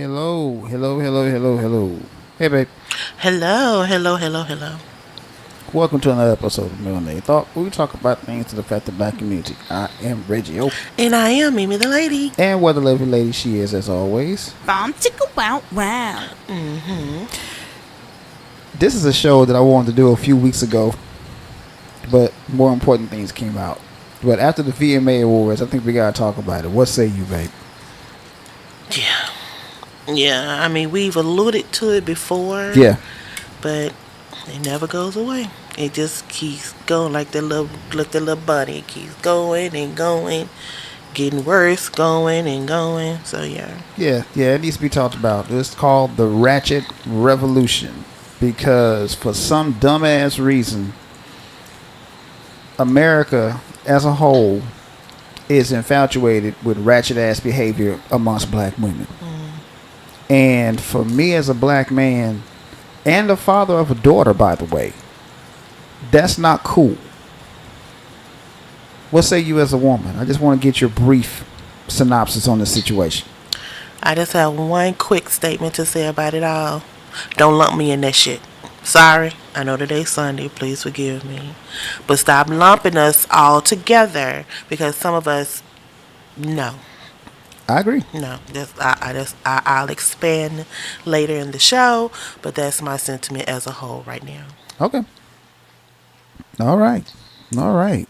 Hello, hello, hello, hello, hello. Hey, babe. Hello, hello, hello, hello. Welcome to another episode of Melanated Thought, where we talk about things that affect the black community. I am Reggie O. And I am Mimi the lady. And what a lovely lady she is, as always. Bomb chicka wow wow. This is a show that I wanted to do a few weeks ago, but more important things came out. But after the VMA Awards, I think we gotta talk about it. What say you, babe? Yeah, I mean, we've alluded to it before. Yeah. But it never goes away. It just keeps going like the little bunny. It keeps going and going, getting worse, going and going. So, yeah. Yeah, it needs to be talked about. It's called the Ratchet Revolution because for some dumbass reason, America as a whole is infatuated with ratchet ass behavior amongst black women. And for me as a black man and the father of a daughter, by the way, that's not cool. What say you as a woman? I just want to get your brief synopsis on the situation. I just have one quick statement to say about it all. Don't lump me in that shit. Sorry, I know today's Sunday. Please forgive me. But stop lumping us all together because some of us, no. I agree. No, I'll expand later in the show, but that's my sentiment as a whole right now. Okay. All right.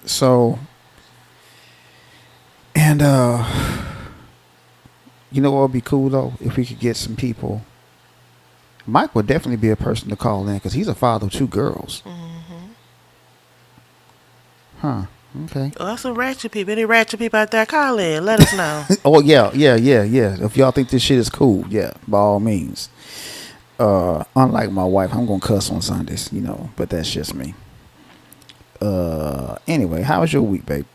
So, and you know what would be cool though if we could get some people. Mike would definitely be a person to call in because he's a father of two girls. Huh. Okay. Oh, that's some ratchet people. Any ratchet people out there, call in. Let us know. Oh yeah. If y'all think this shit is cool, yeah, by all means. Unlike my wife, I'm gonna cuss on Sundays, but that's just me. Anyway, how was your week, babe?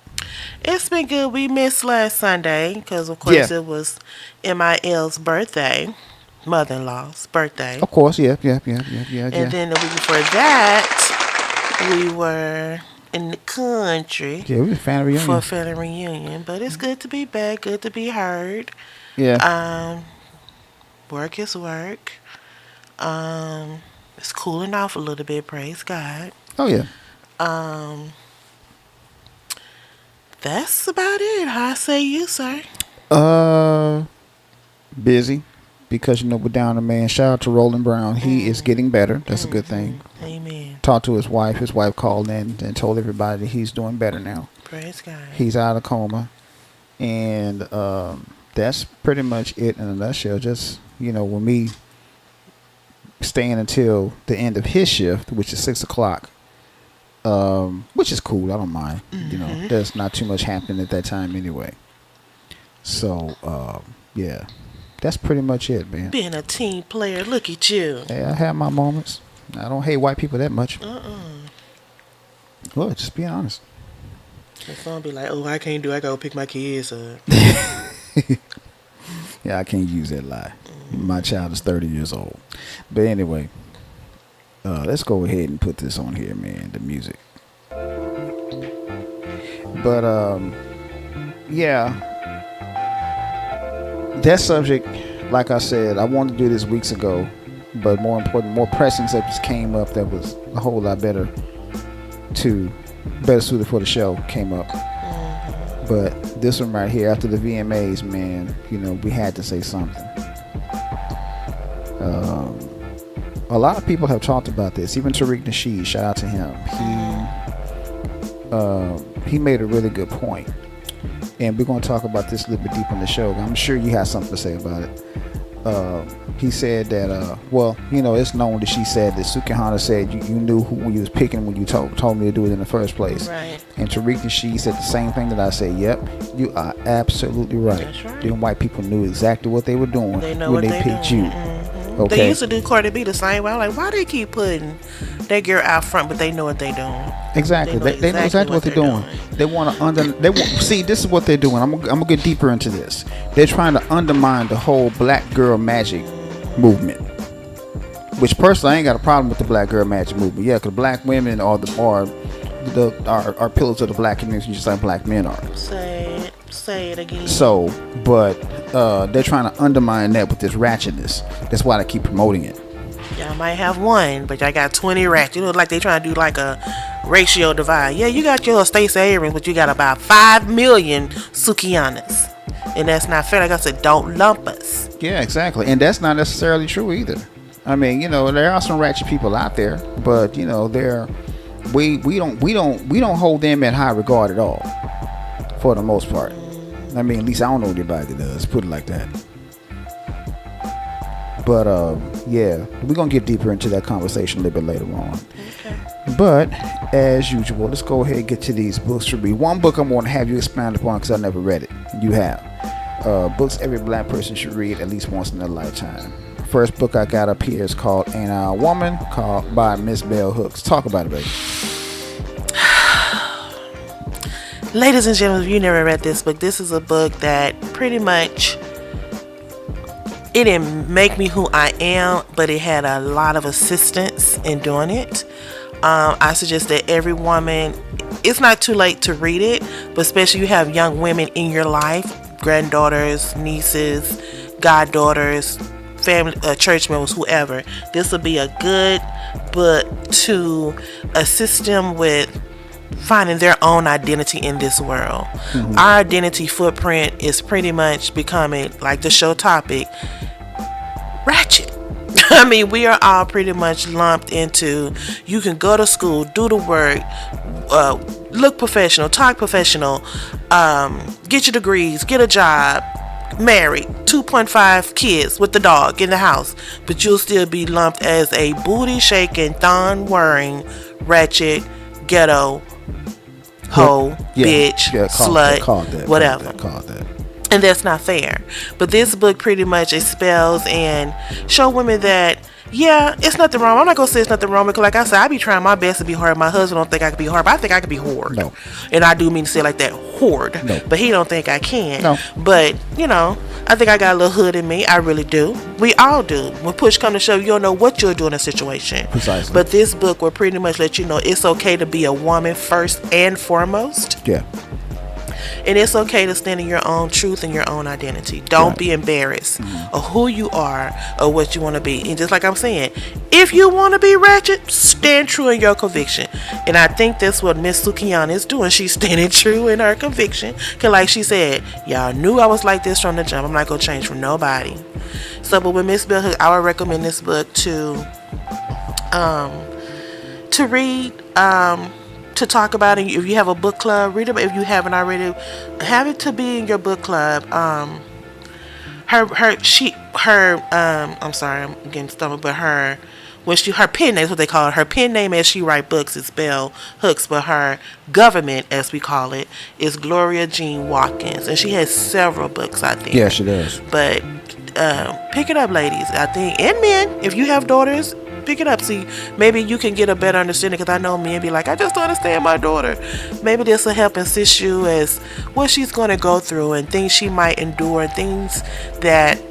It's been good. We missed last Sunday because, of course, Yeah. it was MIL's birthday, mother-in-law's birthday. Of course, yeah. And then the week before that, we were in the country. Yeah, we were family reunion. For a family reunion. But it's good to be back, good to be heard. Yeah. Work is work. It's cooling off a little bit, praise God. Oh yeah. That's about it. How say you, sir? Busy because we're down a man. Shout out to Roland Brown. He is getting better. That's a good thing. Amen. Talked to his wife. His wife called in and told everybody that he's doing better now. Praise God. He's out of coma, and that's pretty much it in a nutshell. Just with me staying until the end of his shift, which is 6:00. Which is cool. I don't mind. There's not too much happening at that time anyway. So, yeah, that's pretty much it, man. Being a team player, look at you. Yeah, I have my moments. I don't hate white people that much. Well, just being honest. The phone be like, oh, I gotta pick my kids up. Yeah, I can't use that lie. My child is 30 years old. But anyway, let's go ahead and put this on here, man, the music. But, yeah, that subject, like I said, I wanted to do this weeks ago, but more important, more pressing subjects came up that was a whole lot better suited for the show came up. But this one right here, after the VMAs, man, we had to say something. A lot of people have talked about this. Even Tariq Nasheed, shout out to him. He made a really good point. And we're going to talk about this a little bit deeper in the show. I'm sure you have something to say about it. He said that, it's known that she said that Sukihana said you knew who you was picking when you told me to do it in the first place. Right. And Tariq Nasheed said the same thing that I said. Yep, you are absolutely right. That's right. Them white people knew exactly what they were doing when they picked doing. you. Okay. They used to do Cardi B the same way. I'm like, why they keep putting that girl out front, but they know what they doing. Exactly. They know exactly what they're doing. They want to see, this is what they're doing. I'm going to get deeper into this. They're trying to undermine the whole black girl magic movement. Which personally, I ain't got a problem with the black girl magic movement. Yeah, because black women are pillars of the black community, just like black men are. Say Say it again. So, but they're trying to undermine that with this ratchetness. That's why they keep promoting it. Y'all might have one, but y'all got 20 rats. You know, like they trying to do like a ratio divide. Yeah, you got your Stacey Abrams, but you got about 5 million Sukianas. And that's not fair. Like I said, don't lump us. Yeah, exactly. And that's not necessarily true either. I mean, you know, there are some ratchet people out there, but you know, we don't hold them in high regard at all, for the most part. I mean, at least I don't know anybody that does. Put it like that. But yeah, we're gonna get deeper into that conversation a little bit later on. Okay. But as usual, let's go ahead and get to these books to read. One book I'm going to have you expound upon because I never read it. You have. Books every black person should read at least once in their lifetime. First book I got up here is called Ain't I a Woman, by Miss Bell Hooks. Talk about it, baby. Ladies and gentlemen, if you never read this book, this is a book that pretty much, it didn't make me who I am, but it had a lot of assistance in doing it. I suggest that every woman, it's not too late to read it, but especially you have young women in your life, granddaughters, nieces, goddaughters, family, church members, whoever. This will be a good book to assist them with finding their own identity in this world. Mm-hmm. Our identity footprint is pretty much becoming, like the show topic, Ratchet. I mean, we are all pretty much lumped into, you can go to school, do the work, look professional, talk professional, get your degrees, get a job, married, 2.5 kids with the dog in the house, but you'll still be lumped as a booty shaking, thong wearing, ratchet, ghetto, hoe, bitch, slut, whatever. And that's not fair. But this book pretty much expels and show women that, yeah, it's nothing wrong. I'm not going to say it's nothing wrong because, like I said, I be trying my best to be hard. My husband don't think I can be hard, but I think I can be whored. No. And I do mean to say it like that, whored. No. But he don't think I can. No. But, you know, I think I got a little hood in me. I really do. We all do. When push come to shove, you don't know what you'll do in a situation. Precisely. But this book will pretty much let you know it's okay to be a woman first and foremost. Yeah. And it's okay to stand in your own truth and your own identity. Don't be embarrassed of who you are or what you want to be. And just like I'm saying, if you want to be ratchet, stand true in your conviction. And I think that's what Miss Sukiana is doing. She's standing true in her conviction. Because like she said, y'all knew I was like this from the jump. I'm not going to change for nobody. So, but with Miss Bell Hook, I would recommend this book to read, to talk about it. If you have a book club, read it. If you haven't already, have it to be in your book club. I'm sorry, I'm getting stomach, but her pen name is what they call it. Her pen name as she write books is Bell Hooks, but her government, as we call it, is Gloria Jean Watkins, and she has several books, I think. Yeah, she does. But pick it up, ladies. I think, and men, if you have daughters, pick it up. See, maybe you can get a better understanding, because I know men be like, I just don't understand my daughter. Maybe this will help assist you as what she's going to go through and things she might endure and things that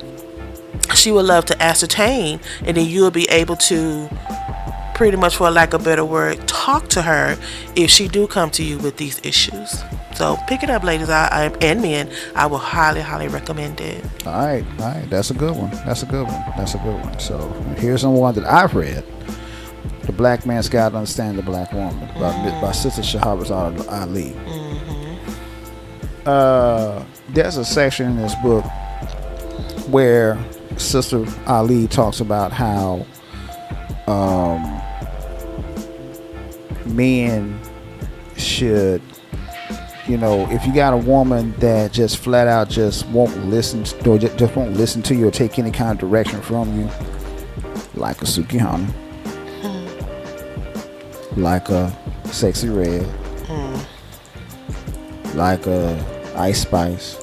she would love to ascertain, and then you'll be able to pretty much, for lack of a better word, talk to her if she do come to you with these issues. So pick it up, ladies, and men. I will highly, highly recommend it. All right. That's a good one. So here's some one that I've read. The Black Man's Guide to Understand the Black Woman by Sister Shahabas Ali. There's a section in this book where Sister Ali talks about how men should, you know, if you got a woman that just flat out just won't listen to you or take any kind of direction from you, like a Sukihana, like a Sexy Red, like a Ice Spice,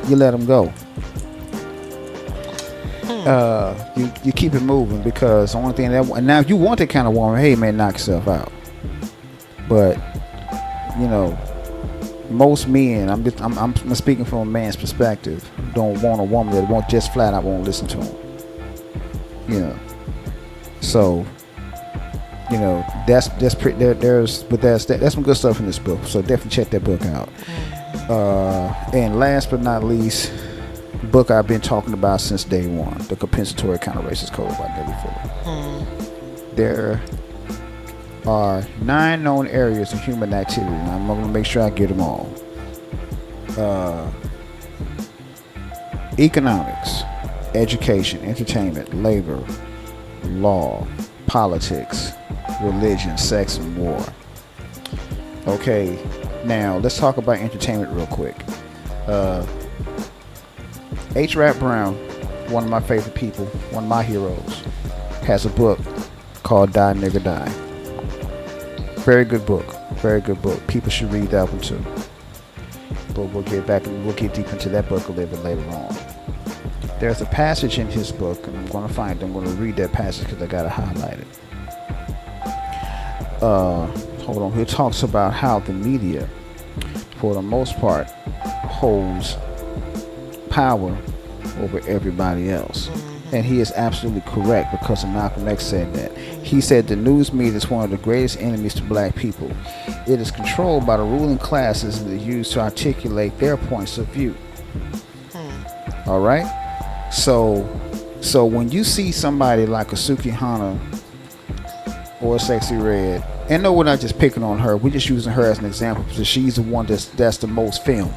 you let them go. You keep it moving, because the only thing that, and now if you want that kind of woman, hey man, knock yourself out. But you know, most men, I'm speaking from a man's perspective, don't want a woman that won't just flat out won't listen to him. You know, so You know, that's pretty. That's some good stuff in this book. So definitely check that book out. And last but not least, book I've been talking about since day one, The Compensatory Counter-Racist Code by Nellie Fuller. There are 9 known areas of human activity, and I'm going to make sure I get them all. Economics, education, entertainment, labor, law, politics, religion, sex, and war. Okay, now let's talk about entertainment real quick. H. Rap Brown, one of my favorite people, one of my heroes, has a book called Die Nigga Die. Very good book. Very good book. People should read that one too. But we'll get deep into that book a little bit later on. There's a passage in his book, and I'm going to read that passage because I got to highlight it. Hold on. He talks about how the media, for the most part, holds power over everybody else. And he is absolutely correct, because Malcolm X said that. He said the news media is one of the greatest enemies to black people. It is controlled by the ruling classes and is used to articulate their points of view. All right? So when you see somebody like a Suki Hana or a Sexy Red, and no, we're not just picking on her, we're just using her as an example because she's the one that's the most filmed.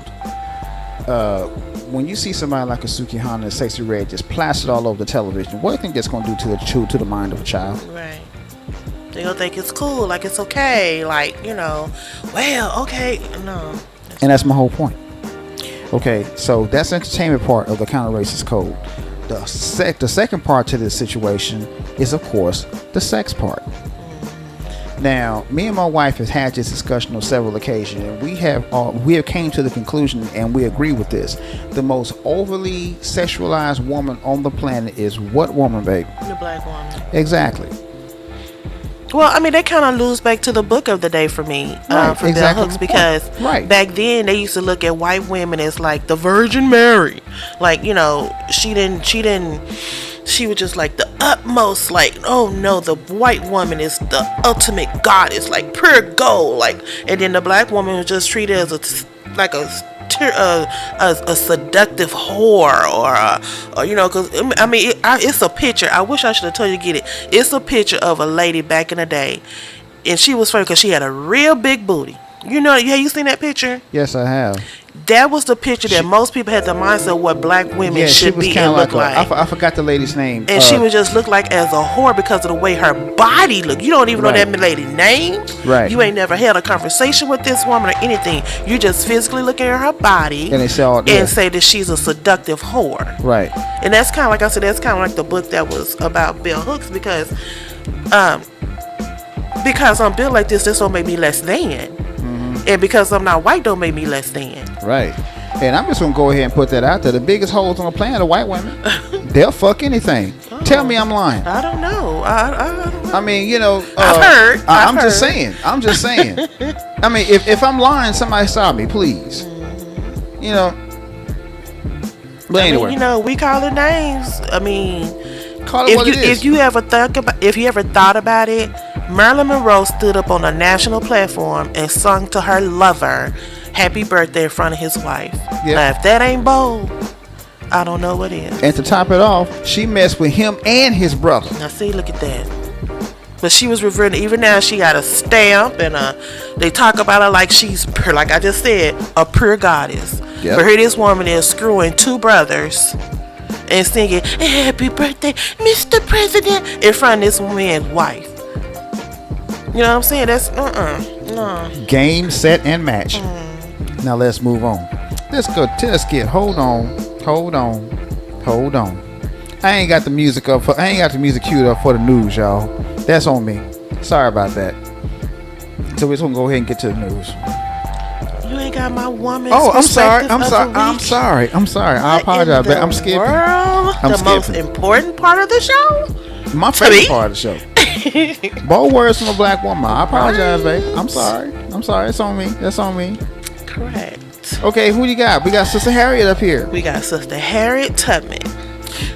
When you see somebody like a Suki Hana and Sexy Red just plastered all over the television, what do you think that's going to do to the mind of a child? Right. They're going to think it's cool, like it's okay, like, you know, well, okay, no. And that's my whole point. Okay, so that's the entertainment part of the counter-racist code. The second part to this situation is, of course, the sex part. Now, me and my wife have had this discussion on several occasions, and we have came to the conclusion, and we agree with this. The most overly sexualized woman on the planet is what woman, babe? The black woman. Exactly. Well, I mean, they kind of lose back to the book of the day for me, Right, for exactly. Bell Hooks, because Right. back then they used to look at white women as like the Virgin Mary, like, you know, she was just like the utmost, like, oh no, the white woman is the ultimate goddess, like pure gold, like, and then the black woman was just treated as a seductive whore, or you know, because I mean, it's a picture. I wish I should have told you to get it. It's a picture of a lady back in the day, and she was funny because she had a real big booty. You know, have you seen that picture? Yes, I have. That was the picture that most people had the mindset of what black women should be and look like. I forgot the lady's name. And she would just look like as a whore because of the way her body looked. You don't even know that lady's name. Right. You ain't never had a conversation with this woman or anything. You just physically look at her body and say that she's a seductive whore. Right. And that's kind of like I said, that's kind of like the book that was about Bell Hooks, because I'm built like this don't make me less than. And because I'm not white don't make me less than. Right. And I'm just going to go ahead and put that out there. The biggest hoes on the planet are white women. They'll fuck anything. Tell me I'm lying. I don't know. I don't know. I mean, you know. I've heard. I'm just saying. I mean, if I'm lying, somebody stop me, please. You know. But anyway. I mean, you know, we call it names. I mean, call it what it is. If you ever thought about it, Marilyn Monroe stood up on a national platform and sung to her lover happy birthday in front of his wife. Yep. Now, if that ain't bold, I don't know what is. And to top it off, she messed with him and his brother. Now, see, look at that. But she was revered. Even now, she got a stamp, and they talk about her like she's, like I just said, a pure goddess. Yep. But here this woman is screwing 2 brothers and singing happy birthday, Mr. President, in front of this man's wife. You know what I'm saying? That's no. Game, set, and match. Now let's move on. Let's get. Hold on. I ain't got the music queued up for the news, y'all. That's on me. Sorry about that. So we're just gonna go ahead and get to the news. You ain't got my woman's I'm sorry. I'm sorry. I apologize, but I'm skipping. The most important part of the show? My favorite part of the show. Bold words from a black woman. I apologize, babe. I'm sorry. It's on me. That's on me. Correct. Okay, who you got? We got Sister Harriet up here. We got Sister Harriet Tubman.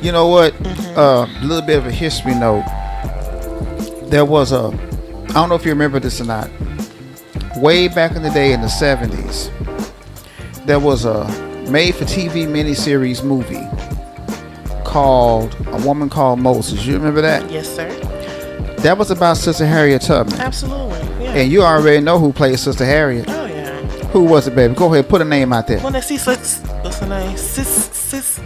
You know what? A little bit of a history note. There was a I don't know if you remember this or not. Way back in the day in the 70s, there was a made-for-TV miniseries movie called A Woman Called Moses. You remember that? Yes, sir. That was about Sister Harriet Tubman. Absolutely. Yeah. And you already know who played Sister Harriet. Oh, yeah. Who was it, baby? Go ahead, put a name out there. When I see what's her name? Sis.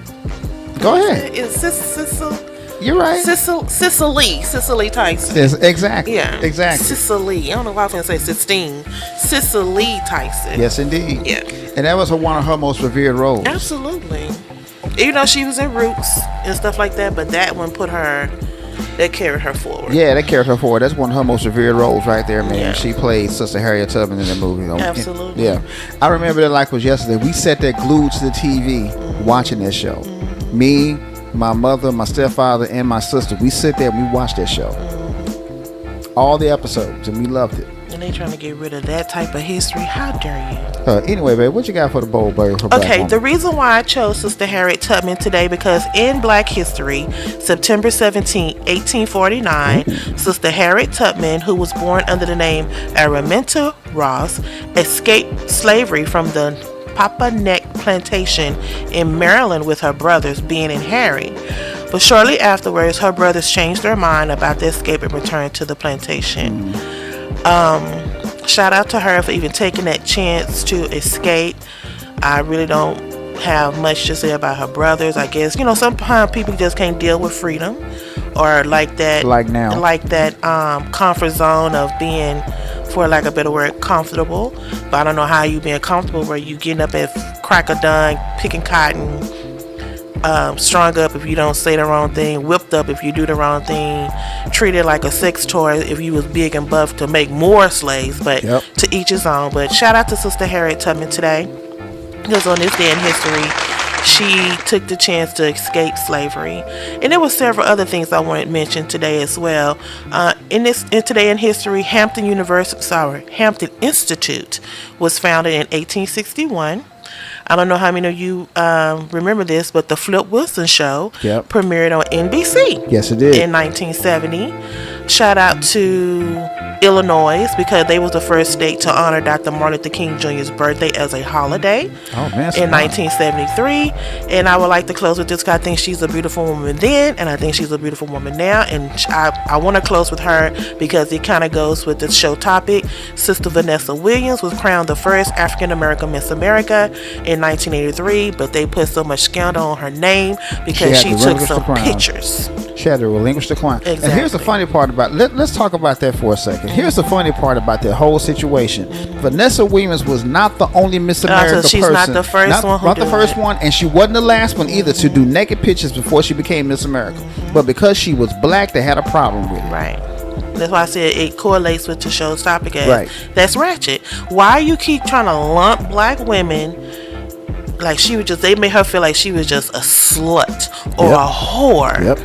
Go ahead. Is Cicely You're right. Cicely Tyson. Yes, exactly. Yeah. Exactly. Cicely. I don't know why I was going to say Sistine. Cicely Tyson. Yes, indeed. Yeah. And that was one of her most revered roles. Absolutely. Even though she was in Roots and stuff like that, but that one that carried her forward. Yeah, that carried her forward. That's one of her most revered roles right there, man. Yeah. She played Sister Harriet Tubman in the movie. Absolutely. Yeah. I remember that like it was yesterday. We sat there glued to the TV watching that show. Me, my mother, my stepfather, and my sister. We sit there and we watched that show. All the episodes, and we loved it. And they trying to get rid of that type of history. How dare you? Anyway, babe, what you got for the bold baby? Okay, the reason why I chose Sister Harriet Tubman today because in Black history, September 17, 1849, Sister Harriet Tubman, who was born under the name Araminta Ross, escaped slavery from the Papa Neck plantation in Maryland with her brothers, Ben and Harry. But shortly afterwards, her brothers changed their mind about the escape and returned to the plantation. Shout out to her for even taking that chance to escape. I really don't have much to say about her brothers. I guess, sometimes people just can't deal with freedom or like that comfort zone of being, for lack of a better word, comfortable. But I don't know how you being comfortable where you getting up at crack of dawn, picking cotton, strung up if you don't say the wrong thing, whipped up if you do the wrong thing, treated like a sex toy if you was big and buff to make more slaves, but to each his own. But shout out to Sister Harriet Tubman today, because on this day in history, she took the chance to escape slavery. And there were several other things I wanted to mention today as well. In today in history, Hampton Institute was founded in 1861. I don't know how many of you remember this, but the Flip Wilson Show premiered on NBC. Yes, it did. In 1970. Shout out to Illinois because they was the first state to honor Dr. Martin Luther King Jr.'s birthday as a holiday in 1973. And I would like to close with this because I think she's a beautiful woman then, and I think she's a beautiful woman now. And I want to close with her because it kind of goes with the show topic. Sister Vanessa Williams was crowned the first African-American Miss America in 1983, but they put so much scandal on her name because she took some pictures. She had to relinquish the crown. Exactly. And here's the funny part about let's talk about that for a second. Here's the funny part about that whole situation. Vanessa Williams was not the only Miss America person. She's not the first one. Not the first one, and she wasn't the last one either to do naked pictures before she became Miss America. But because she was black, they had a problem with it. Right. That's why I said it correlates with the show's topic. That's Ratchet. Why you keep trying to lump black women like they made her feel like she was just a slut or a whore.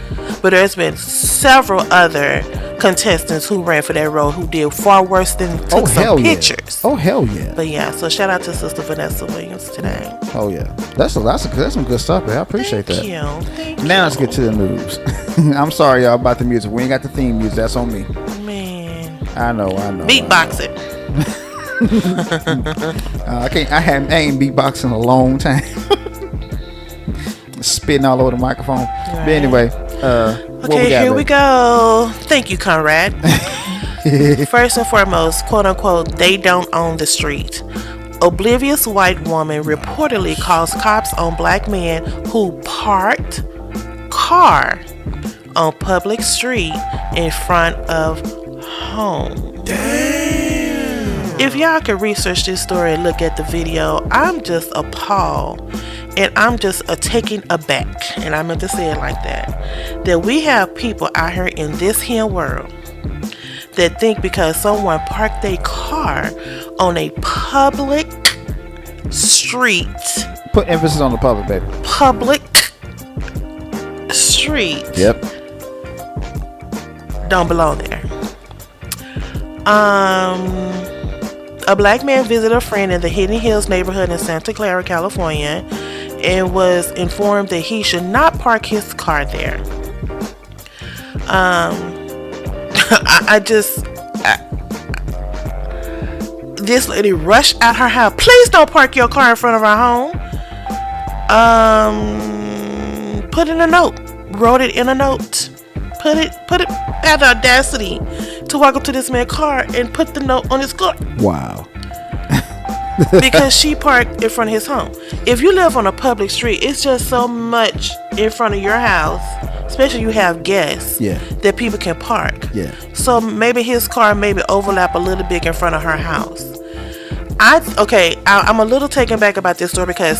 But there's been several other contestants who ran for that role who did far worse than took some pictures. Oh hell yeah! But yeah, so shout out to Sister Vanessa Williams today. Oh yeah, that's some good stuff. Man. I appreciate that. Thank you. Now let's get to the news. I'm sorry y'all about the music. We ain't got the theme music. That's on me. Man, I know. Beatbox it. I ain't beatboxing in a long time. Spitting all over the microphone. Right. But anyway, here we go. Thank you, Conrad. First and foremost, quote unquote, they don't own the street. Oblivious white woman reportedly calls cops on black men who parked car on public street in front of home. Damn. If y'all could research this story and look at the video, I'm just appalled. And I'm just taken aback, and I meant to say it like that we have people out here in this here world that think because someone parked their car on a public street, put emphasis on the public, baby, public street, don't belong there. A black man visited a friend in the Hidden Hills neighborhood in Santa Clara, California, and was informed that he should not park his car there. This lady rushed out her house. Please don't park your car in front of our home. Put in a note. Wrote it in a note. Put it. Had the audacity to walk up to this man's car and put the note on his car. Wow. Because she parked in front of his home. If you live on a public street, it's just so much in front of your house, especially you have guests, that people can park. Yeah. So maybe his car maybe overlap a little bit in front of her house. I'm a little taken back about this story because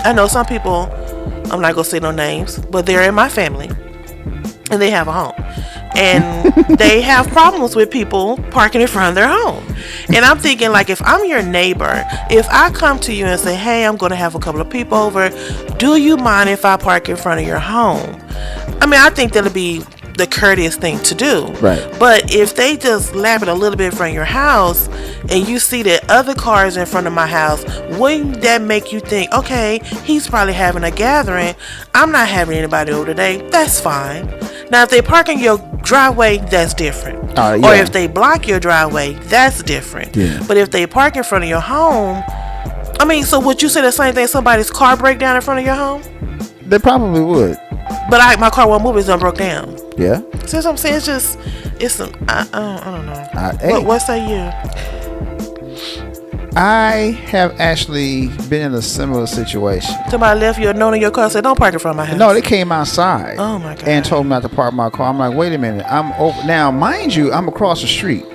I know some people, I'm not gonna say no names, but they're in my family and they have a home. And they have problems with people parking in front of their home. And I'm thinking, like, if I'm your neighbor, if I come to you and say, hey, I'm going to have a couple of people over, do you mind if I park in front of your home? I mean, I think that'll be the courteous thing to do. Right. But if they just lap it a little bit in front of your house and you see that other cars in front of my house, wouldn't that make you think, okay, he's probably having a gathering. I'm not having anybody over today. That's fine. Now, if they park in your driveway, that's different. Or if they block your driveway, that's different. Yeah. But if they park in front of your home, I mean, so would you say the same thing if somebody's car break down in front of your home? They probably would. But my car won't move, it's done broke down. Yeah. See what I'm saying? I don't know. Hey, what say you? I have actually been in a similar situation. Somebody left you a note in your car and said, don't park in front of my house. No, they came outside. Oh my God. And told me not to park my car. I'm like, wait a minute. I'm over now, mind you, I'm across the street.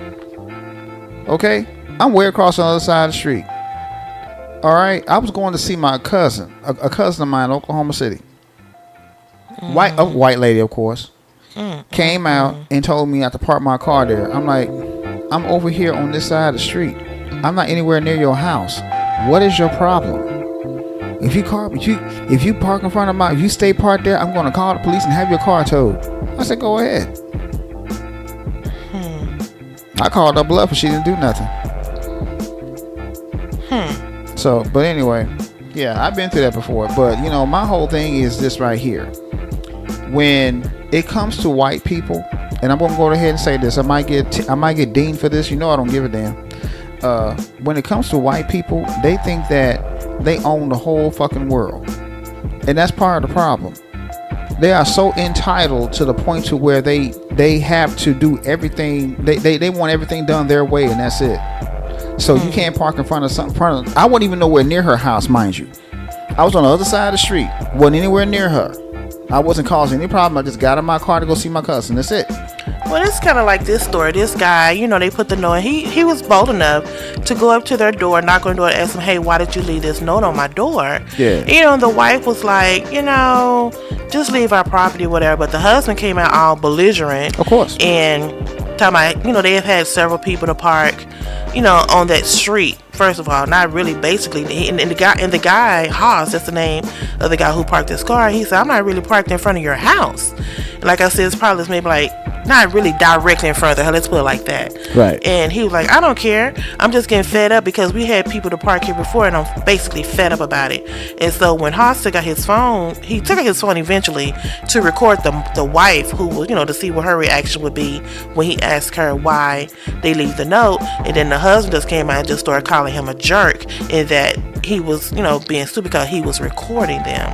Okay? I'm way across the other side of the street. All right? I was going to see my cousin, a cousin of mine in Oklahoma City. White lady, of course. Came out and told me not to park my car there. I'm like, I'm over here on this side of the street. I'm not anywhere near your house. What is your problem? If you park in front of if you stay parked there, I'm going to call the police and have your car towed. I said, go ahead. I called her bluff and she didn't do nothing. So, but anyway, yeah, I've been through that before. But my whole thing is this right here. When it comes to white people, and I'm gonna go ahead and say this, I might get deemed for this. I don't give a damn. When it comes to white people, they think that they own the whole fucking world, and that's part of the problem. They are so entitled to the point to where they have to do everything. They want everything done their way, and that's it. So you can't park in front of something. I wasn't even nowhere near her house, mind you. I was on the other side of the street. Wasn't anywhere near her. I wasn't causing any problem. I just got in my car to go see my cousin. That's it. Well, it's kind of like this story. This guy, they put the note. He was bold enough to go up to their door, knock on the door, and ask them, hey, why did you leave this note on my door? Yeah. And the wife was like, just leave our property, whatever. But the husband came out all belligerent. Of course. And talking about, they have had several people to park, on that street. First of all, not really, basically. And the guy, Haas, that's the name of the guy who parked his car. He said, I'm not really parked in front of your house. And like I said, it's probably maybe like not really directly in front of her. Let's put it like that. Right. And he was like, I don't care. I'm just getting fed up because we had people to park here before, and I'm basically fed up about it. And so when Haas took out his phone, he took out his phone eventually to record the wife, who was, to see what her reaction would be when he asked her why they leave the note. And then the husband just came out and just started calling him a jerk, and that he was, being stupid because he was recording them.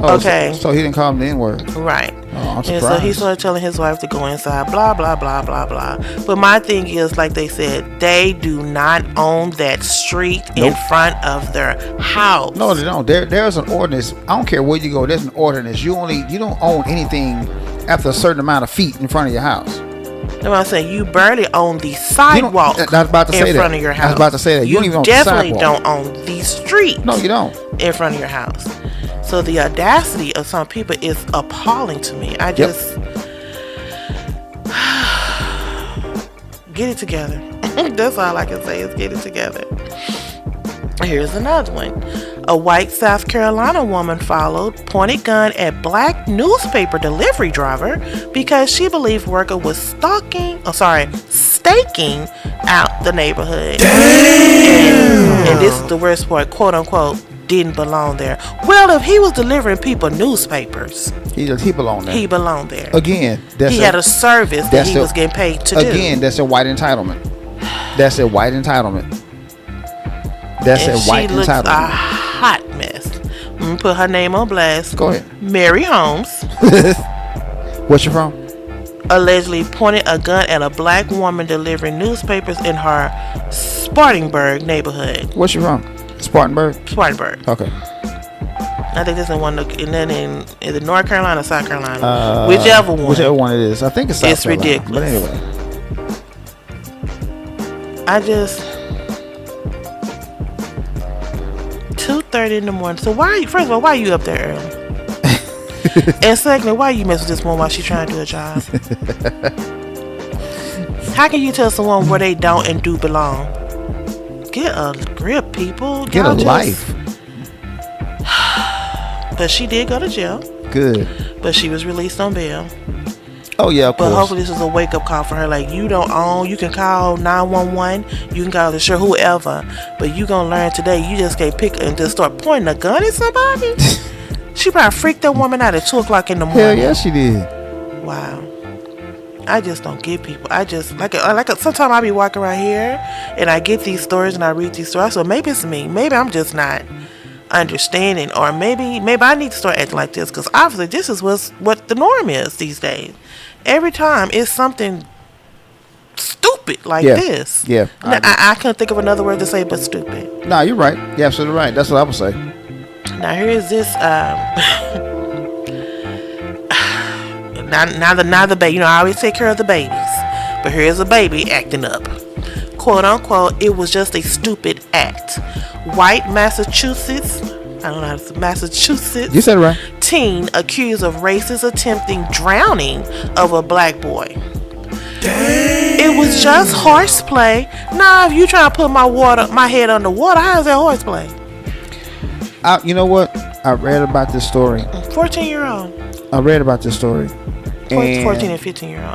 Oh, okay. So he didn't call him the N-word. Right. Oh, I'm surprised. And so he started telling his wife to go inside, blah, blah, blah, blah, blah. But my thing is, like they said, they do not own that street in front of their house. No, they don't. There's an ordinance. I don't care where you go. There's an ordinance. You don't own anything after a certain amount of feet in front of your house. That's what I'm saying. You barely own the sidewalk in front of your house. I was about to say that. You don't even own the definitely sidewalk. don't own the street. No, you don't. In front of your house. So the audacity of some people is appalling to me. I just get it together. That's all I can say is get it together. Here's another one. A white South Carolina woman followed, pointed gun at black newspaper delivery driver because she believed worker was staking out the neighborhood. Damn. And this is the worst part, quote unquote, didn't belong there. Well, if he was delivering people newspapers, he belonged there. He belonged there. Again, he had a service that he was getting paid to do. Again, that's a white entitlement. That's a white entitlement. That's and a she white looks a entitlement. hot mess. I'm gonna put her name on blast. Go ahead. Mary Holmes What's you from? allegedly pointed a gun at a black woman delivering newspapers in her Spartanburg neighborhood. What's you from? Spartanburg. Spartanburg. Okay. I think this is one. And then in either North Carolina or South Carolina, whichever one. Whichever one it is. I think it's South It's Carolina. ridiculous. But anyway, I just 2:30 in the morning. So why? First of all, why are you up there early? And secondly, why you mess with this woman while she's trying to do a job? How can you tell someone where they don't and do belong? Get a grip, people. get a life. But she did go to jail. Good. But she was released on bail. Oh yeah, of But course. hopefully this is a wake up call for her. Like, you don't own. You can call 911. You can call the sure whoever. But you gonna learn today. You just can't pick and just start pointing a gun at somebody. She probably freaked that woman out at 2:00 in the morning. Hell yeah, she did. Wow. I just don't get people. I just sometimes I be walking around here and I get these stories and I read these stories. So maybe it's me. Maybe I'm just not understanding, or maybe I need to start acting like this, because obviously this is what the norm is these days. Every time it's something stupid like this. Yeah. I can't think of another word to say but stupid. Nah, you're right. You're absolutely right. That's what I would say. Now here is this. Now the baby. You know, I always take care of the babies, but here's a baby acting up. Quote unquote, it was just a stupid act. White Massachusetts. I don't know how to say Massachusetts. You said it right. Teen accused of racist attempting drowning of a black boy. Dang. It was just horseplay. Nah, if you trying to put my head underwater, how is that horseplay? You know what? I read about this story. 14-year-old. I read about this story. 14 and 15-year-old.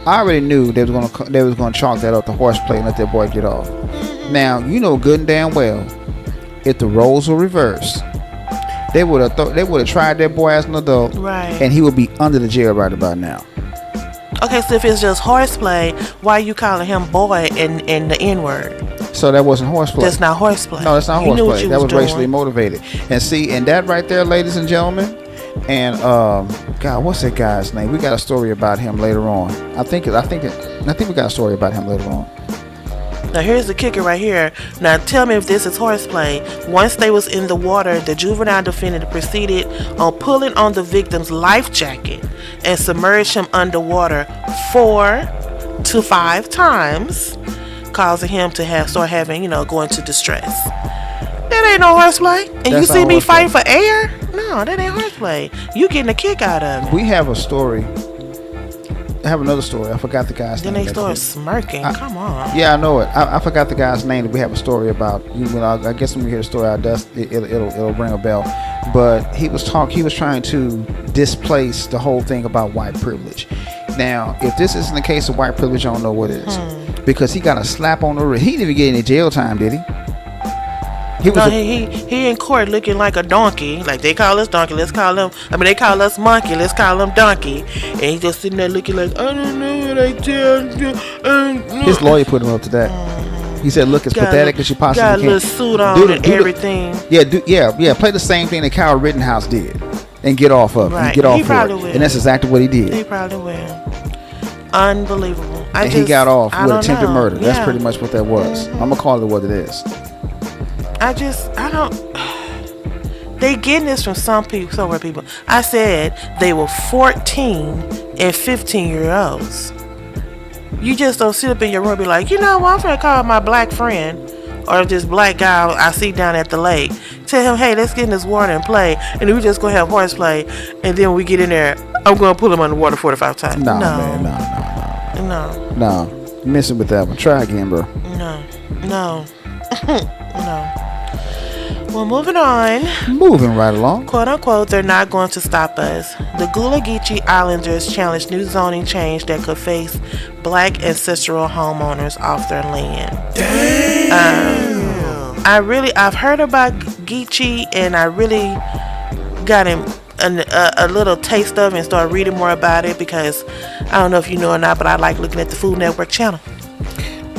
I already knew they was gonna chalk that up to horseplay and let that boy get off. Mm-hmm. Now you know good and damn well, if the roles were reversed, they would have tried that boy as an adult, right? And he would be under the jail right about now. Okay, so if it's just horseplay, why are you calling him boy and the N-word? So that wasn't horseplay. That's not horseplay. No, that's not You knew what horseplay. you That was doing. racially motivated. And that right there, ladies and gentlemen, and God, what's that guy's name? We got a story about him later on. I think we got a story about him later on. Now here's the kicker right here. Now tell me if this is horseplay. Once they was in the water, the juvenile defendant proceeded on pulling on the victim's life jacket and submerged him underwater 4 to 5 times, causing him to go into distress. That ain't no horseplay. And That's you see not me horseplay. fighting for air? No, that ain't horseplay. You getting a kick out of it. We have a story. I have another story. I forgot the guy's Then name. they start smirking. Come on. Yeah, I know it. I forgot the guy's name that we have a story about. I guess when we hear the story, it'll ring a bell. But he was trying to displace the whole thing about white privilege. Now, if this isn't the case of white privilege, I don't know what is. Because he got a slap on the wrist. He didn't even get any jail time, did he? He in court looking like a donkey. Like, they call us donkey, let's call him. They call us monkey, let's call him donkey. And he just sitting there looking like, I don't know what I tell you. His lawyer put him up to that. He said, "Look, as pathetic as you possibly can." Got a little suit on and everything. Play the same thing that Kyle Rittenhouse did, and get off of it. Right. Get off He for it. probably will. And that's exactly what he did. He probably will. Unbelievable. He got off I with don't attempted know. murder. That's Yeah. pretty much what that was. I'm gonna call it what it is. They getting this from somewhere people. I said they were 14 and 15-year-olds. You just don't sit up in your room and be like, you know what, I'm gonna call my black friend or this black guy I see down at the lake. Tell him, hey, let's get in this water and play, and then we just gonna have horseplay, and then when we get in there, I'm gonna pull him underwater 45 times. No, man, no. No, you're messing with that one. Try again, bro. No. No. Well, moving on. Moving right along. Quote unquote, they're not going to stop us. The Gullah Geechee Islanders challenged new zoning change that could face black ancestral homeowners off their land. Damn. I've heard about Geechee, and I really got him a little taste of it and started reading more about it, because I don't know if you know or not, but I like looking at the Food Network channel.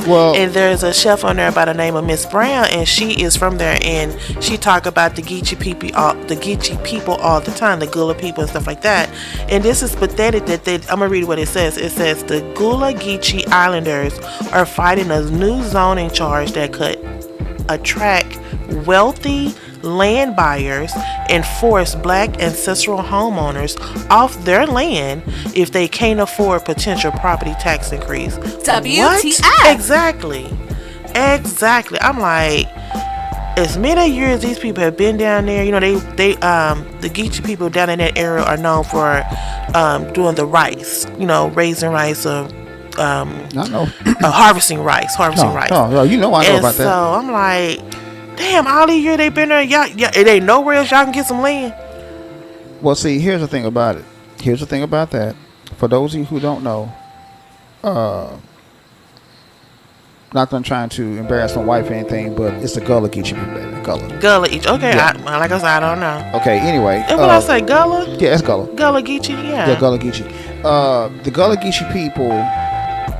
Well, And there's a chef on there by the name of Miss Brown, and she is from there, and she talk about the Geechee people all the time, the Gula people and stuff like that. And this is pathetic that I'm gonna read what it says. It says the Gula Geechee Islanders are fighting a new zoning charge that could attract wealthy land buyers and force black ancestral homeowners off their land if they can't afford potential property tax increase. WTF? Exactly. I'm like, as many years these people have been down there, you know, they the Geechee people down in that area are known for doing the rice, you know, raising rice or I know. harvesting rice. Oh, you know I know about that. So I'm like, damn, all these years they been there, y'all, it ain't nowhere else y'all can get some land. Well, see, here's the thing about it. Here's the thing about that. For those of you who don't know, not gonna try to embarrass my wife or anything, but it's the Gullah Geechee people, baby. Gullah each. Okay, Yeah. like I said, I don't know. Okay, anyway. And when I say Gullah? Yeah, it's Gullah. Gullah Geechee, yeah. Yeah, Gullah Geechee. The Gullah Geechee people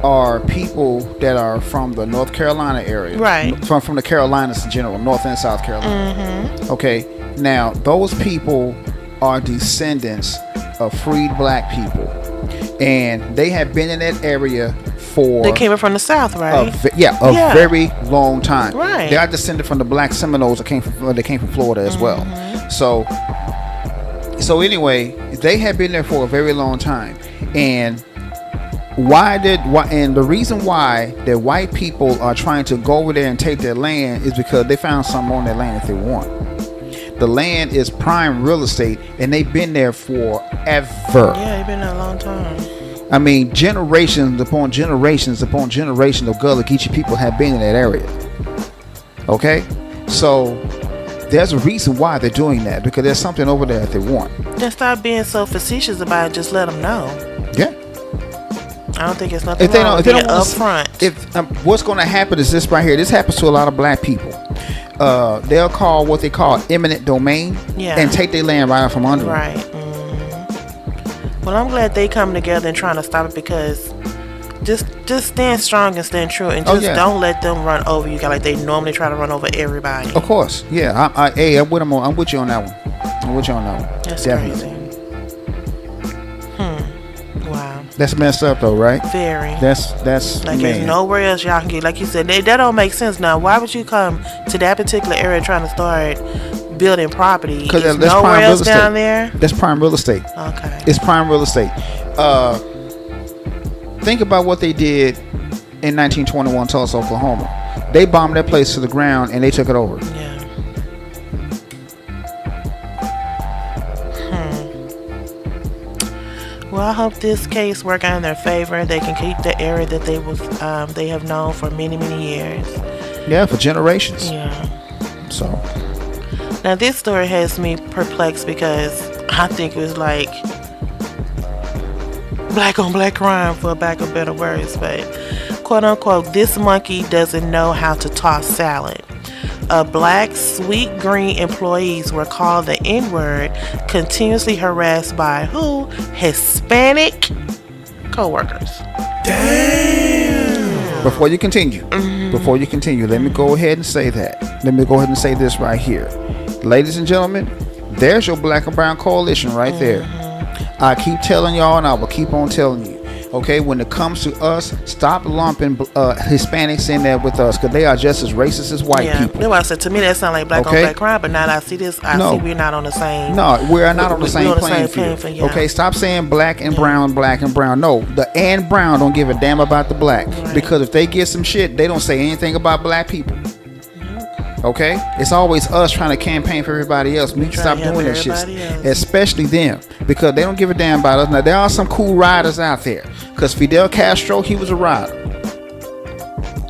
are people that are from the North Carolina area. Right. From the Carolinas in general, North and South Carolina. Mm-hmm. Okay, now those people are descendants of freed black people. And they have been in that area for... They came in from the South, right? A very long time. Right. They are descended from the black Seminoles that came from Florida as well. So anyway, they have been there for a very long time. And the reason why that white people are trying to go over there and take their land is because they found something on their land that they want. The land is prime real estate, and they've been there forever. Yeah, they've been there a long time. I mean, generations upon generations upon generations of Gullah Geechee people have been in that area. Okay? So, there's a reason why they're doing that, because there's something over there that they want. Just stop being so facetious about it. Just let them know. Yeah. I don't think it's nothing wrong with being upfront. What's going to happen is this right here. This happens to a lot of black people. They'll call what they call eminent domain and take their land right out from under them. Right. Well, I'm glad they come together and trying to stop it, because just stand strong and stand true, and just don't let them run over you, like they normally try to run over everybody. Of course, yeah. I'm with you on that one. That's definitely crazy. Wow. That's messed up though, right? Very. That's like man. There's nowhere else y'all can get. Like you said, that don't make sense. Now, why would you come to that particular area trying to start building property? Because that's nowhere prime real else estate down there. That's prime real estate. Okay. It's prime real estate. Think about what they did in 1921 Tulsa, Oklahoma. They bombed that place to the ground and they took it over. Yeah. Well, I hope this case work out in their favor. They can keep the area that they have known for many, many years. Yeah, for generations. Yeah. So. Now this story has me perplexed, because I think it was like black on black crime, for lack of better words, but quote unquote, this monkey doesn't know how to toss salad. Black Sweet Green employees were called the N-word, continuously harassed by who? Hispanic co-workers. Damn. Before you continue, let me go ahead and say that. Let me go ahead and say this right here. Ladies and gentlemen, there's your black and brown coalition right there. I keep telling y'all, and I will keep on telling you. Okay, when it comes to us, stop lumping Hispanics in there with us, because they are just as racist as white people. That's why I said, to me that sounds like black on black crime, but now that I see this, I see we're not on the same. No, we're not on the same playing field. Yeah. Okay, stop saying black and brown, black and brown. No, the and brown don't give a damn about the black, because if they get some shit, they don't say anything about black people. Okay, it's always us trying to campaign for everybody else. We need to stop doing that shit, especially them, because they don't give a damn about us. Now there are some cool riders out there, because Fidel Castro, he was a rider.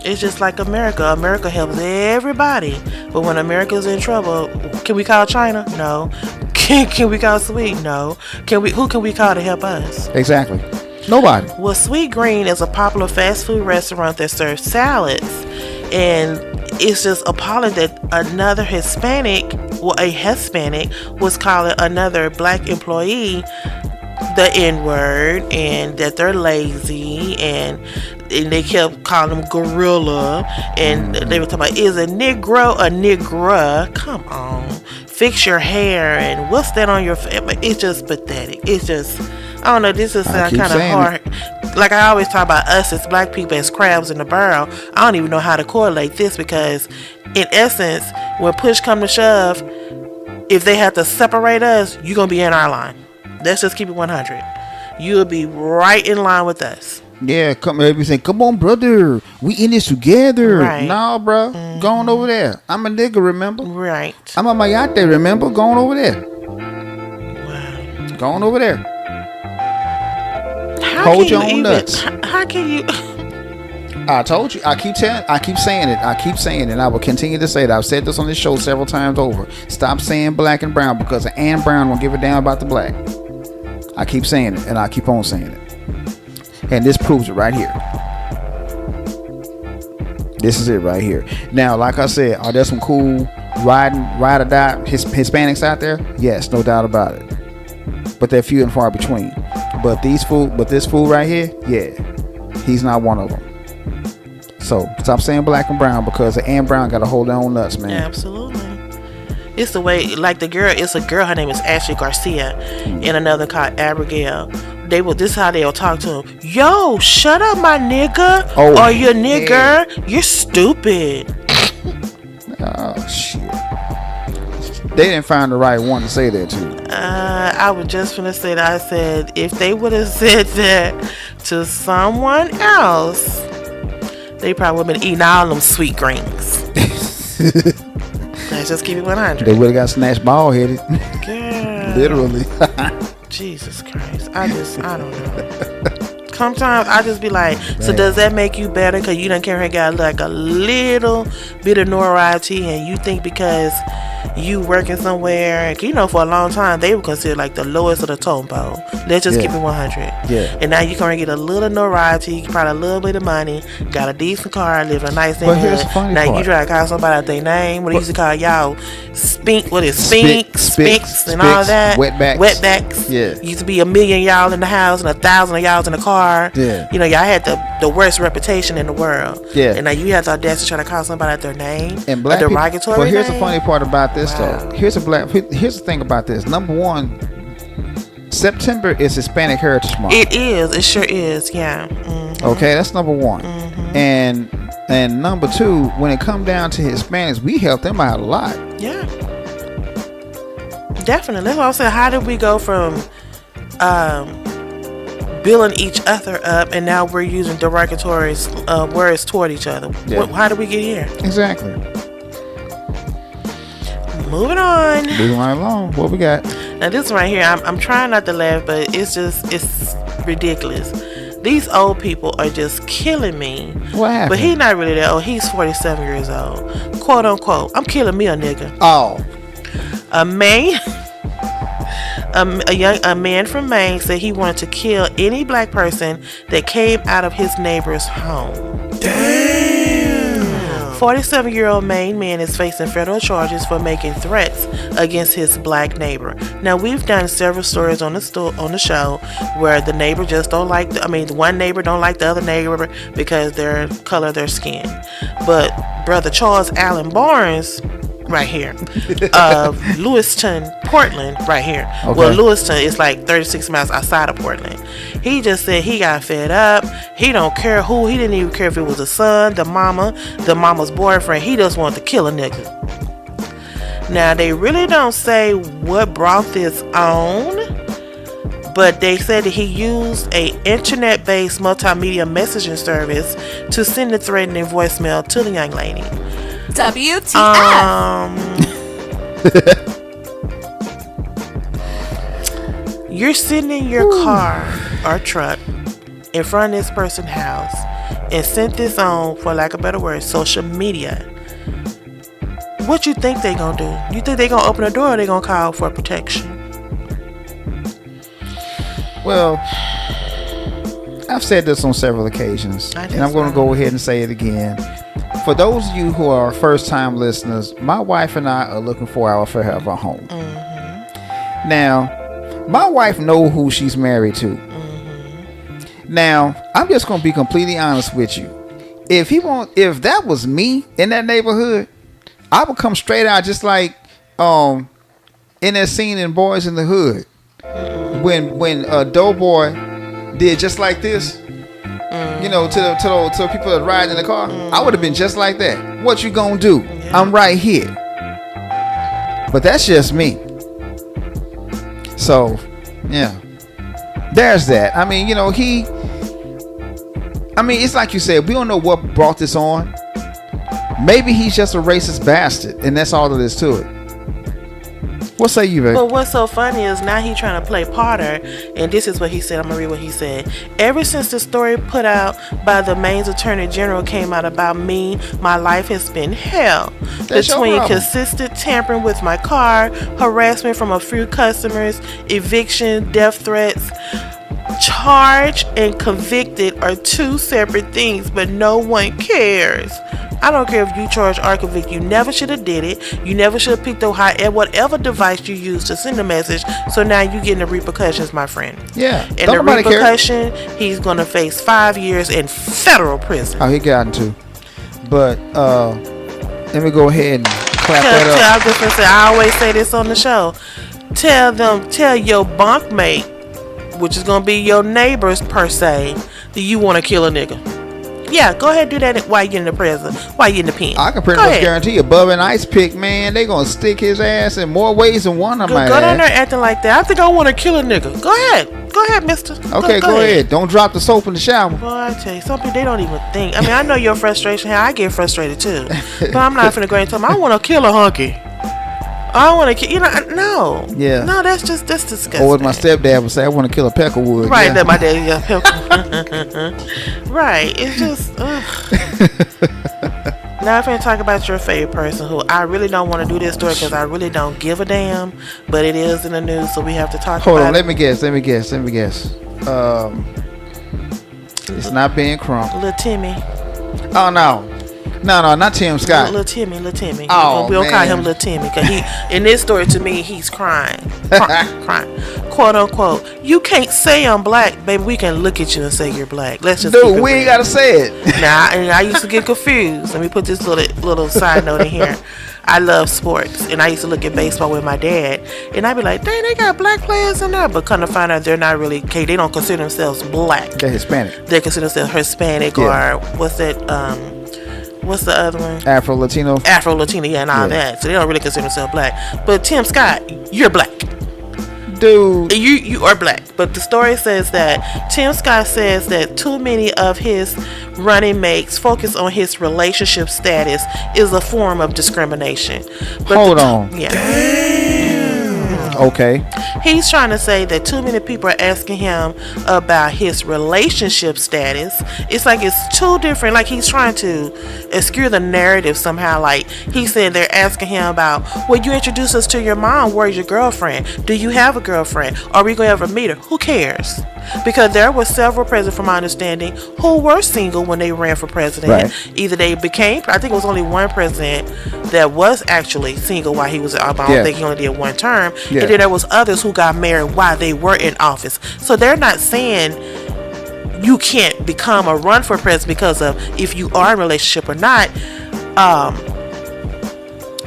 It's just like America. America helps everybody, but when America's in trouble, can we call China? No. Can we call Sweet? No. Who can we call to help us? Exactly. Nobody. Well, Sweet Green is a popular fast food restaurant that serves salads, and it's just appalling that another Hispanic was calling another black employee the N-word, and that they're lazy, and and they kept calling him gorilla, and they were talking about, is a Negro a Negra? Come on, fix your hair, and what's that on your face? It's just pathetic. It's just, I don't know, this is kind of hard. Like I always talk about us as black people as crabs in the barrel. I don't even know how to correlate this, because in essence, when push come to shove, if they have to separate us, you're going to be in our line. Let's just keep it 100. You'll be right in line with us. Yeah, everybody saying, come on, brother, we in this together. Right. Nah, bro, go on over there. I'm a nigga, remember? Right. I'm a mayate, remember? Go on over there. Wow. Go on over there. Hold your own nuts. How can you? I told you. I keep saying it. I will continue to say it. I've said this on this show several times over. Stop saying black and brown, because the and brown won't give a damn about the black. I keep saying it, and I keep on saying it. And this proves it right here. This is it right here. Now, like I said, are there some cool ride or die Hispanics out there? Yes, no doubt about it. But they're few and far between. But this fool right here, yeah, he's not one of them. So stop saying black and brown, because the and brown got to hold their own nuts, man. Absolutely. It's the way, like the girl, it's a girl, her name is Ashley Garcia, and another called Abigail. This is how they'll talk to him. Yo, shut up, my nigga. Oh, or you nigger. Yeah. You're stupid. Oh, shit. They didn't find the right one to say that to. I was just gonna say that. I said, if they would have said that to someone else, they probably would have been eating all them sweet greens. Let's just keep it 100. They would have got snatched bald headed. Literally. Jesus Christ. I don't know. Sometimes I just be like, so does that make you better? Because you done came here and got like a little bit of notoriety, and you think because you working somewhere, and you know, for a long time they were considered like the lowest of the totem pole. Let's just keep it 100. Yeah. And now you can get a little notoriety, probably a little bit of money, got a decent car, live in a nice neighborhood. Here's the funny now part. You try to call somebody out their name. What they used to call y'all Spinks and all that. Wetbacks. Yeah. Used to be 1 million y'all in the house and 1,000 of y'all in the car. Yeah. You know, y'all had the worst reputation in the world. Yeah. And now you have the audacity to try to call somebody out their name. And black a derogatory people. Well, here's name. the funny part about this though. Here's the thing about this. Number one, September is Hispanic Heritage Month. It is. It sure is. Yeah. Mm-hmm. Okay, that's number one. Mm-hmm. And number two, when it come down to Hispanics, we help them out a lot. Yeah. Definitely. That's what I said. How did we go from building each other up, and now we're using derogatory words toward each other? Yeah. How did we get here? Exactly. Moving on. Moving right along. What we got? Now this one right here, I'm trying not to laugh, but it's ridiculous. These old people are just killing me. What happened? But he's not really that old. He's 47 years old. Quote unquote. I'm killing me a nigga. Oh. A man from Maine said he wanted to kill any black person that came out of his neighbor's home. Damn. 47-year-old Maine man is facing federal charges for making threats against his black neighbor. Now, we've done several stories on the show where the neighbor just don't like one neighbor don't like the other neighbor because their color of their skin. But Brother Charles Allen Barnes right here of Lewiston, Portland, right here. Okay. Well, Lewiston is like 36 miles outside of Portland. He just said he got fed up. He don't care who. He didn't even care if it was the son, the mama's boyfriend. He just wanted to kill a nigga. Now, they really don't say what brought this on, but they said that he used a internet-based multimedia messaging service to send a threatening voicemail to the young lady. WTF. You're sitting in your car or truck in front of this person's house and sent this on, for lack of a better word, social media. What you think they gonna do? You think they gonna open the door, or they gonna call for protection? Well, I've said this on several occasions, and I'm going to go ahead and say it again. For those of you who are first-time listeners, my wife and I are looking for our forever home. Mm-hmm. Now, my wife knows who she's married to. Mm-hmm. Now, I'm just gonna be completely honest with you. If that was me in that neighborhood, I would come straight out just like in that scene in Boys in the Hood when Doughboy did just like this. You know, to the people that ride in the car, I would have been just like that. What you gonna do? Yeah. I'm right here. But that's just me. So, yeah, there's that. I mean, you know, it's like you said, we don't know what brought this on. Maybe he's just a racist bastard, and that's all there is to it. What say you, babe? But what's so funny is now he's trying to play Potter, and this is what he said. I'm gonna read what he said. Ever since the story put out by the Maine's Attorney General came out about me, my life has been hell. That's between consistent tampering with my car, harassment from a few customers, eviction, death threats. Charged and convicted are two separate things, but no one cares. I don't care if you charge or convict. You never should have did it. You never should have picked up whatever device you used to send the message. So now you getting the repercussions, my friend. Yeah. And the repercussion, he's going to face 5 years in federal prison. Oh, he got into. But let me go ahead and clap that up. I was just going to say, I always say this on the show. Tell your bunkmate, which is going to be your neighbors per se, that you want to kill a nigga. Yeah, go ahead and do that while you're in the prison, while you're in the pen. I can pretty much guarantee you, Bubba and Ice Pick, man, they going to stick his ass in more ways than one. Go down there acting like that. I think I want to kill a nigga. Go ahead, mister. Okay, go ahead. Don't drop the soap in the shower. Boy, I tell you, some people, they don't even think. I mean, I know your frustration. I get frustrated too. But I'm not finna go and tell them, I want to kill a hunky. I want to kill, no. Yeah. No, that's disgusting. Or as my stepdad would say, I want to kill a peckerwood. Right, that my dad, right, it's just, Now I'm going to talk about your favorite person who I really don't want to do this story because I really don't give a damn, but it is in the news, so we have to talk about it. Hold on, let me guess. It's not Ben Crump. Little Timmy. Oh, no. No, not Tim Scott. Little Timmy. Oh, we don't call him Little Timmy because in this story to me he's crying, quote unquote. You can't say I'm black, baby. We can look at you and say you're black. Let's just. Dude, we ain't gotta say it. Nah, and I used to get confused. Let me put this little side note in here. I love sports, and I used to look at baseball with my dad, and I'd be like, dang, they got black players in there, but come to find out they're not really, okay, they don't consider themselves black. They're Hispanic. They consider themselves Hispanic, or what's that, what's the other one? Afro-Latino, yeah, and all that. So they don't really consider themselves black. But Tim Scott, you're black. Dude. You are black. But the story says that Tim Scott says that too many of his running mates focus on his relationship status is a form of discrimination. But hold on. Yeah. Damn. Okay. He's trying to say that too many people are asking him about his relationship status. It's like it's two different, like he's trying to obscure the narrative somehow. Like he said they're asking him about, well, you introduce us to your mom, where's your girlfriend? Do you have a girlfriend? Are we going to ever meet her? Who cares? Because there were several presidents, from my understanding, who were single when they ran for president. Right. Either they became, I think it was only one president that was actually single while he was in office. I don't think he only did one term. Yeah. And then there was others who got married while they were in office. So they're not saying you can't become or run for president because of if you are in a relationship or not.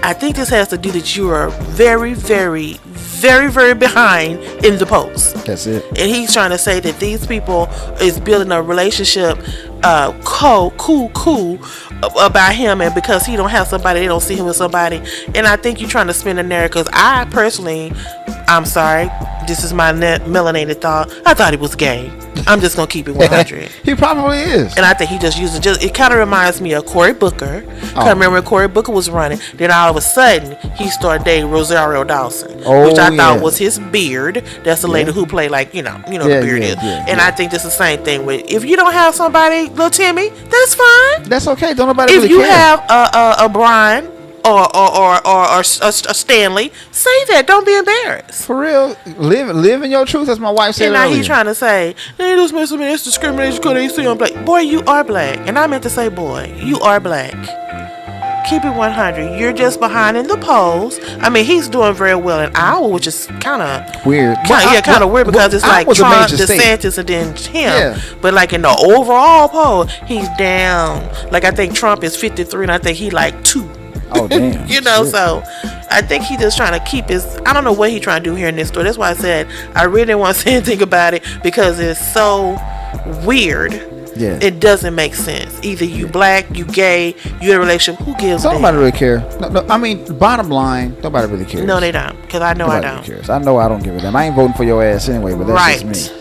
I think this has to do that you are very, very, very, very behind in the polls. That's it. And he's trying to say that these people is building a relationship cool about him, and because he don't have somebody, they don't see him with somebody. And I think you're trying to spin a narrative, because I personally, I'm sorry, this is my melanated thought, I thought he was gay. I'm just gonna keep it 100. He probably is. And I think he just used it. It kind of reminds me of Cory Booker. I remember when Cory Booker was running. Then all of a sudden, he started dating Rosario Dawson, which I thought was his beard. That's the lady who played like the beard is. And I think this is the same thing with, if you don't have somebody, little Timmy, that's fine. That's okay. Don't nobody if really you care. have a Brian or a Stanley, say that. Don't be embarrassed. For real, live in your truth, as my wife said earlier. And now he's trying to say, hey, this messing me, it's discrimination because they see I'm black. Boy, you are black. And I meant to say, boy, you are black. keep it 100. You're just behind in the polls. I mean, he's doing very well in Iowa, which is kind of weird. Kind of weird because it's like Trump, DeSantis, and then him. Yeah. But like in the overall poll, he's down. Like I think Trump is 53, and I think he like 2. Oh damn! You know, Shit. so I think he just trying to keep his. I don't know what he trying to do here in this story. That's why I said I really didn't want to say anything about it because it's so weird. Yeah. It doesn't make sense. Either you black, you gay, you in a relationship. Who gives a damn? Nobody really care. No, I mean, bottom line, nobody really cares. No, they don't. Because I know nobody I don't. Really cares. I know I don't give a damn. I ain't voting for your ass anyway, but that's just me.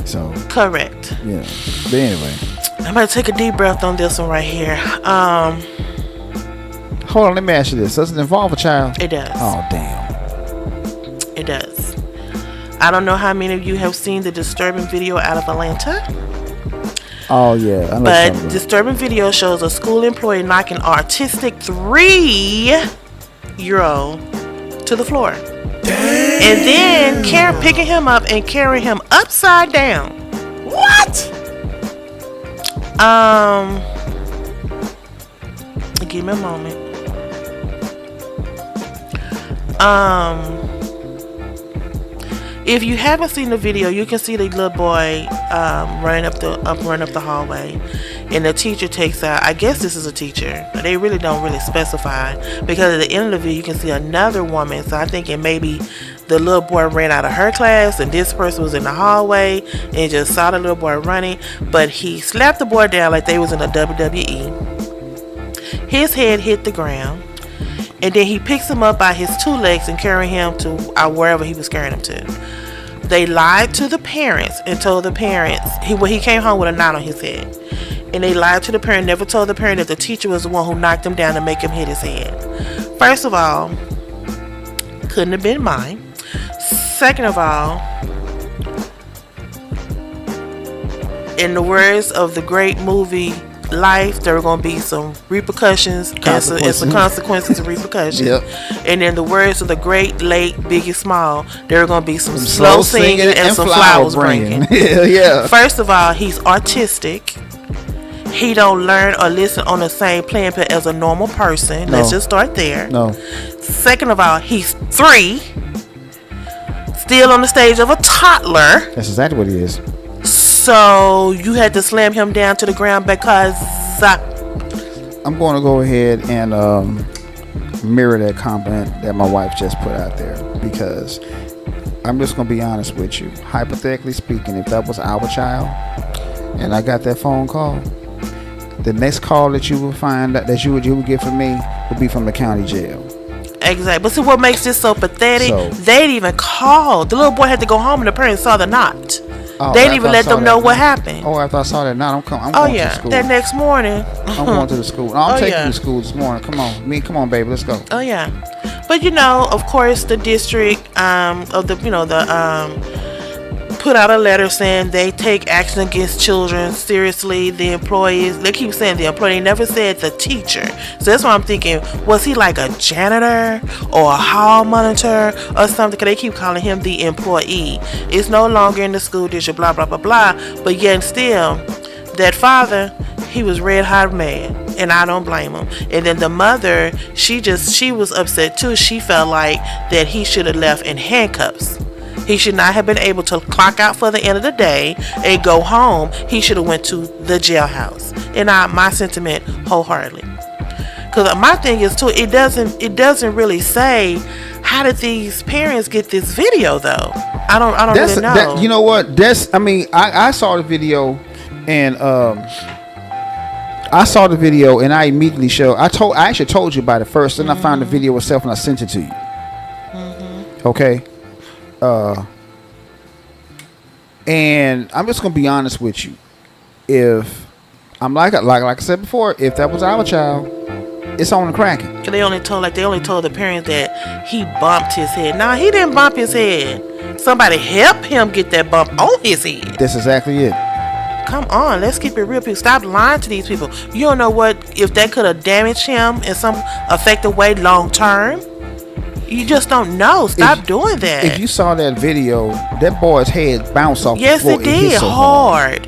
So. Correct. Yeah. But anyway. I'm going to take a deep breath on this one right here. Hold on, let me ask you this. Does it involve a child? It does. Oh, damn. It does. I don't know how many of you have seen the disturbing video out of Atlanta. Oh, yeah. I know but disturbing video shows a school employee knocking autistic 3-year-old to the floor. Damn. And then picking him up and carrying him upside down. What? Give me a moment. If you haven't seen the video, you can see the little boy running up the hallway, and the teacher takes out. I guess this is a teacher, but they really don't specify because at the end of the video you can see another woman. So I think it maybe the little boy ran out of her class, and this person was in the hallway and just saw the little boy running. But he slapped the boy down like they was in a WWE. His head hit the ground. And then he picks him up by his 2 legs and carry him to wherever he was carrying him to. They lied to the parents and told the parents he came home with a knot on his head. And they lied to the parent, never told the parent that the teacher was the one who knocked him down to make him hit his head. First of all, couldn't have been mine. Second of all, in the words of the great movie Life, there were going to be some repercussions and some consequences and repercussions. Yep. And in the words of the great late Biggie Small, there were going to be some slow singing and some flowers bringing. Yeah. First of all, he's autistic. He don't learn or listen on the same playing field as a normal person. No. Let's just start there. No. Second of all, he's 3, still on the stage of a toddler. That's exactly what he is. So you had to slam him down to the ground because I'm going to go ahead and mirror that comment that my wife just put out there, because I'm just going to be honest with you. Hypothetically speaking, if that was our child and I got that phone call, the next call that you would find that you would get from me would be from the county jail. Exactly. But see what makes this so pathetic? They didn't even call. The little boy had to go home and the parents saw the knot. Oh, they didn't even let them know what happened. Oh, after I saw that knot, I'm going to school. That next morning. I'm going to the school. No, I'm taking you to school this morning. Come on, baby, let's go. Oh yeah, but of course, the district put out a letter saying they take action against children seriously. The employees, they keep saying the employee, never said the teacher. So that's why I'm thinking, was he like a janitor or a hall monitor or something? Because they keep calling him the employee. It's no longer in the school district, blah, blah, blah, blah. But yet still, that father, he was red hot mad. And I don't blame him. And then the mother, she was upset too. She felt like that he should have left in handcuffs. He should not have been able to clock out for the end of the day and go home. He should have went to the jailhouse. And my sentiment wholeheartedly. Because my thing is too, it doesn't really say how did these parents get this video though. I don't really know. You know what? I saw the video and I immediately showed. I actually told you about it first, then I found the video itself and I sent it to you. Mm-hmm. Okay. And I'm just gonna be honest with you. If I'm like I said before, if that was our child, it's on the cracking. They only told the parents that he bumped his head. Nah, he didn't bump his head. Somebody helped him get that bump on his head. That's exactly it. Come on, let's keep it real, people. Stop lying to these people. You don't know if that could have damaged him in some effective way long term. You just don't know. Stop doing that. If you saw that video, that boy's head bounced off the floor. Yes, it did. So hard.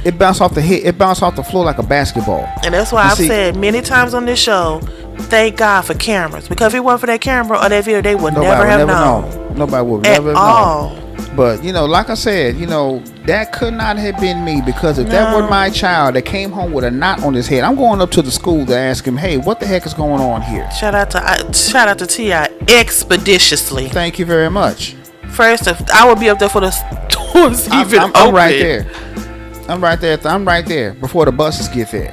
It bounced off the head. It bounced off the floor like a basketball. And that's why I've said many times on this show, Thank God for cameras, because if it wasn't for that camera or that video, they would Nobody never would have never known. know. Nobody would At never have all. known. But, like I said, that could not have been me, because if that were my child that came home with a knot on his head, I'm going up to the school to ask him, hey, what the heck is going on here? Shout out to T.I. expeditiously. Thank you very much. First, I would be up there for the stores even open. I'm right there. I'm right there before the buses get there.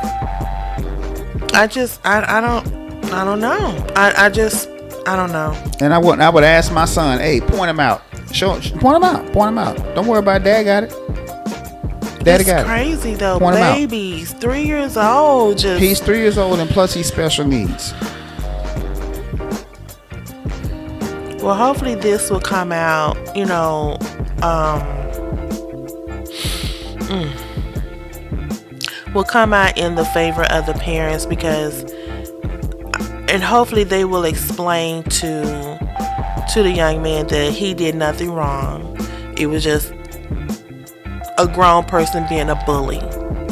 I don't know. I don't know. And I would ask my son, hey, point him out. Point him out. Don't worry about it. Dad got it. Daddy got it. It's crazy though. Point him out. Babies, 3 years old. He's 3 years old, and plus he's special needs. Well, hopefully this will come out, will come out in the favor of the parents, and hopefully they will explain to the young man that he did nothing wrong. It was just a grown person being a bully.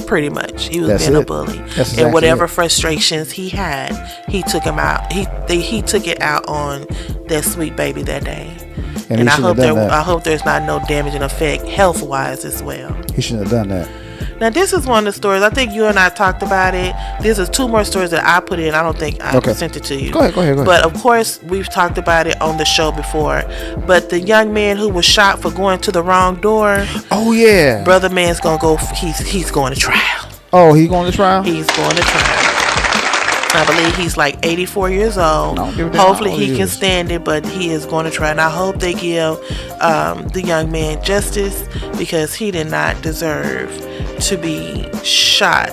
Pretty much, he was being a bully, and whatever frustrations he had, he took him out. He took it out on that sweet baby that day, and I hope there's not no damaging effect health wise as well. He shouldn't have done that. Now this is one of the stories. I think you and I talked about it. This is 2 more stories that I put in. I don't think I sent it to you. Go ahead. But of course, we've talked about it on the show before. But the young man who was shot for going to the wrong door. Oh yeah. Brother man's gonna go. He's going to trial. Oh, he's going to trial? He's going to trial. I believe he's like 84 years old. Hopefully he can stand it, but he is going to try. And I hope they give the young man justice, because he did not deserve to be shot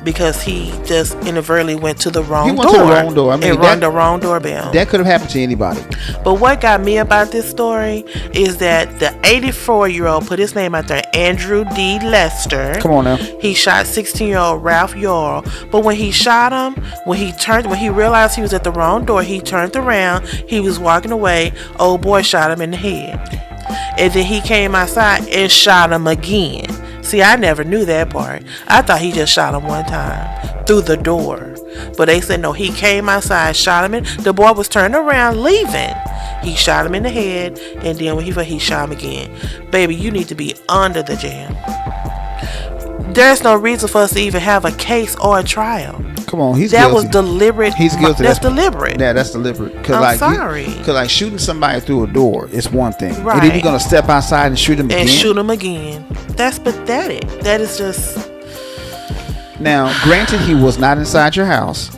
because he just inadvertently went to the wrong door. He went to the wrong door. I mean, and rang the wrong doorbell. That could have happened to anybody. But what got me about this story is that the 84-year-old put his name out there, Andrew D. Lester. Come on now. He shot 16-year-old Ralph Yarl. But when he shot him, when he realized he was at the wrong door, he turned around. He was walking away. Old boy shot him in the head. And then he came outside and shot him again. See, I never knew that part. I thought he just shot him one time through the door. But they said no, he came outside, shot him in. The boy was turning around, leaving. He shot him in the head, and then when he shot him again. Baby, you need to be under the jail. There's no reason for us to even have a case or a trial. Come on, he's that guilty. Was deliberate. He's guilty. That's deliberate. Yeah, that's deliberate. I'm sorry. Because shooting somebody through a door is one thing. Right. And then you're going to step outside and shoot him again? That's pathetic. That is just... Now, granted, he was not inside your house.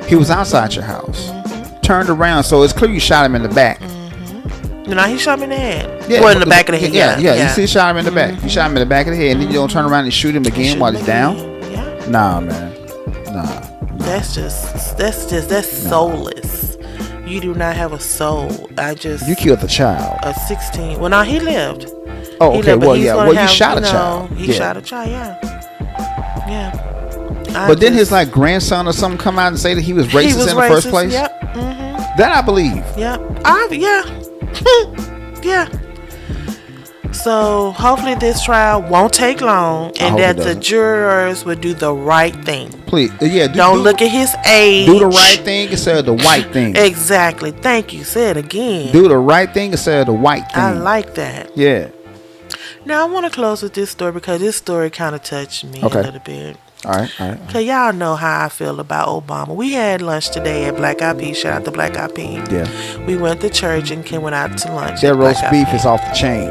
He was outside your house. Mm-hmm. Turned around, so it's clear you shot him in the back. Mm-hmm. No, he shot him in the head. Yeah, well, in the back of the head. Yeah. You see, he shot him in the back. You shot him in the back of the head, and then you don't turn around and shoot him again while he's down. Yeah. Nah, man. Nah. That's soulless. You do not have a soul. You killed a child. A 16. Well, no, he lived. Oh, okay. Well, yeah. Well, you shot a child. He shot a child. Yeah. But then his grandson or something come out and say that he was racist in the first place. Yep. Mm-hmm. That I believe. Yep. Yeah. So hopefully this trial won't take long, and that the jurors will do the right thing. Please, yeah. Don't look at his age. Do the right thing instead of the white thing. Exactly. Thank you. Say it again. Do the right thing instead of the white thing. I like that. Yeah. Now I want to close with this story because this story kind of touched me a little bit. All right. Cause y'all know how I feel about Obama. We had lunch today at Black Eyed Peas. Shout out to Black Eyed Peas. Yeah. We went to church and went out to lunch. Their roast beef is off the chain.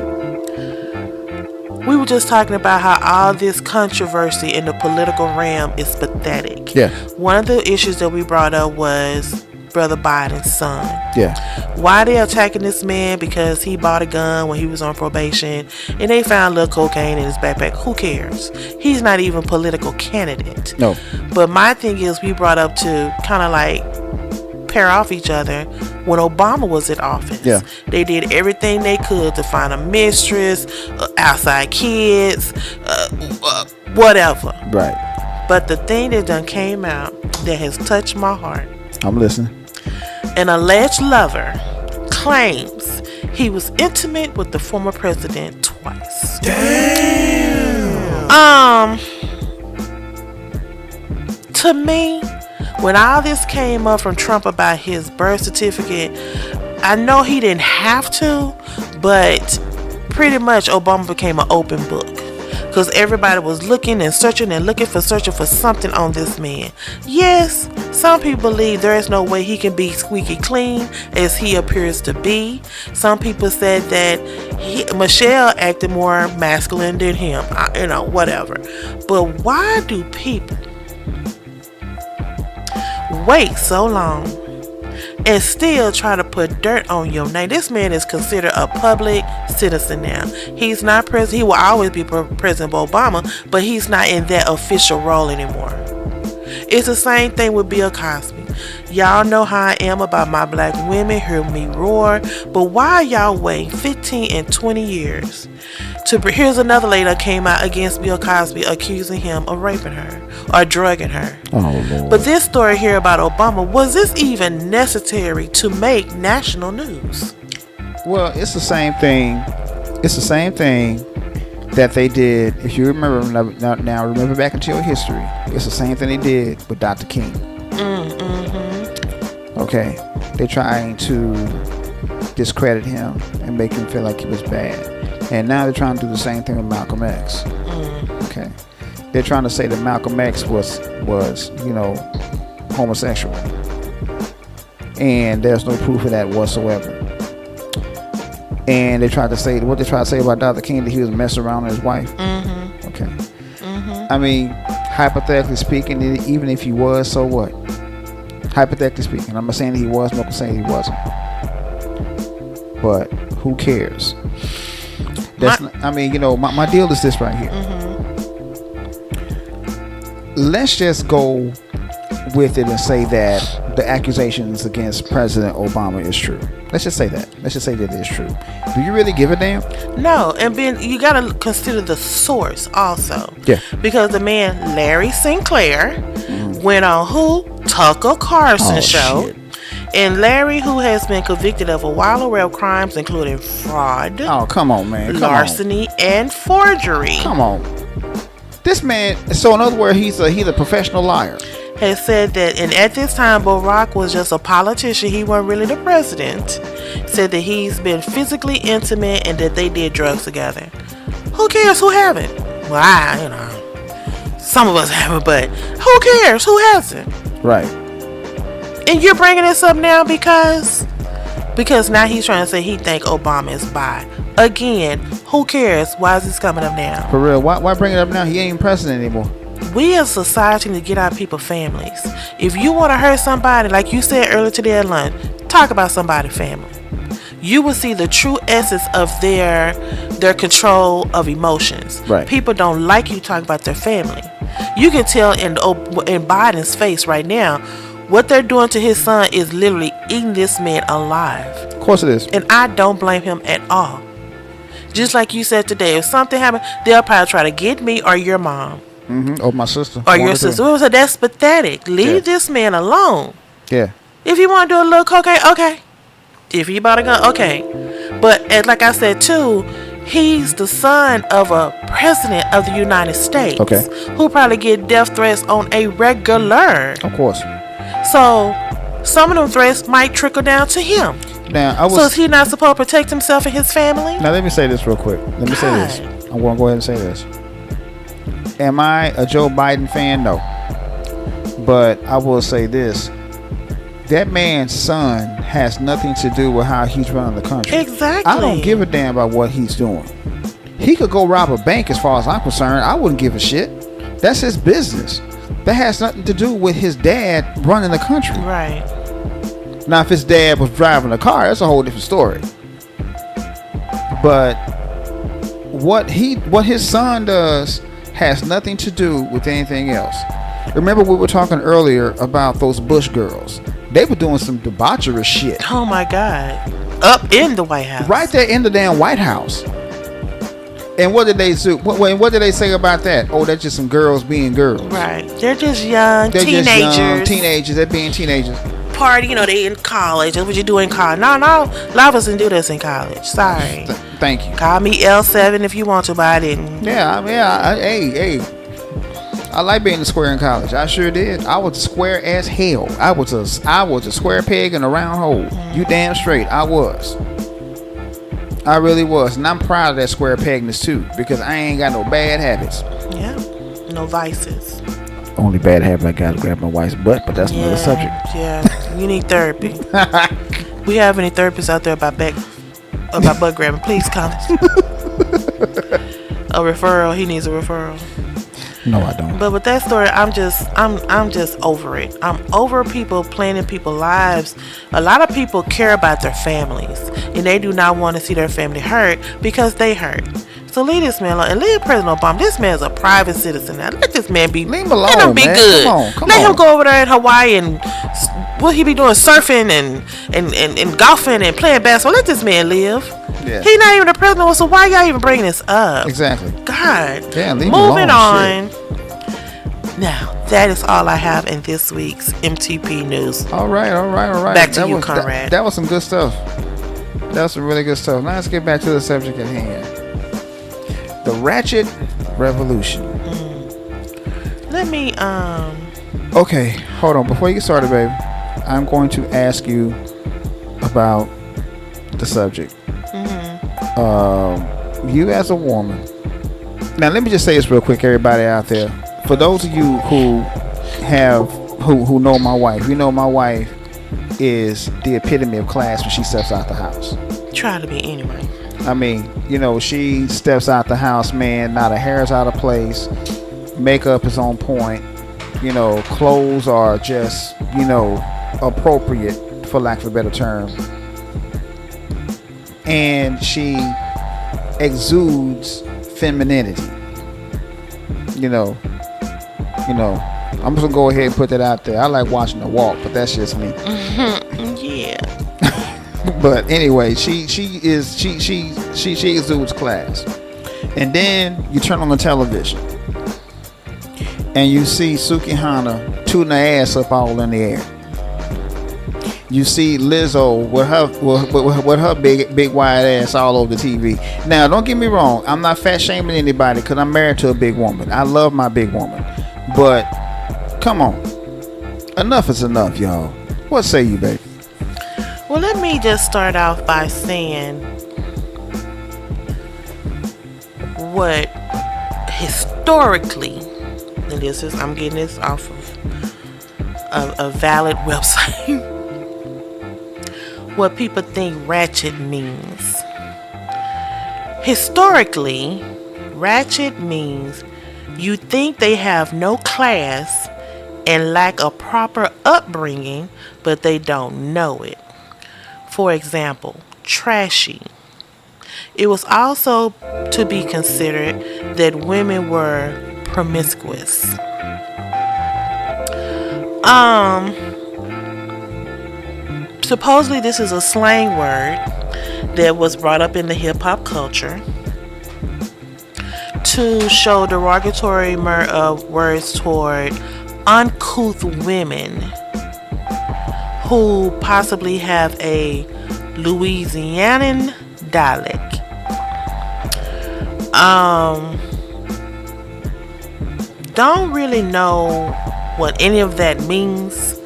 We were just talking about how all this controversy in the political realm is pathetic. Yeah. One of the issues that we brought up was Brother Biden's son. Yeah. Why they attacking this man? Because he bought a gun when he was on probation and they found a little cocaine in his backpack. Who cares? He's not even a political candidate. No. But my thing is, we brought up to kind of pair off each other when Obama was in office. Yeah. They did everything they could to find a mistress, outside kids, whatever. Right. But the thing that done came out that has touched my heart. I'm listening. An alleged lover claims he was intimate with the former president twice. Damn. To me, when all this came up from Trump about his birth certificate, I know he didn't have to, but pretty much Obama became an open book. Because everybody was looking and searching and searching for something on this man. Yes, some people believe there is no way he can be squeaky clean as he appears to be. Some people said that Michelle acted more masculine than him. Whatever. But why do people wait so long and still try to put dirt on your name? This man is considered a public citizen now. He's not president. He will always be President Obama, but he's not in that official role anymore. It's the same thing with Bill Cosby. Y'all know how I am about my black women. Hear me roar. But why y'all wait 15 and 20 years? Here's another lady that came out against Bill Cosby, accusing him of raping her or drugging her. Oh, Lord. But this story here about Obama, was this even necessary to make national news? Well, it's the same thing. It's the same thing that they did. If you remember, now remember back into your history. It's the same thing they did with Dr. King. Okay, they're trying to discredit him and make him feel like he was bad. And now they're trying to do the same thing with Malcolm X. Okay, they're trying to say that Malcolm X was homosexual, and there's no proof of that whatsoever. And they tried to say about Dr. King, that he was messing around with his wife. Okay. I mean, hypothetically speaking, even if he was, so what? Hypothetically speaking, I'm not saying that he was, I'm not saying he wasn't. But who cares? My deal is this right here. Let's just go with it and say that the accusations against President Obama is true. Let's just say that. Let's just say that it is true. Do you really give a damn? No, and Ben, you gotta consider the source also. Yeah. Because the man Larry Sinclair went on who? Tucker Carlson show. Shit. And Larry, who has been convicted of a wild array of crimes, including fraud. Oh, come on, man. Larceny and forgery. Come on. This man, so in other words, he's a professional liar. Has said that, and at this time, Barack was just a politician. He wasn't really the president. Said that he's been physically intimate and that they did drugs together. Who cares? Who haven't? Well, some of us haven't, but who cares? Who hasn't? Right. And you're bringing this up now because now he's trying to say he think Obama is bi. Again, who cares? Why is this coming up now? For real, why bring it up now? He ain't even president anymore. We as society need to get our people families. If you want to hurt somebody, like you said earlier today at lunch, talk about somebody's family. You will see the true essence of their control of emotions. Right. People don't like you talking about their family. You can tell in Biden's face right now, what they're doing to his son is literally eating this man alive. Of course it is. And I don't blame him at all. Just like you said today, if something happened, they'll probably try to get me or your mom. Or my sister. Or your sister. So that's pathetic. Leave this man alone. Yeah. If you want to do a little cocaine, okay. If you bought a gun, okay. But like I said too, he's the son of a president of the United States. Okay. Who probably get death threats on a regular. Of course. So some of them threats might trickle down to him. Now, so is he not supposed to protect himself and his family? Now let me say this real quick. Let me say this. I'm going to go ahead and say this. Am I a Joe Biden fan? No. But I will say this. That man's son has nothing to do with how he's running the country. Exactly. I don't give a damn about what he's doing. He could go rob a bank as far as I'm concerned. I wouldn't give a shit. That's his business. That has nothing to do with his dad running the country. Right. Now, if his dad was driving a car, that's a whole different story. But what his son does has nothing to do with anything else. Remember we were talking earlier about those Bush girls. They were doing some debaucherous shit. Oh my God. Up in the White House. Right there in the damn White House. And what did they do? What did they say about that? Oh, that's just some girls being girls. Right. They're just young teenagers. They're being teenagers. Party, they in college. That's what you do in college. No. A lot of us didn't do this in college. Sorry. Thank you. Call me L7 if you want to, but I didn't. Yeah. Hey. I like being a square in college. I sure did. I was square as hell. I was a square peg in a round hole. You damn straight. I was. I really was. And I'm proud of that square pegness too, because I ain't got no bad habits. Yeah. No vices. Only bad habit I got to grab my wife's butt, but that's another subject. Yeah. You need therapy. We have any therapists out there about butt grabbing? Please comment. A referral. He needs a referral. No, I don't. But with that story, I'm just over it. I'm over people planning people's lives. A lot of people care about their families, and they do not want to see their family hurt because they hurt. So leave this man alone, and leave President Obama. This man's a private citizen now. Let this man be. Leave him alone, let him be man. good. Come let on. him go over there in Hawaii and what he be doing, surfing and golfing and playing basketball. Let this man live. Yeah. He not even the president, so why y'all even bringing this up? Exactly. God. Yeah, leave him Moving alone. on. Shit. Now, that is all I have in this week's MTP news. All right. Back to you, Conrad. That was some good stuff. That was some really good stuff. Now let's get back to the subject at hand. The Ratchet Revolution. Let me, Okay, hold on. Before you get started, babe, I'm going to ask you about the subject. You as a woman. Now, let me just say this real quick, everybody out there. For those of you who know my wife, you know my wife is the epitome of class when she steps out the house. try to be anyway. I mean, you know, she steps out the house, man, not a hair's out of place. Makeup is on point. You know, clothes are just, you know, appropriate, for lack of a better term. And she exudes femininity. You know, I'm just gonna go ahead and put that out there. I like watching her walk, but that's just me. Yeah. But anyway, she exudes class. And then you turn on the television and you see Sukihana tooting her ass up all in the air. You see Lizzo with her big wide ass all over the TV. Now, don't get me wrong. I'm not fat shaming anybody because I'm married to a big woman. I love my big woman. But come on, enough is enough, y'all. What say you, baby? Well, let me just start off by saying what historically, and this is, I'm getting this off of a valid website, what people think ratchet means. Historically, ratchet means you think they have no class and lack a proper upbringing, but they don't know it. For example, trashy. It was also to be considered that women were promiscuous. Supposedly this is a slang word that was brought up in the hip-hop culture to show derogatory words toward uncouth women who possibly have a Louisianan dialect. Don't really know what any of that means.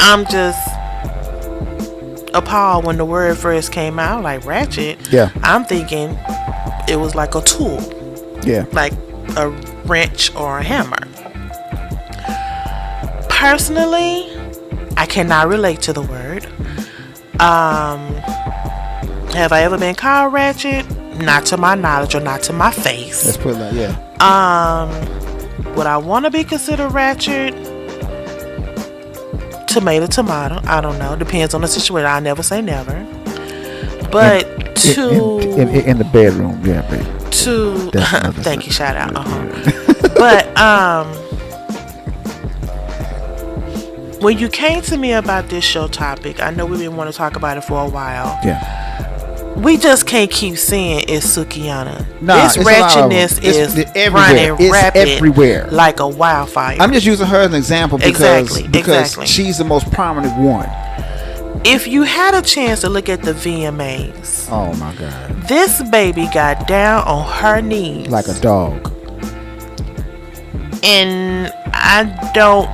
I'm just appalled when the word first came out, like ratchet. Yeah. I'm thinking it was like a tool. Yeah. Like a wrench or a hammer. Personally, I cannot relate to the word. Have I ever been called ratchet? Not to my knowledge or not to my face. Let's put it like, yeah. Would I want to be considered ratchet? Tomato. I don't know. Depends on the situation. I never say never. But in the bedroom, yeah, baby. Thank you, shout out. But when you came to me about this show topic, I know we've been wanting to talk about it for a while. Yeah. We just can't keep saying it's Sukihana. Nah, this ratchetness is running rapid everywhere, like a wildfire. I'm just using her as an example because Exactly. she's the most prominent one. If you had a chance to look at the VMAs, Oh my God. this baby got down on her knees. Like a dog. And I don't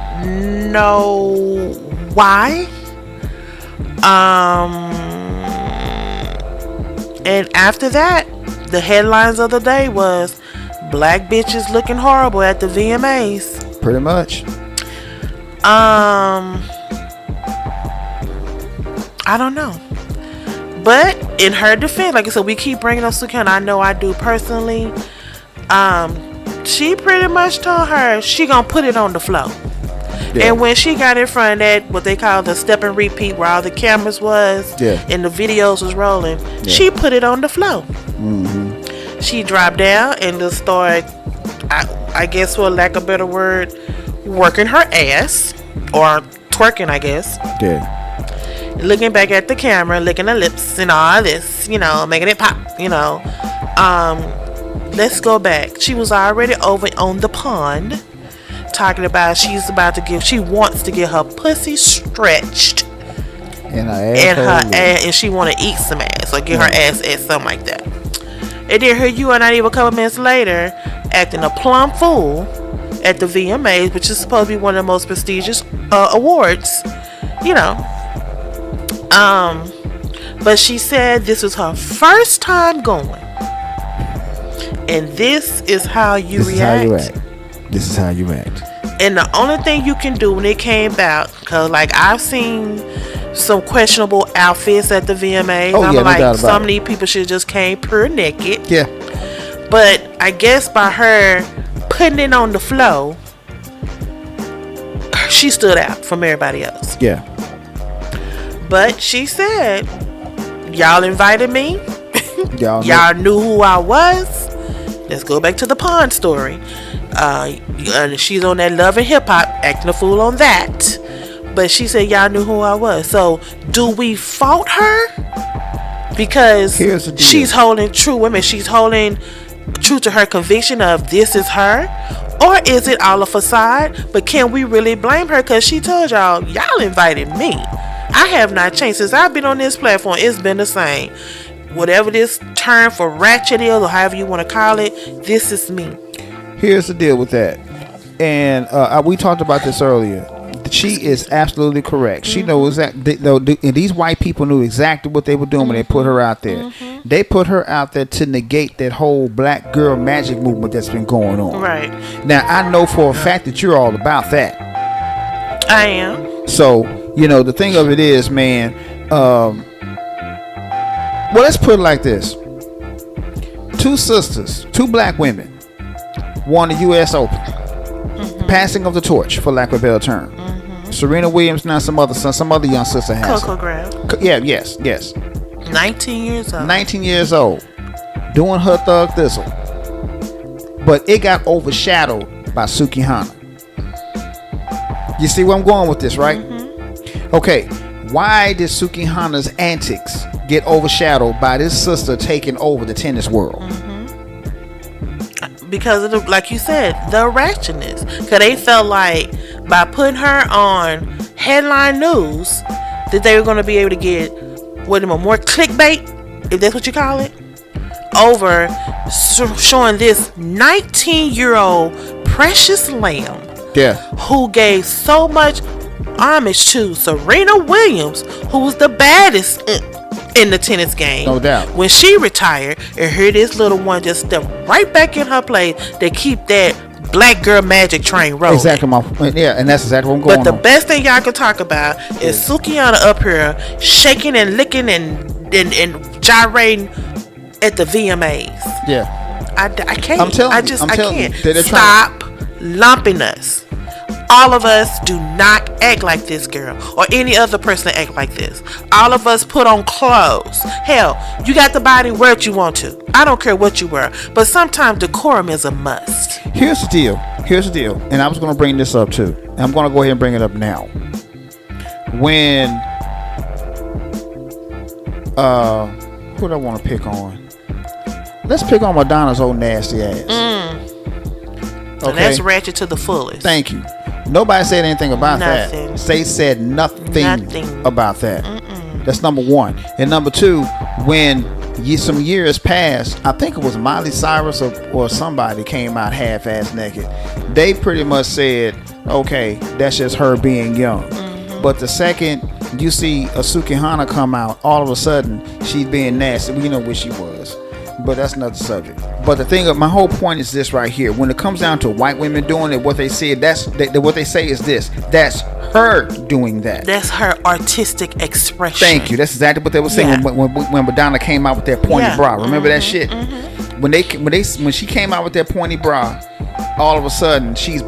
know why. And after that, the headlines of the day was black bitches looking horrible at the VMAs. Pretty much. I don't know. But in her defense, like I said, we keep bringing up Sukihana. I know I do personally. She pretty much told her she gonna put it on the floor. Yeah. And when she got in front of that, what they call the step and repeat, where all the cameras was and the videos was rolling, she put it on the floor. Mm-hmm. She dropped down and just started, I guess for lack of a better word, working her ass, or twerking, I guess. Yeah. Looking back at the camera, licking her lips and all this, making it pop, Let's go back. She was already over on the pond talking about she wants to get her pussy stretched And and she want to eat some ass or get her ass at something like that. And then here you are, not even a couple minutes later, acting a plumb fool at the VMAs, which is supposed to be one of the most prestigious awards, But she said this was her first time going, and this is how you react. This is how you act. And the only thing you can do when it came out, because like I've seen some questionable outfits at the VMAs. Oh, I'm yeah, no like, doubt about some of it. these people should just came pure naked. Yeah. But I guess by her putting it on the floor, she stood out from everybody else. Yeah. But she said, y'all invited me. Y'all Knew who I was. Let's go back to the pond story. And she's on that Love and Hip Hop, acting a fool on that. But she said y'all knew who I was. So do we fault her? Because Here's the deal. she's holding true to her conviction of this is her, or is it all a facade? But can we really blame her? Because she told y'all invited me. I have not changed since I've been on this platform. It's been the same. Whatever this term for ratchet is, or however you want to call it, this is me. Here's the deal with that, and we talked about this earlier. She is absolutely correct. She knows that, and these white people knew exactly what they were doing when they put her out there. They put her out there to negate that whole black girl magic movement that's been going on. Right. Now, I know for a fact that you're all about that. I am. So, the thing of it is, man, well, let's put it like this. Two black women won the U.S. Open. Passing of the torch, for lack of a better term. Serena Williams, now some other young sister has Coco it. Graham. Yes. 19 years old. 19 years old. Doing her Thug Thistle. But it got overshadowed by Sukihana. You see where I'm going with this, right? Okay, why did Sukihana's antics get overshadowed by this sister taking over the tennis world? Because of like you said, the ratchetness. Because they felt like by putting her on headline news that they were going to be able to get more clickbait, if that's what you call it, over showing this 19-year-old precious lamb who gave so much homage to Serena Williams, who was the baddest in the tennis game. No doubt. When she retired, and here this little one just stepped right back in her place to keep that black girl magic train rolling. Exactly, and that's exactly what I'm going on. But the best thing y'all can talk about is Sukihana up here shaking and licking and gyrating at the VMAs. Yeah. I can't. I'm telling I you. can't. Stop lumping us. All of us do not act like this girl or any other person that act like this. All of us put on clothes. Hell, you got the body, wear what you want to. I don't care what you wear. But sometimes decorum is a must. Here's the deal. And I was going to bring this up too. And I'm going to go ahead and bring it up now. When who do I want to pick on? Let's pick on Madonna's old nasty ass. Okay. And that's ratchet to the fullest. Thank you. Nobody said anything about nothing. that. They said nothing about that. That's number one. And number two, when some years passed, I think it was Miley Cyrus or somebody came out half-ass naked. They pretty much said, okay, that's just her being young. Mm-hmm. But the second you see a Sukihana come out, all of a sudden she's being nasty. We know what she was. But that's another subject. But the thing, my whole point is this right here. When it comes down to white women doing it, what they say what they say is this. That's her doing that. That's her artistic expression. Thank you. That's exactly what they were saying when Madonna came out with that pointy bra. Remember that shit? Mm-hmm. When she came out with that pointy bra, all of a sudden she's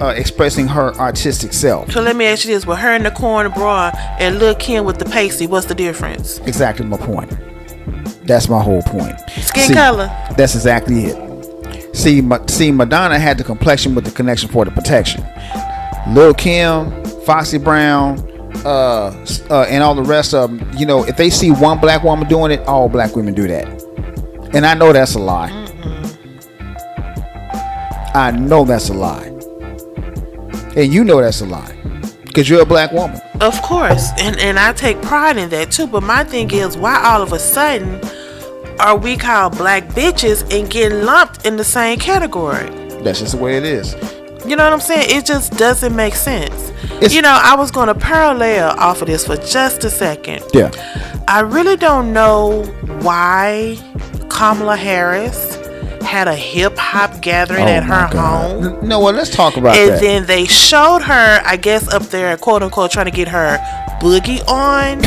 expressing her artistic self. So let me ask you this: with her in the corner bra and Lil' Kim with the pasty, what's the difference? Exactly my point. That's my whole point. Skin color. That's exactly it. See, Madonna had the complexion with the connection for the protection. Lil' Kim, Foxy Brown, and all the rest of them, if they see one black woman doing it, all black women do that. And I know that's a lie. I know that's a lie. And you know that's a lie. Because you're a black woman. Of course. And I take pride in that too. But my thing is, why all of a sudden are we called black bitches and getting lumped in the same category? That's just the way it is. You know what I'm saying? It just doesn't make sense. I was going to parallel off of this for just a second. Yeah. I really don't know why Kamala Harris had a hip-hop gathering at her home. No, well, let's talk about that. And then they showed her, I guess, up there, quote-unquote, trying to get her boogie on.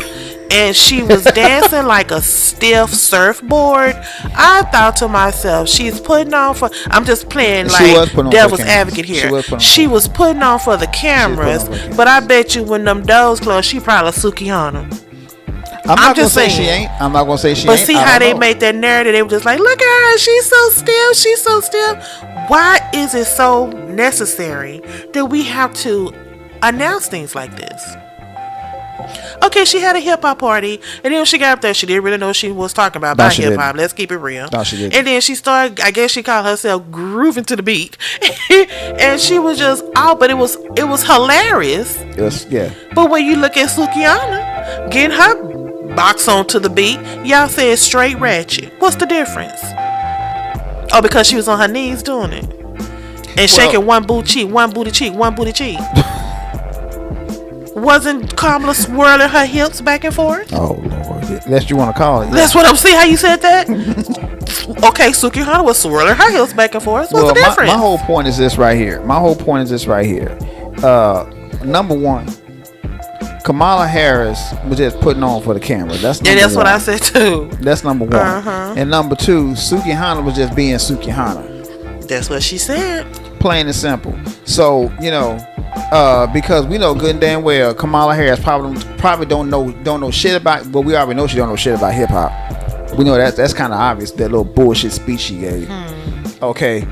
And she was dancing like a stiff surfboard. I thought to myself, she's putting on for... I'm just playing like devil's advocate here. She was putting on for the cameras. But I bet you when them doors closed, she probably Sukihana. I'm just saying she ain't. I'm not gonna say she ain't. But see how they made that narrative? They were just like, look at her. She's so still. She's so still. Why is it so necessary that we have to announce things like this? Okay, she had a hip hop party, and then when she got up there, she didn't really know what she was talking about hip hop. Let's keep it real. No, she didn't. And then she started, I guess she called herself grooving to the beat, and she was just out. But it was hilarious. Yes, yeah. But when you look at Sukihana getting her box on to the beat, y'all say it's straight ratchet. What's the difference? Oh, because she was on her knees doing it and shaking one booty cheek, one booty cheek, one booty cheek. Wasn't Kamala swirling her hips back and forth? Oh, Lord. That's what you want to call it. Yeah. That's what I'm saying. How you said that? Okay, Sukihana was swirling her hips back and forth. What's the difference? My whole point is this right here. Number one, Kamala Harris was just putting on for the camera. That's what I said too. That's number one. Uh-huh. And number two, Sukihana was just being Sukihana. That's what she said. Plain and simple. So, because we know good and damn well Kamala Harris probably don't know shit about, but we already know she don't know shit about hip hop. We know that's kind of obvious, that little bullshit speech she gave. Okay.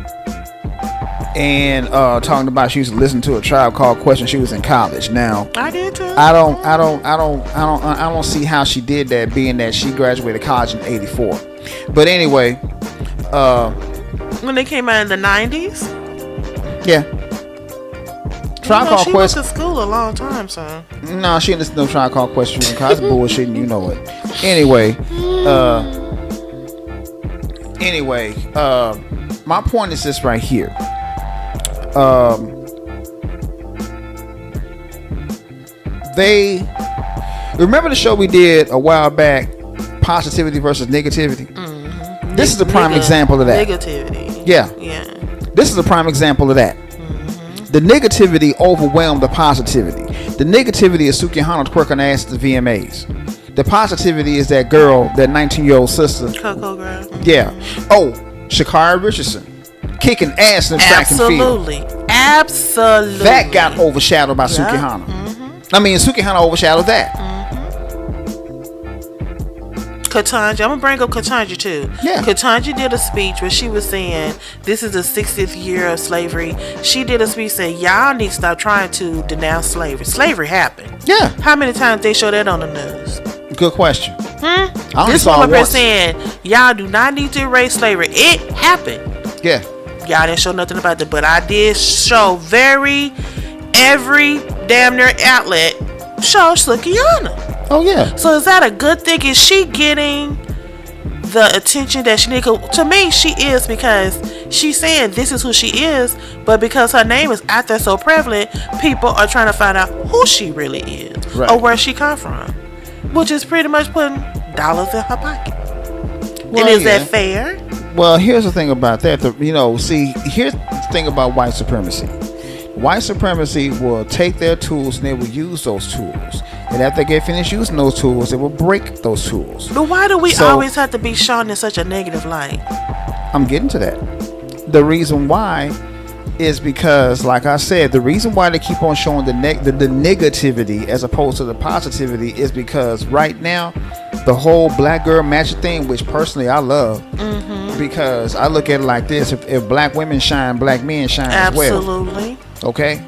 And talking about she used to listen to a Tribe Called Quest when she was in college. Now I did too. I don't see how she did that, being that she graduated college in '84. But anyway, when they came out in the '90s. Yeah. Tribe Called Quest. She went to school a long time, son. No, she didn't listen to no Tribe Called Quest. She was in college. Bullshit, and you know it. Anyway, my point is this right here. They remember the show we did a while back, positivity versus negativity. Mm-hmm. This is a prime example of that. Negativity. Yeah. This is a prime example of that. Mm-hmm. The negativity overwhelmed the positivity. The negativity is Sukihana twerking ass at the VMAs. The positivity is that girl, that 19-year-old sister. Coco girl. Yeah. Oh, Sha'Carri Richardson kicking ass in the track and field. Absolutely. That got overshadowed by Sukihana. Mm-hmm. I mean, Sukihana overshadowed that. Ketanji, I'm gonna bring up Ketanji too. Yeah. Ketanji did a speech where she was saying this is the 60th year of slavery. She did a speech saying y'all need to stop trying to denounce slavery. Slavery happened. Yeah. How many times they show that on the news? Good question. This woman been saying y'all do not need to erase slavery. It happened. Yeah. Y'all didn't show nothing about that, but I did show every damn near outlet show Sukihana. Oh yeah. So is that a good thing? Is she getting the attention that she needs? To me, she is, because she's saying this is who she is, but because her name is out there so prevalent, people are trying to find out who she really is, Right. or where she come from, which is pretty much putting dollars in her pocket. Well, and is yeah. that fair? Well, here's the thing about that. See, here's the thing about white supremacy. White supremacy will take their tools and they will use those tools. And after they get finished using those tools, they will break those tools. But why do we So- always have to be shown in such a negative light? I'm getting to that. The reason why is because, like I said, the reason why they keep on showing the negativity as opposed to the positivity is because right now, the whole black girl magic thing, which personally I love, because I look at it like this: if black women shine, black men shine as well. Absolutely. Okay.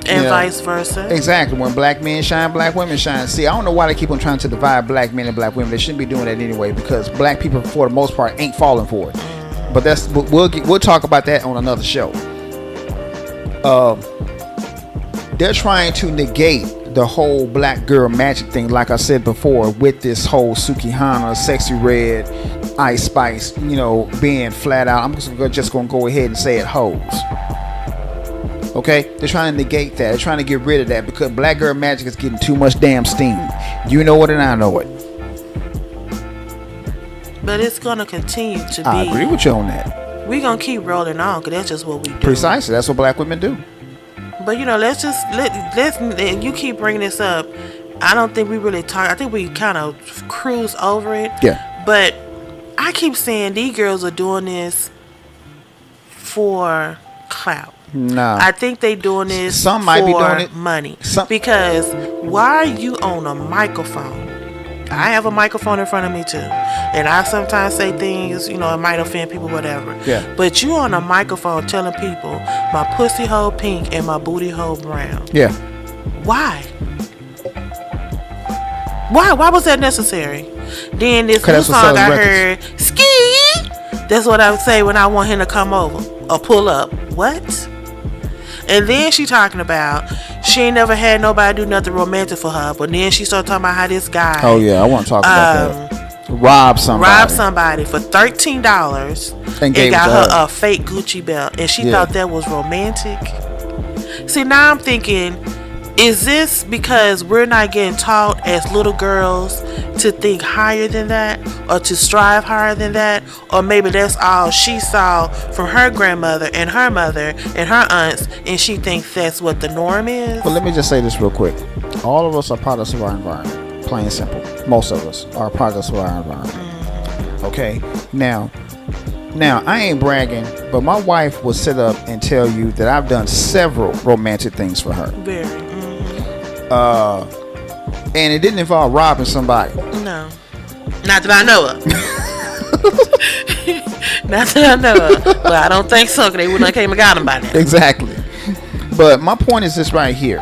And Yeah. vice versa. Exactly. When black men shine, black women shine. See, I don't know why they keep on trying to divide black men and black women. They shouldn't be doing that anyway, because black people, for the most part, ain't falling for it. But we'll talk about that on another show. They're trying to negate the whole black girl magic thing, like I said before, with this whole Sukihana, Sexy Red, Ice Spice, being flat out. I'm just gonna go ahead and say it, hoes. Okay, they're trying to negate that. They're trying to get rid of that because black girl magic is getting too much damn steam. You know it, and I know it. But it's gonna continue to be. I agree with you on that. We're gonna keep rolling on, because that's just what we do. Precisely, that's what black women do. But let's you keep bringing this up. I don't think we really talk. I think we kind of cruise over it. Yeah. But I keep saying these girls are doing this for clout. Nah. I think they doing this Some might for be doing it. money. Some- Because why are you on a microphone? I have a microphone in front of me too, and I sometimes say things, it might offend people, whatever. Yeah. But you on a microphone telling people my pussy hole pink and my booty hole brown. Yeah. Why? Why was that necessary? Then this 'Cause new that's what song sells I records. heard, ski. That's what I would say when I want him to come over or pull up. What? And then she talking about she ain't never had nobody do nothing romantic for her. But then she started talking about how this guy Oh yeah, I want to talk about that. Rob somebody for $13 and gave it got to her her. a fake Gucci belt, and she Yeah. thought that was romantic. See, now I'm thinking, is this because we're not getting taught as little girls to think higher than that, or to strive higher than that? Or maybe that's all she saw from her grandmother and her mother and her aunts, and she thinks that's what the norm is? Well, let me just say this real quick. All of us are products of our environment. Plain and simple. Most of us are products of our environment. Okay? Now, I ain't bragging, but my wife will sit up and tell you that I've done several romantic things for her. Very. And it didn't involve robbing somebody. No. Not that I know of. Not that I know of. But I don't think so, because they wouldn't have came and got him by now. Exactly. But my point is this right here.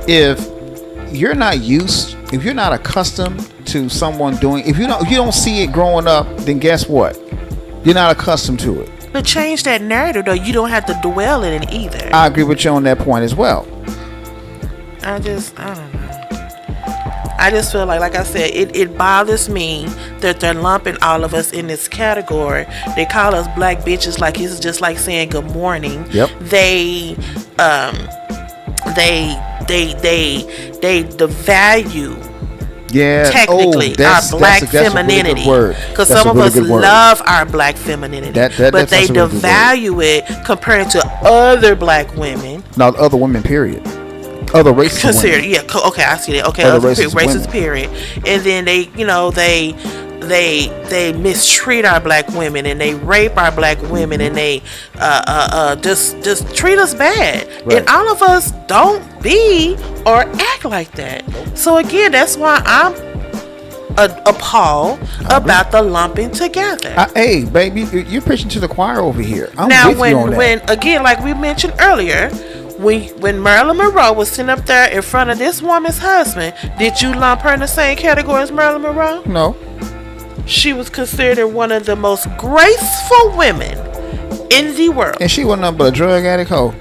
If you're not accustomed to someone doing, if you don't see it growing up, then guess what? You're not accustomed to it. But change that narrative, though. You don't have to dwell in it either. I agree with you on that point as well. I don't know. I just feel like I said, it bothers me that they're lumping all of us in this category. They call us black bitches like it's just like saying good morning. Yep. They devalue Yeah. technically our black femininity, because some of us love our black femininity, but they devalue it compared to other black women. No, other women, period. Other races. Considered, yeah. Okay, I see that. Okay, Other other racist races, women. period. And then they mistreat our black women, and they rape our black women, and they just treat us bad. Right. And all of us don't be or act like that. So again, that's why I'm appalled about the lumping together. Hey, baby, you're preaching to the choir over here. I'm Now, with you on that. when again, like we mentioned earlier, when Marilyn Monroe was sitting up there in front of this woman's husband, did you lump her in the same category as Marilyn Monroe? No. She was considered one of the most graceful women in the world. And she wasn't nothing but a drug addict hoe.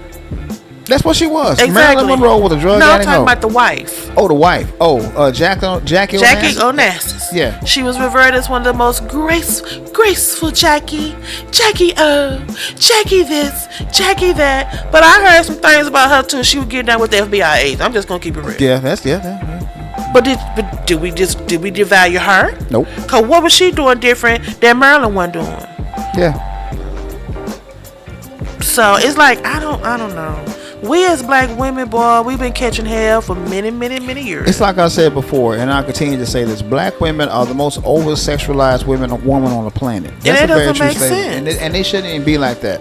That's what she was. Exactly. Marilyn Monroe was a drug No, I'm addict. talking about the wife. Oh, the wife. Oh, Jackie Onassis. Yeah. She was revered as one of the most graceful Jackie. Jackie Jackie this, Jackie that. But I heard some things about her too. She would get down with the FBI agents. I'm just gonna keep it real. Yeah, yeah. But did we devalue her? Nope. Cause what was she doing different that Marilyn wasn't doing? Yeah. So it's like I don't know. We as black women, boy, we've been catching hell for many years. It's like I said before, and I continue to say this: black women are the most over-sexualized woman on the planet. That's and it a very doesn't true make statement. sense. And they shouldn't even be like that,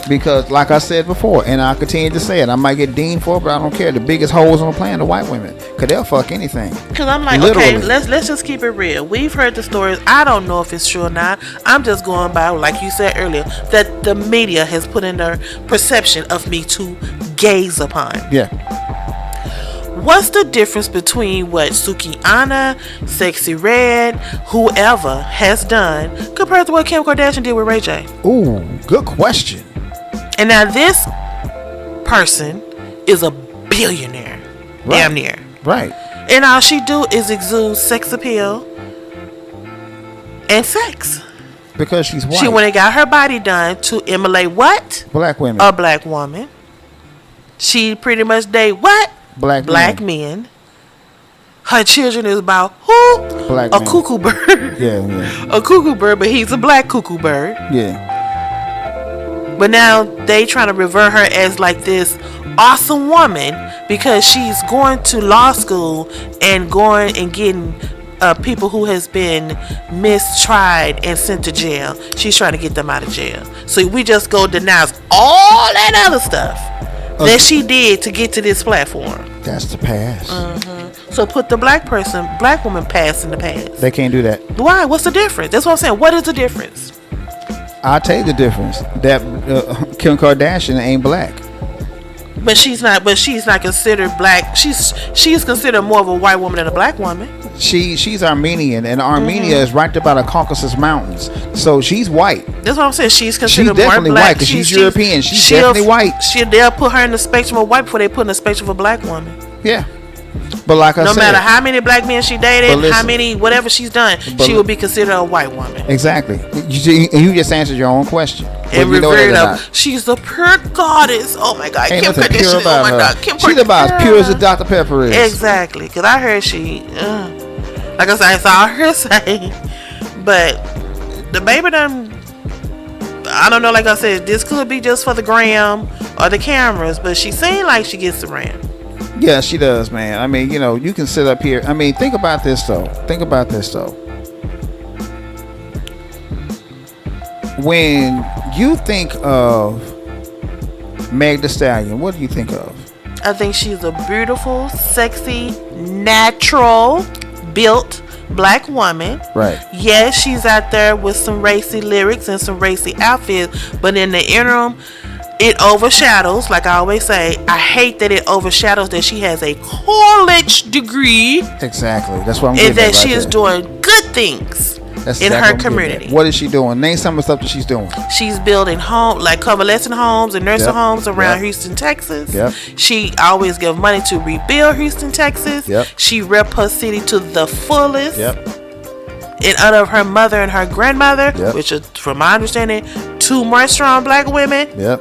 because, like I said before, and I continue to say it, I might get deemed for it, but I don't care. The biggest hoes on the planet are white women, because they'll fuck anything. Because I'm like, Literally. okay, let's just keep it real. We've heard the stories. I don't know if it's true or not. I'm just going by, like you said earlier, that the media has put in their perception of me to gaze upon. Yeah. What's the difference between what Sukihana, Sexy Red, whoever has done compared to what Kim Kardashian did with Ray J? Ooh, good question. And now this person is a billionaire, Right. damn near. Right. And all she do is exude sex appeal and sex. Because she's white. She went and got her body done to emulate what? Black women. A black woman. She pretty much date what? Black men. Her children is about who? Black a men. cuckoo bird. Yeah. A cuckoo bird, but he's a black cuckoo bird. Yeah. But now they trying to revert her as like this awesome woman because she's going to law school and going and getting people who has been mistried and sent to jail. She's trying to get them out of jail. So we just go denounce all that other stuff that she did to get to this platform. That's the past. So put the black woman past in the past. They can't do that. Why? What's the difference? That's what I'm saying. What is the difference? I'll tell you the difference. That Kim Kardashian ain't black. But she's not considered black. She's considered more of a white woman than a black woman. She's Armenian, and Armenia is right up by the Caucasus Mountains. So she's white. That's what I'm saying. She's considered She's definitely more black. white because she's European. She's definitely white. They'll put her in the spectrum of white before they put in the spectrum of a black woman. Yeah. But like I said, no matter how many black men she dated, listen, how many whatever she's done, she will be considered a white woman. Exactly. You just answered your own question. And revered up. She's the pure goddess. Oh my God, Ain't Kim nothing pure Kardashian. about Oh my her. God, Kim She's about as pure as a Dr. Pepper is. Exactly, because I heard she, like I said, I saw her say, but the baby done. I don't know. Like I said, this could be just for the gram or the cameras, but she seemed like she gets around. Yeah, she does, man. I mean, you can sit up here. I mean, think about this though. When you think of Meg Thee Stallion, what do you think of? I think she's a beautiful, sexy, natural built black woman. Right. Yes, she's out there with some racy lyrics and some racy outfits, but in the interim, it overshadows, like I always say, I hate that it overshadows that she has a college degree. Exactly. That's what I'm getting and that at right she is there. doing good things That's in exactly her what I'm getting community. at. What is she doing? Name some of the stuff that she's doing. She's building like convalescent homes and nursing Yep. homes around Yep. Houston, Texas. Yep. She always give money to rebuild Houston, Texas. Yep. She rep her city to the fullest. Yep. In honor of her mother and her grandmother, Yep. which is, from my understanding, two more strong black women. Yep.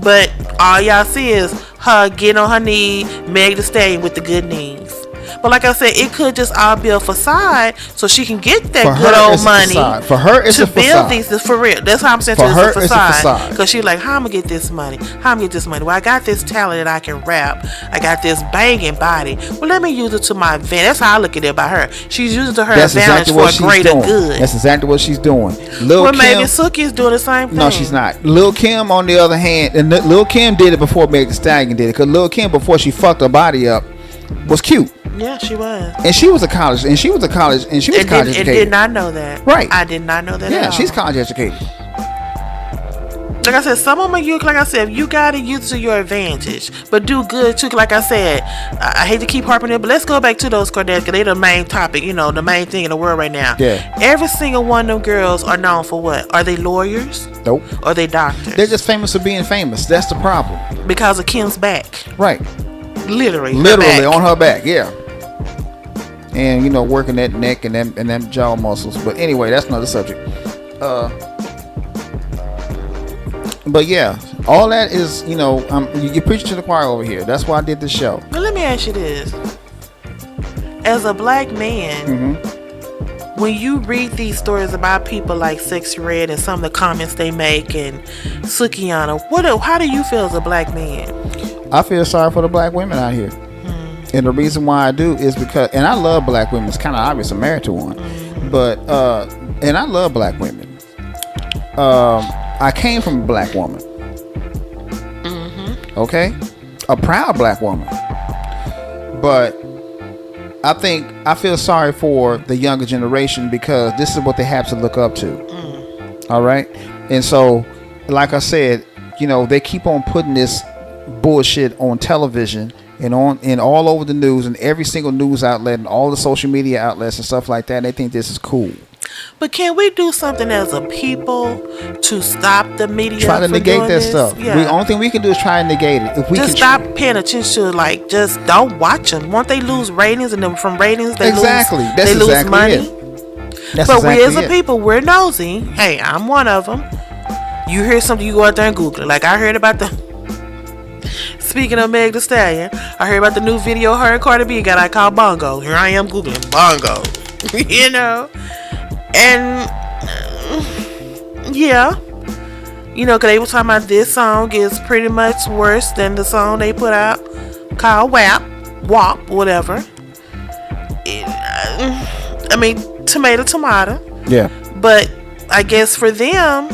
But all y'all see is her getting on her knee, Meg Thee Stallion with the good knees. But like I said, it could just all be a facade so she can get that For good her, old it's a money. facade. For her, it's to a build facade. these for real. That's how I'm saying For to her, it's a it's a facade. facade. Because she's like, how I'm gonna get this money? How I'm gonna get this money? Well, I got this talent that I can rap. I got this banging body. Well, let me use it to my advantage. That's how I look at it about her. She's using it to her That's advantage exactly for what a she's greater doing. good. That's exactly what she's doing. Lil' Well, Kim, maybe Suki is doing the same thing. no, she's not. Lil' Kim, on the other hand, and Lil' Kim did it before Meg Thee Stallion did it. Because Lil' Kim, before she fucked her body up, was cute. Yeah, she was. And she was college educated. Did not know that. Right. I did not know that. Yeah, at all. she's college educated. Like I said, some of them you, like I said, you gotta use it to your advantage, but do good too. Like I said, I hate to keep harping it, but let's go back to those Kardashians, because they're the main topic, the main thing in the world right now. Yeah. Every single one of them girls are known for what? Are they lawyers? Nope. Or are they doctors? They're just famous for being famous. That's the problem. Because of Kim's back. Right. Literally on her back. Yeah. And working that neck and them jaw muscles. But anyway, that's another subject. But yeah, all that is, you're preaching to the choir over here. That's why I did this show. But let me ask you this. As a black man, when you read these stories about people like Sexy Red and some of the comments they make and Sukiyana, how do you feel as a black man? I feel sorry for the black women out here. And the reason why I do is because, and I love black women. It's kind of obvious I'm married to one. But, and I love black women. I came from a black woman. Okay? A proud black woman. But I feel sorry for the younger generation because this is what they have to look up to. All right? And so, like I said, they keep on putting this bullshit on television and all over the news and every single news outlet and all the social media outlets and stuff like that. And they think this is cool. But can we do something as a people to stop the media? Try to negate that stuff. Yeah. The only thing we can do is try and negate it. If we just stop paying attention to, just don't watch them. Won't they lose ratings? And then from ratings, they lose money. But we as a people, we're nosy. Hey, I'm one of them. You hear something, you go out there and Google it. Like I heard about Speaking of Meg Thee Stallion, I heard about the new video her and Cardi B got. I call Bongo. Here I am Googling Bongo. And yeah, because they were talking about this song is pretty much worse than the song they put out called WAP, whatever. Tomato. Yeah. But I guess for them,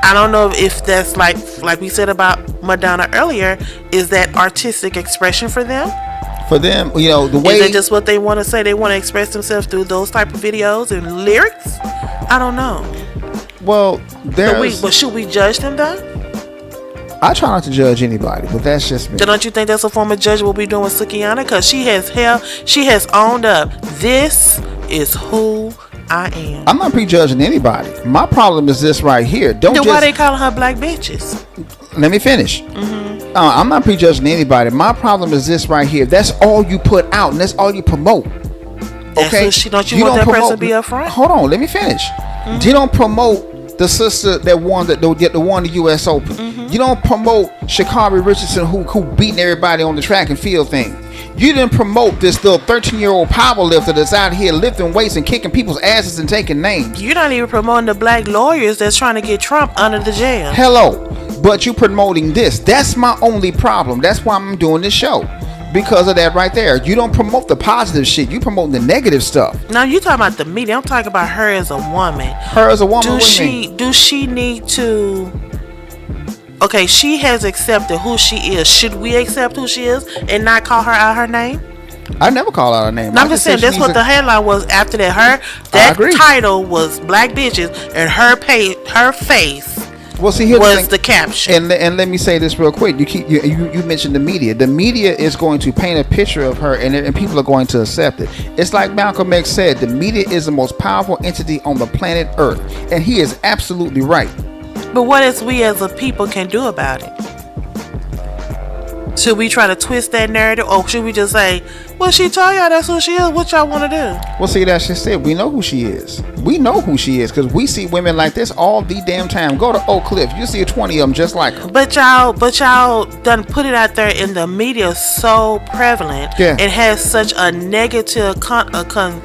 I don't know if that's like we said about Madonna earlier, is that artistic expression for them? For them, the way... Is it just what they want to say? They want to express themselves through those type of videos and lyrics? I don't know. Well, but should we judge them though? I try not to judge anybody, but that's just me. So don't you think that's a form of judgment what we doing with Sukiyana? Because she has owned up. This is who I am. I'm not prejudging anybody. My problem is this right here. Why they calling her black bitches? Let me finish. I'm not prejudging anybody. My problem is this right here. That's all you put out, and that's all you promote. Okay? Don't you want that person to be up front? Hold on, let me finish. You don't promote the sister that won the U.S. Open. You don't promote Sha'Carri Richardson who beating everybody on the track and field thing. You didn't promote this little 13-year-old power lifter that's out here lifting weights and kicking people's asses and taking names. You're not even promoting the black lawyers that's trying to get Trump under the jail. Hello. But you promoting this. That's my only problem. That's why I'm doing this show. Because of that right there. You don't promote the positive shit. You promote the negative stuff. Now you talking about the media. I'm talking about her as a woman. Her as a woman? Do she need to... Okay, she has accepted who she is. Should we accept who she is and not call her out her name? I never call out her name. No, I'm just saying that's what the headline was after that. That title was Black Bitches and her face was the caption. And let me say this real quick. You mentioned the media. The media is going to paint a picture of her and people are going to accept it. It's like Malcolm X said, the media is the most powerful entity on the planet Earth. And he is absolutely right. But what else we as a people can do about it? Should we try to twist that narrative, or should we just say, well, she told y'all that's who she is, what y'all want to do? Well, see, that's just it. We know who she is. We know who she is because we see women like this all the damn time. Go to Oak Cliff. You see 20 of them just like her. But y'all done put it out there in the media so prevalent. Yeah. It has such a negative connotation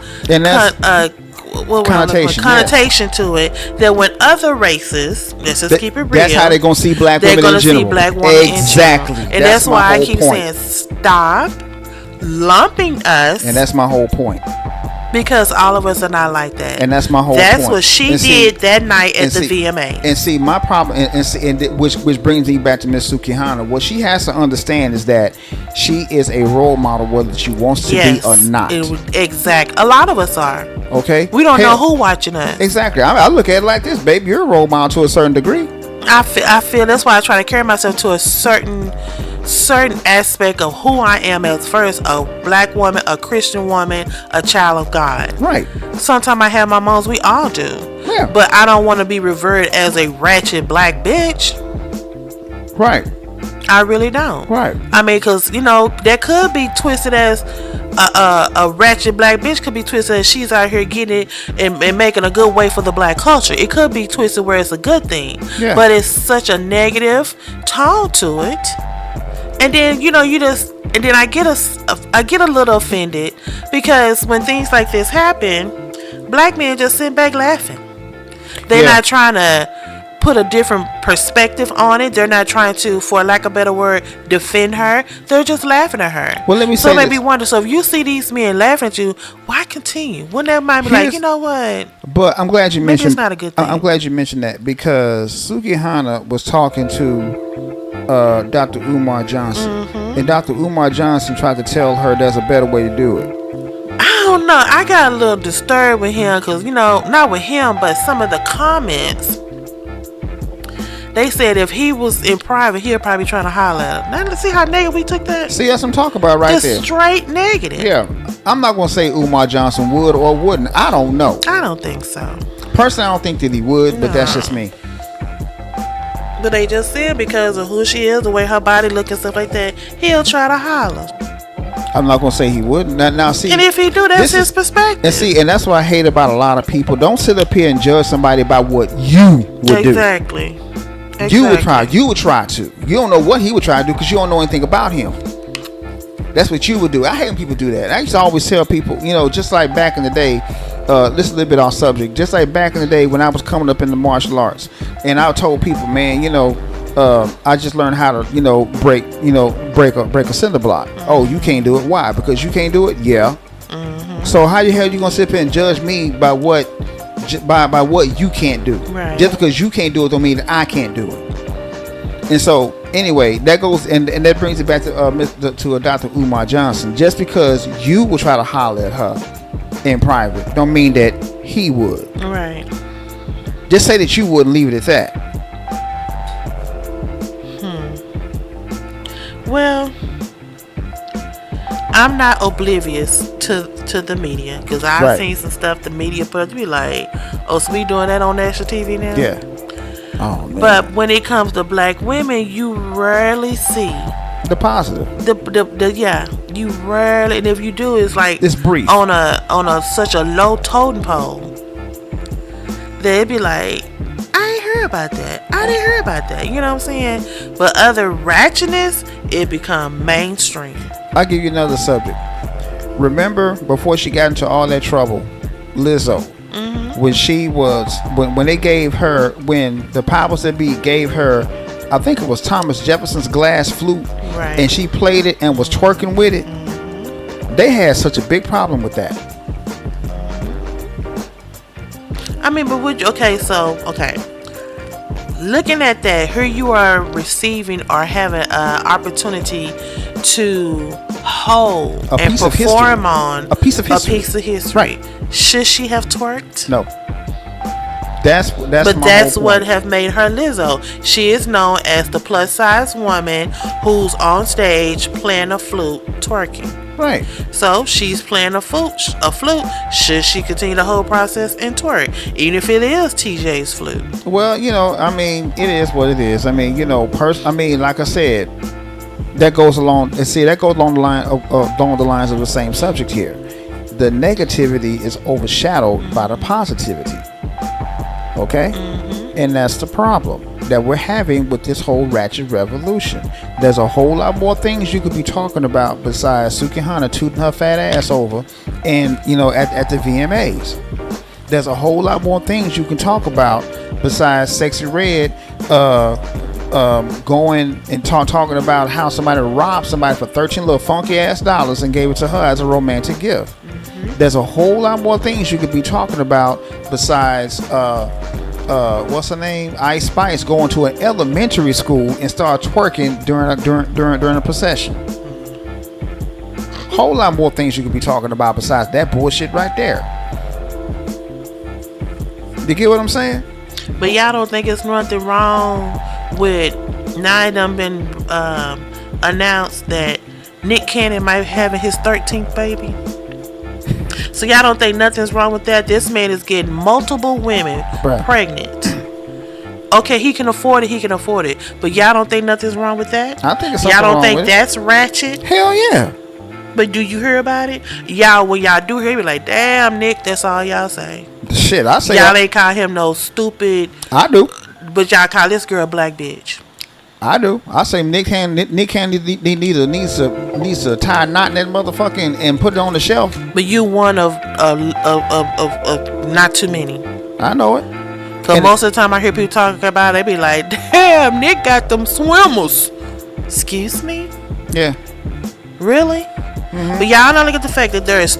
to it that when other races, let's just keep it real, that's how they're gonna see black women in general. Exactly. And that's why I keep saying stop lumping us. And that's my whole point. Because all of us are not like that. And that's my whole point. That's what she did that night at the VMA. And see, my problem, which brings me back to Miss Sukihana, what she has to understand is that she is a role model whether she wants to be or not. Exactly. A lot of us are. Okay? We don't know who watching us. Exactly. I look at it like this, baby. You're a role model to a certain degree. I feel that's why I try to carry myself to a certain aspect of who I am as first a black woman, a Christian woman, a child of God. Right. Sometimes I have my moments. We all do. Yeah. But I don't want to be revered as a ratchet black bitch. Right. I really don't. Right. I mean, because, that could be twisted as a ratchet black bitch could be twisted as she's out here getting it and making a good way for the black culture. It could be twisted where it's a good thing. Yeah. But it's such a negative tone to it. And then, and then I get a little offended because when things like this happen, black men just sit back laughing. They're not trying to put a different perspective on it. They're not trying to, for lack of a better word, defend her. They're just laughing at her. Well, let me say So it made this. me wonder, so if you see these men laughing at you, why continue? Wouldn't that might be like, you know what? But I'm glad you mentioned. it's not a good thing. I'm glad you mentioned that because Suki Hana was talking to Dr. Umar Johnson, and Dr. Umar Johnson tried to tell her there's a better way to do it. I don't know. I got a little disturbed with him because, not with him, but some of the comments. They said if he was in private, he'll probably be trying to holler at her. Now, let's see how negative we took that. See, that's what I'm talking about right Just there. straight negative. Yeah, I'm not gonna say Umar Johnson would or wouldn't. I don't know. I don't think so. Personally, I don't think that he would, but that's just me. But they just said because of who she is, the way her body look and stuff like that, he'll try to holler. I'm not gonna say he wouldn't. Now, see, And if he do, that's his perspective. and see, and that's what I hate about a lot of people. Don't sit up here and judge somebody by what you would do. Exactly. You would try to. You don't know what he would try to do because you don't know anything about him. That's what you would do. I hate when people do that. I used to always tell people, just like back in the day, this is a little bit off subject, just like back in the day when I was coming up in the martial arts, and I told people, man, I just learned how to, break a cinder block. Oh, you can't do it. Why? Because you can't do it? Yeah. So how the hell you gonna sit here and judge me by what you can't do? Right. Just because you can't do it don't mean that I can't do it. And so anyway, that goes and that brings it back to Dr. Umar Johnson. Just because you will try to holler at her in private don't mean that he would. Right. Just say that you would and leave it at that. Well, I'm not oblivious to the media because I've seen some stuff the media put be like, oh, so we doing that on national TV now? Yeah. Oh man. But when it comes to black women, you rarely see the positive. You rarely, and if you do, it's like it's brief on a such a low totem pole. They'd be like, I ain't heard about that. I didn't hear about that. You know what I'm saying? But other ratchetness, it become mainstream. I'll give you another subject. Remember before she got into all that trouble, Lizzo, when she was when they gave her, when the powers that be gave her, I think it was Thomas Jefferson's glass flute, right, and she played it and was twerking with it. They had such a big problem with that. I mean, but looking at that, here you are receiving or having an opportunity to hold and perform on a piece of history. Right. Should she have twerked? No. That's what have made her Lizzo. She is known as the plus size woman who's on stage playing a flute, twerking. Right. So she's playing a flute. Should she continue the whole process and twerk, even if it is TJ's flute? Well, I mean, it is what it is. I mean, like I said, that goes along. And see, that goes along the lines of the same subject here. The negativity is overshadowed by the positivity. Okay, and that's the problem that we're having with this whole Ratchet revolution. There's a whole lot more things you could be talking about besides Suki Hana tooting her fat ass over, and at the VMAs. There's a whole lot more things you can talk about besides Sexy Red going and talking about how somebody robbed somebody for 13 little funky ass dollars and gave it to her as a romantic gift. There's a whole lot more things you could be talking about besides what's her name, Ice Spice going to an elementary school and start twerking during a procession. Whole lot more things you could be talking about besides that bullshit right there. You get what I'm saying? But y'all don't think it's nothing wrong with, now it done been announced that Nick Cannon might be having his 13th baby. So y'all don't think nothing's wrong with that? This man is getting multiple women pregnant. Okay, he can afford it. But y'all don't think nothing's wrong with that? I think it's y'all something don't wrong think with that's ratchet? Hell yeah. But do you hear about it? Y'all, when y'all do hear, be like, damn, Nick, that's all y'all say. Shit, I say y'all ain't call him no stupid. I do. But y'all call this girl a black bitch. I do. I say Nick Cannon needs to tie a knot in that motherfucker and put it on the shelf. But you one of not too many. I know it. Cause most of the time I hear people talking about it, they be like, damn, Nick got them swimmers. Excuse me? Yeah. Really? Mm-hmm. But y'all don't look at the fact that there is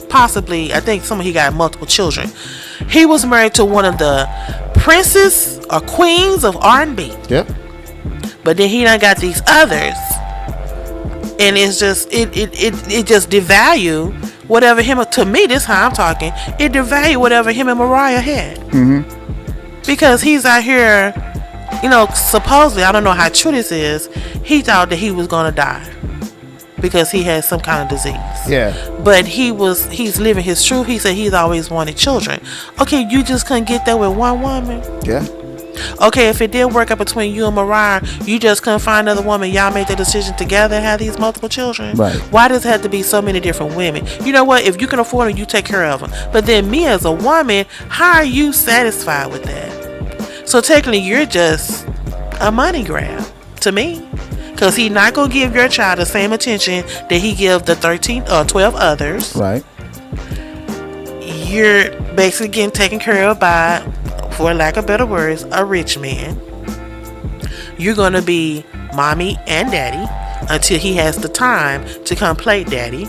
possibly, I think he got multiple children. He was married to one of the princes or queens of R&B. Yep. But then he done got these others. And it's just, it just devalue whatever him, to me, this how I'm talking, it devalue whatever him and Mariah had. Mm-hmm. Because he's out here, supposedly, I don't know how true this is, he thought that he was going to die. Because he had some kind of disease. Yeah. But he's living his truth. He said he's always wanted children. Okay, you just couldn't get that with one woman? Yeah. Okay, if it did work out between you and Mariah, you just couldn't find another woman. Y'all made the decision together and have these multiple children. Right. Why does it have to be so many different women? You know what? If you can afford them, you take care of them. But then me as a woman, how are you satisfied with that? So technically, you're just a money grab to me. Because he's not going to give your child the same attention that he give the 13 or 12 others. Right. You're basically getting taken care of by, for lack of better words, a rich man. You're going to be mommy and daddy until he has the time to come play daddy.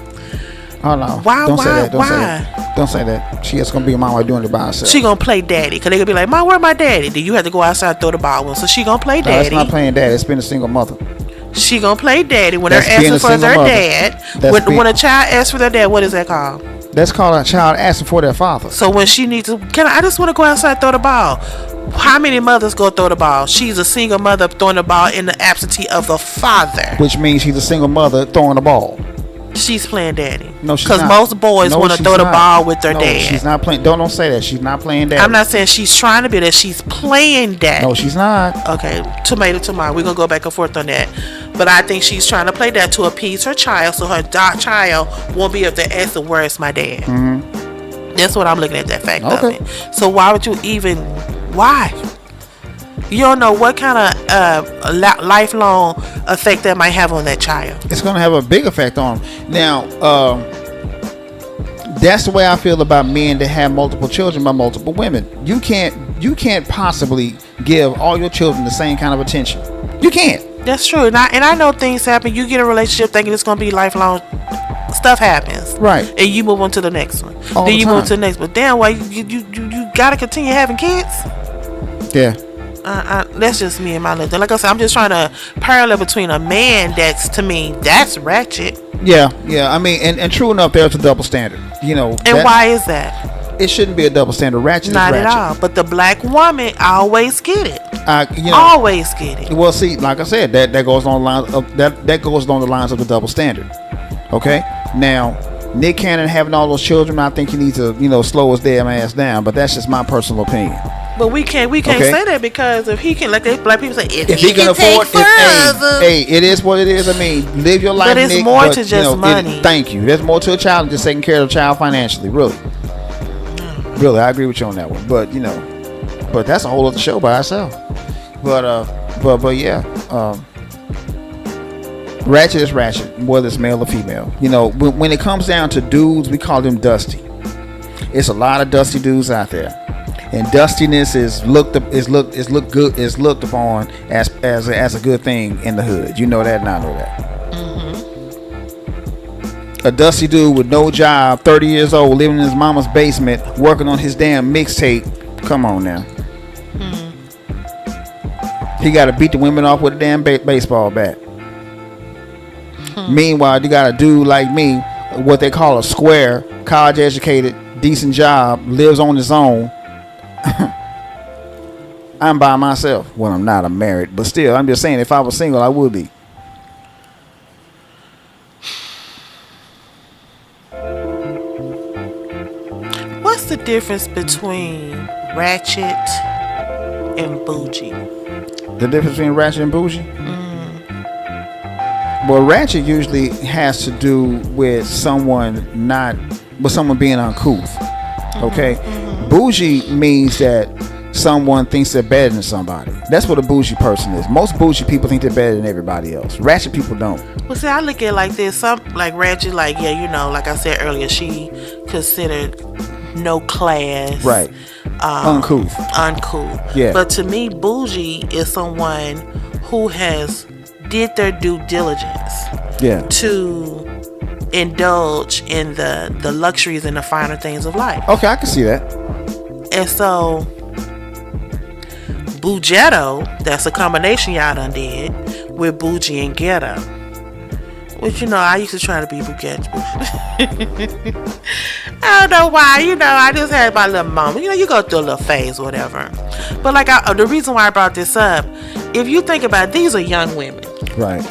Oh no. Why? Don't say that. Why? Don't say that. She is going to be a mama doing it by herself. She going to play daddy. Because they going to be like, Mom, where my daddy? Then you have to go outside and throw the ball with him. So she going to play daddy. No, it's not playing daddy. It's been a single mother. She gonna play daddy when they're asking for their dad. When a child asks for their dad, what is that called? That's called a child asking for their father. So when she needs to, I just want to go outside and throw the ball. How many mothers go throw the ball? She's a single mother throwing the ball in the absentee of the father. Which means she's a single mother throwing the ball. She's playing daddy. No, she's not. Because most boys want to throw the ball with their dad. She's not playing. Don't say that. She's not playing daddy. I'm not saying she's trying to be that. She's playing daddy. No, she's not. Okay, tomato. We're going to go back and forth on that. But I think she's trying to play that to appease her child so her child won't be able to ask her, where is my dad? Mm-hmm. That's what I'm looking at, that fact of it. So why would you even... Why? You don't know what kind of lifelong effect that might have on that child. It's going to have a big effect on him. Now, that's the way I feel about men that have multiple children by multiple women. You can't possibly give all your children the same kind of attention. You can't. That's true. And I know things happen. You get a relationship thinking it's going to be lifelong. Stuff happens. Right. And you move on to the next one. Then you move to the next. But damn, why you got to continue having kids? Yeah. That's just me and my little. Like I said, I'm just trying to parallel between a man to me, that's ratchet. Yeah. I mean, and true enough, there's a double standard. And why is that? It shouldn't be a double standard. Ratchet Not is ratchet. at all. But the black woman always get it. Always get it. Well, see, like I said, that goes on the lines of that goes on the lines of the double standard. Okay. Now, Nick Cannon having all those children, I think he needs to slow his damn ass down. But that's just my personal opinion. But we can't say that, because if he can, like black people say, if he can afford, it it is what it is. I mean, live your life. But it's Nick, more to just money. Thank you. There's more to a child than just taking care of the child financially. Really, I agree with you on that one. But that's a whole other show by itself. But yeah, ratchet is ratchet, whether it's male or female. When it comes down to dudes, we call them dusty. It's a lot of dusty dudes out there. And dustiness is looked upon as a good thing in the hood. You know that, and I know that. Mm-hmm. A dusty dude with no job, 30 years old, living in his mama's basement, working on his damn mixtape. Come on now. Mm-hmm. He got to beat the women off with a damn baseball bat. Mm-hmm. Meanwhile, you got a dude like me, what they call a square, college educated, decent job, lives on his own. I'm by myself. Well, I'm not. I'm married, but still, I'm just saying. If I was single, I would be. What's the difference between Ratchet and Bougie? The difference between Ratchet and Bougie? Well, Ratchet usually has to do with someone being uncouth. Okay? Bougie means that someone thinks they're better than somebody. That's what a bougie person is. Most bougie people think they're better than everybody else. Ratchet people don't. Well, see, I look at it like this. Some, like Ratchet, like, yeah, you know, like I said earlier, she considered no class. Right. Uncouth. Yeah. But to me, bougie is someone who has did their due diligence. Yeah. To indulge in the luxuries and the finer things of life. Okay, I can see that. And so, Bougetto, that's a combination y'all done did with bougie and ghetto. Which, you know, I used to try to be Bougetto. I don't know why, you know, I just had my little moment. You know, you go through a little phase or whatever. But like, the reason why I brought this up, if you think about it, these are young women. Right.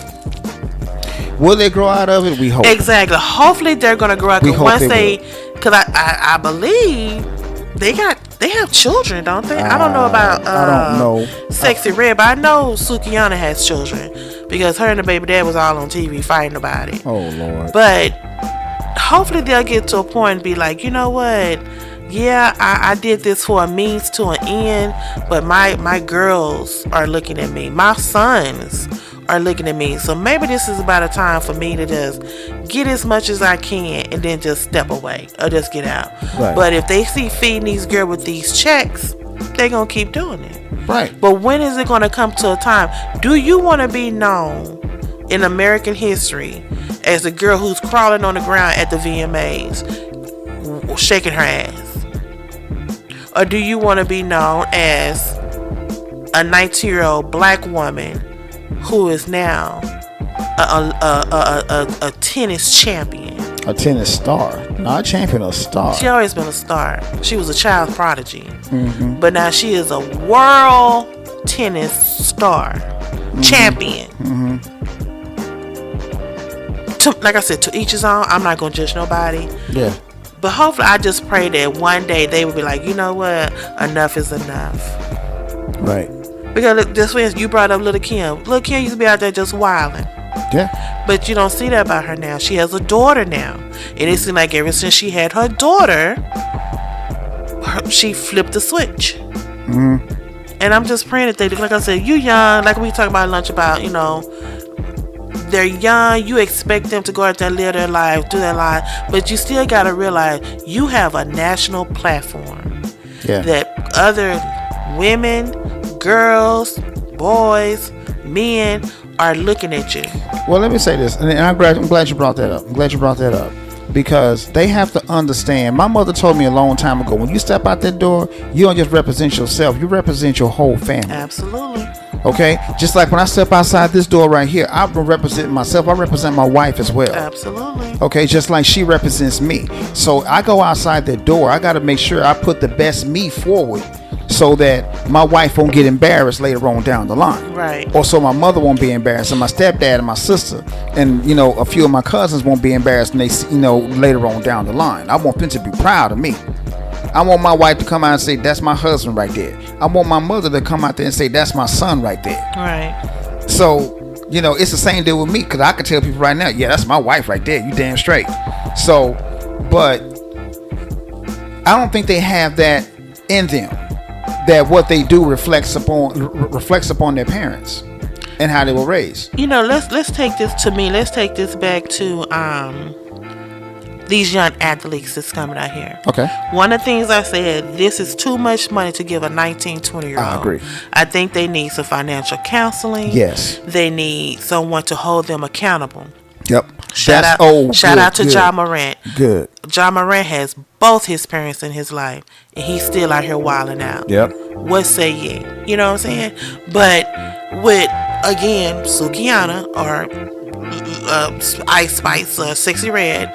Will they grow out of it? We hope. Exactly. Hopefully they're going to grow out. Once because I believe they have children, don't they? I don't know about I don't know. Sexy Red, but I know Sukihana has children because her and the baby dad was all on TV fighting about it. Oh Lord. But hopefully they'll get to a point and be like, you know what? Yeah, I did this for a means to an end, but my girls are looking at me. My sons are looking at me. So maybe this is about a time for me to just get as much as I can and then just step away or just get out. Right. But if they see feeding these girls with these checks, they're going to keep doing it. Right. But when is it going to come to a time? Do you want to be known in American history as a girl who's crawling on the ground at the VMAs, shaking her ass? Or do you want to be known as a 19-year-old black woman who is now a tennis champion? A tennis star. Not a champion, a star. She always been a star. She was a child prodigy. Mm-hmm. But now she is a world tennis star. Mm-hmm. Champion. Mm-hmm. Like I said, to each his own. I'm not going to judge nobody. Yeah. But hopefully, I just pray that one day they will be like, you know what? Enough is enough. Right. Because look, this way, you brought up Little Kim. Little Kim used to be out there just wilding. Yeah. But you don't see that about her now. She has a daughter now. And it seems like ever since she had her daughter, she flipped the switch. Mm-hmm. And I'm just praying that they, like I said, you young, like we talk about lunch about, you know, they're young, you expect them to go out there, live their life, do their life, but you still got to realize you have a national platform that other women, girls, boys, men are looking at you. Well, let me say this, and I'm glad you brought that up. Because they have to understand. My mother told me a long time ago, when you step out that door, you don't just represent yourself, you represent your whole family. Absolutely. Okay? Just like when I step outside this door right here, I represent myself, I represent my wife as well. Absolutely. Okay? Just like she represents me. So I go outside that door, I got to make sure I put the best me forward so that my wife won't get embarrassed later on down the line. Right. Or so my mother won't be embarrassed, and my stepdad and my sister and, you know, a few of my cousins won't be embarrassed and they, you know, later on down the line. I want them to be proud of me. I want my wife to come out and say, that's my husband right there. I want my mother to come out there and say, that's my son right there. Right. So, you know, it's the same deal with me, because I can tell people right now, yeah, that's my wife right there. You damn straight. So, but I don't think they have that in them, that what they do reflects upon their parents and how they were raised. You know, let's take this back to these young athletes that's coming out here. Okay. One of the things I said, this is too much money to give a 19, 20-year-old. I agree. I think they need some financial counseling. Yes. They need someone to hold them accountable. Yep. Shout out to Ja Morant. Good. Ja Morant has both his parents in his life, and he's still out here wilding out. Yep. What say ye? You know what I'm saying? But with, again, Sukihana or Ice Spice or Sexy Red,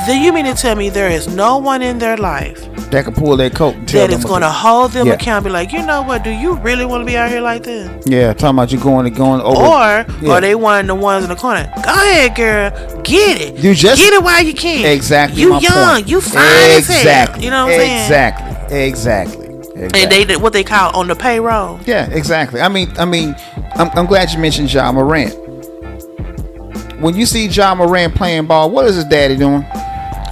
then you mean to tell me there is no one in their life that can pull their coat and tell that them is what going to to- hold them Yeah. accountable? Be like, you know what? Do you really want to be out here like this? Yeah, talking about you going over. Or Yeah. are they one of the ones in the corner? Go ahead, girl, get it. You just- get it while you can. Exactly. You my young, point. you fine as hell. Exactly. You know what I'm saying? Exactly. And they what they call on the payroll. Yeah, exactly. I mean, I'm glad you mentioned Ja Morant. When you see Ja Morant playing ball, what is his daddy doing?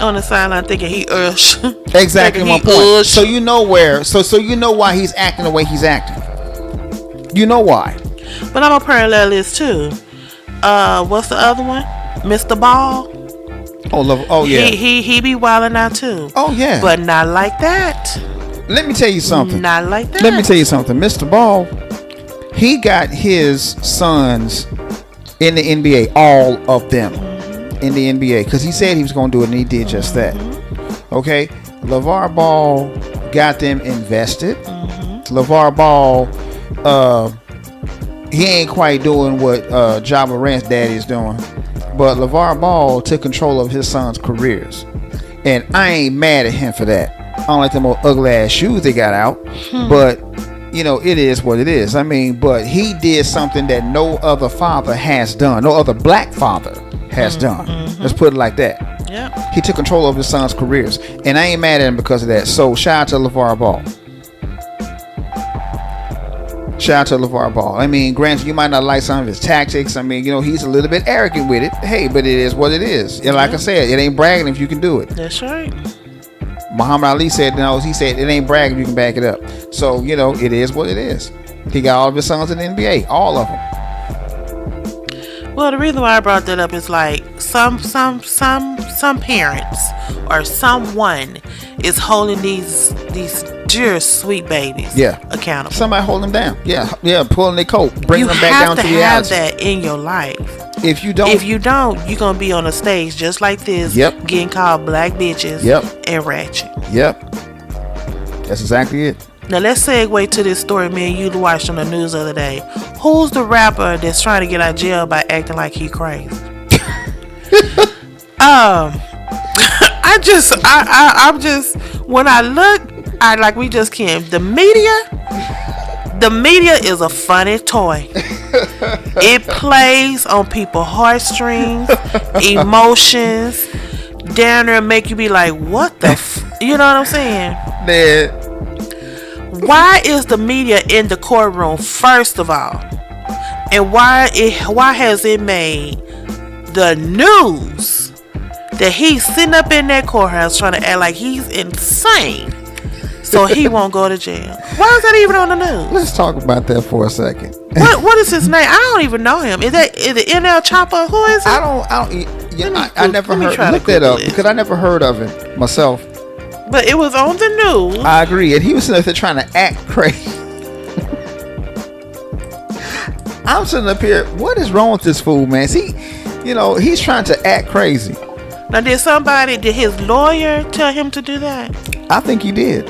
On the sideline thinking he Exactly thinking my he point. So you know where. So you know why he's acting the way he's acting. You know why. But I'm a parallel this too. What's the other one? Mr. Ball. Oh yeah. He be wilding out too. Oh yeah. But not like that. Let me tell you something. Not like that. Let me tell you something. Mr. Ball, he got his sons in the NBA, all of them in the NBA, because he said he was going to do it, and he did just that. Okay, LeVar Ball got them invested. LeVar Ball, he ain't quite doing what Ja Morant's daddy is doing, but LeVar Ball took control of his sons' careers, and I ain't mad at him for that. I don't like them old ugly ass shoes they got out, but you know, it is what it is. I mean, but he did something that no other father has done, no other black father has done. Let's put it like that. Yep. He took control of his sons' careers, and I ain't mad at him because of that. So shout out to LeVar Ball. Shout out to LeVar Ball. I mean, granted, you might not like some of his tactics. I mean, you know, he's a little bit arrogant with it. Hey, but it is what it is. And like I said, it ain't bragging if you can do it. That's right. Muhammad Ali said, no, he said, it ain't bragging if you can back it up. So, you know, it is what it is. He got all of his sons in the NBA, all of them. Well, the reason why I brought that up is like some parents or someone is holding these dear sweet babies accountable. Somebody hold them down. Yeah, pulling their coat, bringing them back down to reality. You have to have that in your life. If you don't, you're gonna be on a stage just like this, getting called black bitches, and ratchet. Yep, that's exactly it. Now let's segue to this story me and you watched on the news the other day. Who's the rapper that's trying to get out of jail by acting like he crazy? I'm just when I look, I like we just can't. The media is a funny toy. It plays on people's heartstrings, emotions, down there make you be like, what the you know what I'm saying? Man. Why is the media in the courtroom first of all? And why has it made the news that he's sitting up in that courthouse trying to act like he's insane so he won't go to jail? Why is that even on the news? Let's talk about that for a second. What is his name? I don't even know him. Is it NL Chopper? Who is it? I never heard. Look that up because I never heard of him myself. But it was on the news. I agree, and he was sitting there trying to act crazy. I'm sitting up here. What is wrong with this fool, man? He's trying to act crazy. Now, did his lawyer tell him to do that? I think he did.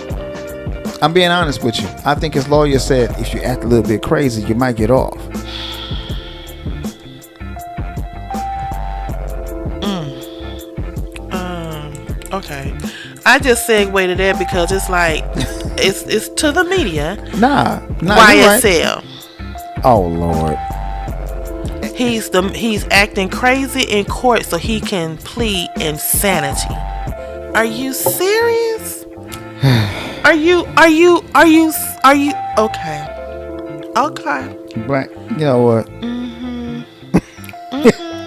I'm being honest with you. I think his lawyer said if you act a little bit crazy, you might get off. Okay. I just segued to that because it's like it's to the media. Nah, YSL. Right. Oh Lord. He's acting crazy in court so he can plead insanity. Are you serious? Are you okay? Okay. Black. You know what?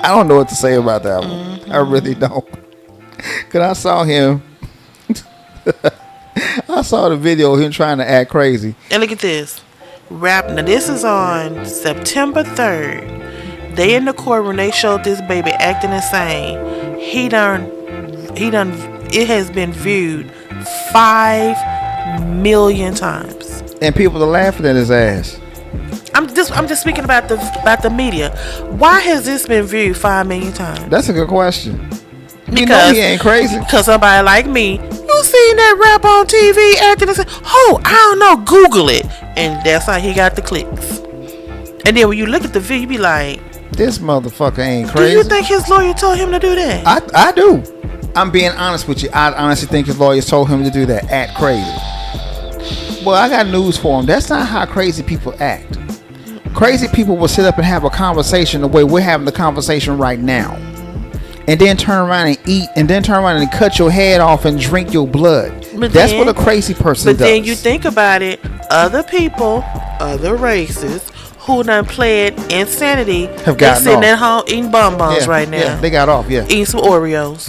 I don't know what to say about that one. I really don't. Cause I saw him. I saw the video of him trying to act crazy. And look at this. Now this is on September 3rd. They in the courtroom. They showed this baby acting insane. It has been viewed 5 million times. And people are laughing at his ass. I'm just speaking about the media. Why has this been viewed 5 million times? That's a good question. Because he ain't crazy. Because somebody like me, you seen that rap on TV acting and say, oh, I don't know, Google it. And that's how he got the clicks. And then when you look at the video, you be like, This motherfucker ain't Do crazy. you think his lawyer told him to do that? I do. I'm being honest with you. I honestly think his lawyers told him to do that. Act crazy. Well, I got news for him. That's not how crazy people act. Crazy people will sit up and have a conversation the way we're having the conversation right now, and then turn around and eat, and then turn around and cut your head off and drink your blood. That's what a crazy person does. But then you think about it, other people, other races who done played insanity have they gotten sitting off. at home eating bonbons right now. Yeah, they got off. Yeah, eating some Oreos.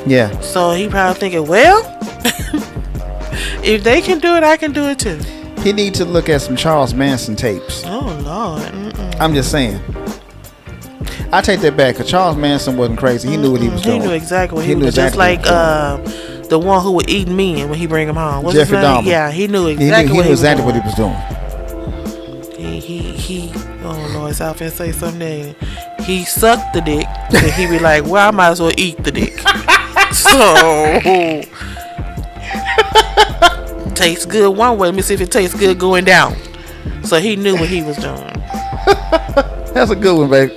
Yeah. So he probably thinking, well, if they can do it, I can do it too. He need to look at some Charles Manson tapes. Oh Lord. I'm just saying. I take that back, because Charles Manson wasn't crazy. He knew what he was doing. He knew exactly what he knew was doing. Just exactly like the one who would eat men when he bring him home. What's Jeffrey his name? Dahmer. Yeah, he knew He exactly knew exactly what he doing. was doing. He oh Lord, it's out there say something. He sucked the dick, and he be like, well, I might as well eat the dick. So tastes good one way. Let me see if it tastes good going down. So he knew what he was doing. That's a good one, baby.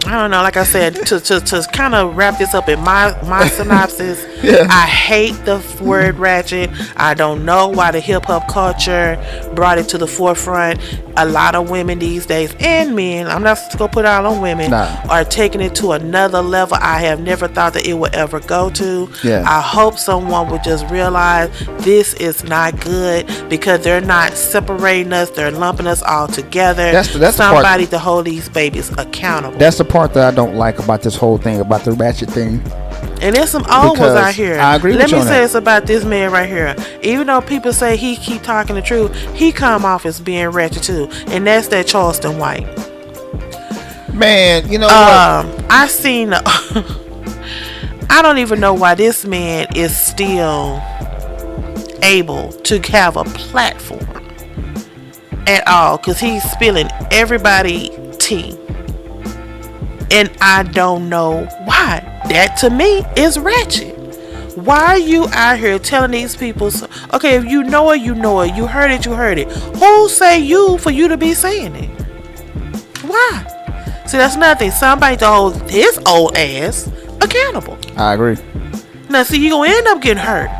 I don't know. Like I said, to kind of wrap this up in my synopsis, Yeah. I hate the word ratchet. I don't know why the hip hop culture brought it to the forefront. A lot of women these days, and men, I'm not gonna put it all on women, are taking it to another level I have never thought that it would ever go to. Yeah. I hope someone would just realize this is not good, because they're not separating us, they're lumping us all together. That's the somebody part, to hold these babies accountable. that's the part that I don't like about this whole thing, about the ratchet thing. And there's some old ones out here. I agree with you Let on me say that. this about this man right here. Even though people say he keep talking the truth, he come off as being ratchet too. And that's that Charleston White. Man, you know what? I seen I don't even know why this man is still able to have a platform at all, because he's spilling everybody tea. And I don't know why. That to me is ratchet. Why are you out here telling these people, okay, if you know it, you know it. You heard it, you heard it. Who say you for you to be saying it? Why? See, that's nothing. Somebody to hold his old ass accountable. I agree. Now, see, you're going to end up getting hurt.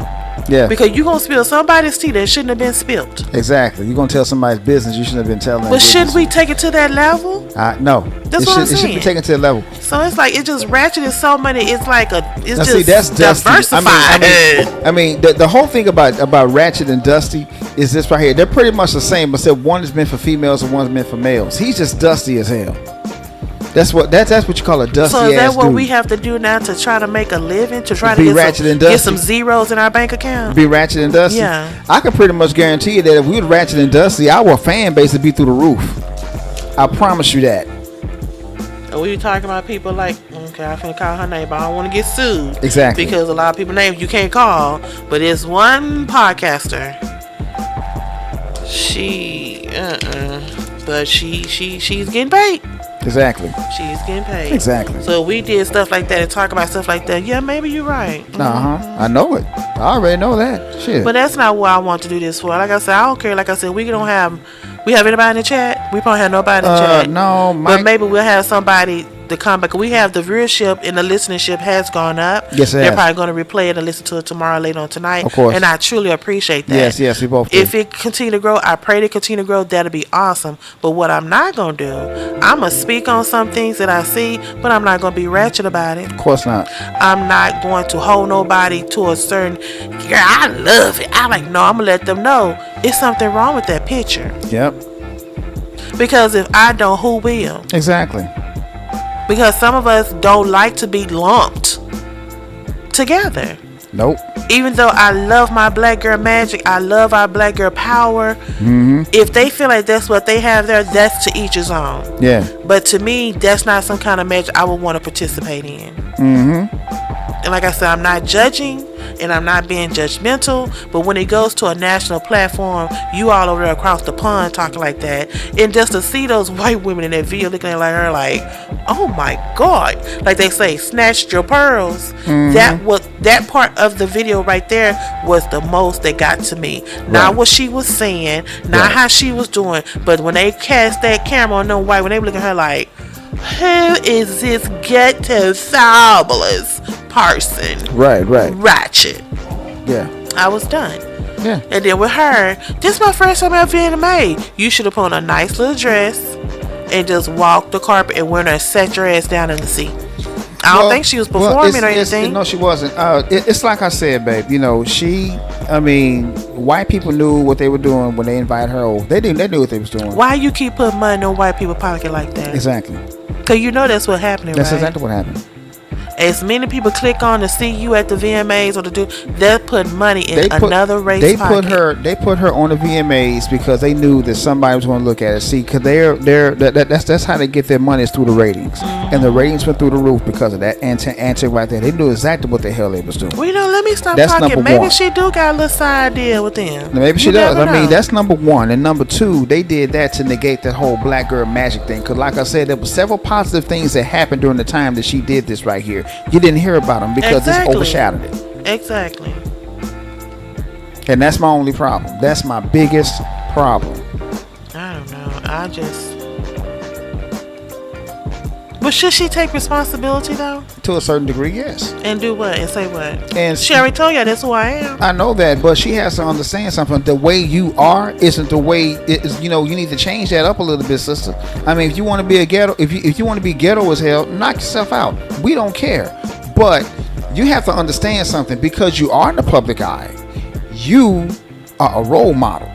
Yeah. Because you're going to spill somebody's tea that shouldn't have been spilled. Exactly. You're going to tell somebody's business you shouldn't have been telling them. But shouldn't we take it to that level? No. That's what I'm It should be saying. taken to that level. So it's like, it just ratchet is so many. It's like it's Now, just see, that's Dusty. diversified. I mean, the whole thing about Ratchet and Dusty is this right here. They're pretty much the same, except one is meant for females and one's meant for males. He's just dusty as hell. That's what you call a dusty ass So is that what dude. we have to do now to try to make a living, to try Be to ratchet and get dusty. some zeros in our bank account? Be Ratchet and Dusty? Yeah. I can pretty much guarantee you that if we were Ratchet and Dusty, our fan base would be through the roof. I promise you that. Are we talking about people like, okay, I finna call her name, but I don't want to get sued. Exactly. Because a lot of people names you can't call, but it's one podcaster. But she's getting paid. Exactly. She's getting paid. Exactly. So we did stuff like that and talk about stuff like that. Yeah, maybe you're right. I know it. I already know that. Shit. But that's not what I want to do this for. Like I said, I don't care. Like I said, we have anybody in the chat? We probably have nobody in the chat. No, Mike. But maybe we'll have somebody to come back. We have the viewership and the listenership has gone up. Yes, it They're has. probably going to replay it and listen to it tomorrow, later on tonight. Of course. And I truly appreciate that. Yes, we both do. If it continue to grow, I pray to continue to grow. That'll be awesome. But what I'm not going to do, I'm going to speak on some things that I see, but I'm not going to be ratchet about it. Of course not. I'm not going to hold nobody to a certain, yeah, I love it. I'm going to let them know it's something wrong with that picture. Yep. Because if I don't, who will? Exactly. Because some of us don't like to be lumped together. Nope. Even though I love my black girl magic, I love our black girl power. Mm-hmm. If they feel like that's what they have there, that's to each his own. Yeah. But to me, that's not some kind of magic I would want to participate in. Mm-hmm. And like I said, I'm not judging. and I'm not being judgmental, but when it goes to a national platform, you all over there across the pond talking like that, and just to see those white women in that video looking at her like, oh my God, like they say, snatched your pearls. That part of the video right there was the most that got to me. Not what she was saying, not how she was doing, but when they cast that camera on them white, when they were looking at her like, who is this ghetto fabulous person? Right. Ratchet. Yeah. I was done. Yeah. And then with her, this is my first time ever being a maid. You should have put on a nice little dress and just walk the carpet and went and set your ass down in the seat. I don't think she was performing or anything. No, she wasn't. It's like I said, babe. You know, white people knew what they were doing when they invited her over. They knew what they was doing. Why you keep putting money in no white people's pocket like that? Exactly. Because you know that's what happening, That's right? exactly what happened. As many people click on to see you at the VMAs or they'll put money in another race pocket. They put her on the VMAs because they knew that somebody was going to look at it. See, because that's how they get their money, is through the ratings, and the ratings went through the roof because of that antic right there. They knew exactly what the hell they was doing. Well, let me stop That's talking. number Maybe one. she do got a little side deal with them. Maybe she does. I mean, that's number one. And number two, they did that to negate that whole black girl magic thing. Because like I said, there were several positive things that happened during the time that she did this right here. You didn't hear about them because this overshadowed it. Exactly. And that's my only problem. That's my biggest problem. I don't know. But should she take responsibility though? To a certain degree, yes. And do what? And say what? And she already told you that's who I am. I know that, but she has to understand something. The way you are isn't the way it is. You need to change that up a little bit, sister. I mean, if you want to be a ghetto, if you want to be ghetto as hell, knock yourself out. We don't care. But you have to understand something. Because you are in the public eye, you are a role model.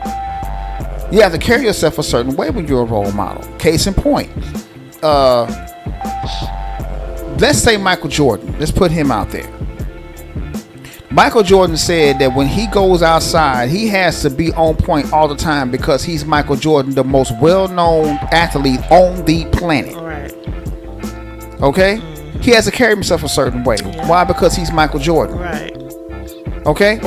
You have to carry yourself a certain way when you're a role model. Case in point, let's say Michael Jordan. Let's put him out there. Michael Jordan said that when he goes outside, he has to be on point all the time because he's Michael Jordan, the most well-known athlete on the planet. Right. Okay? He has to carry himself a certain way. Yeah. Why? Because he's Michael Jordan. Right. Okay?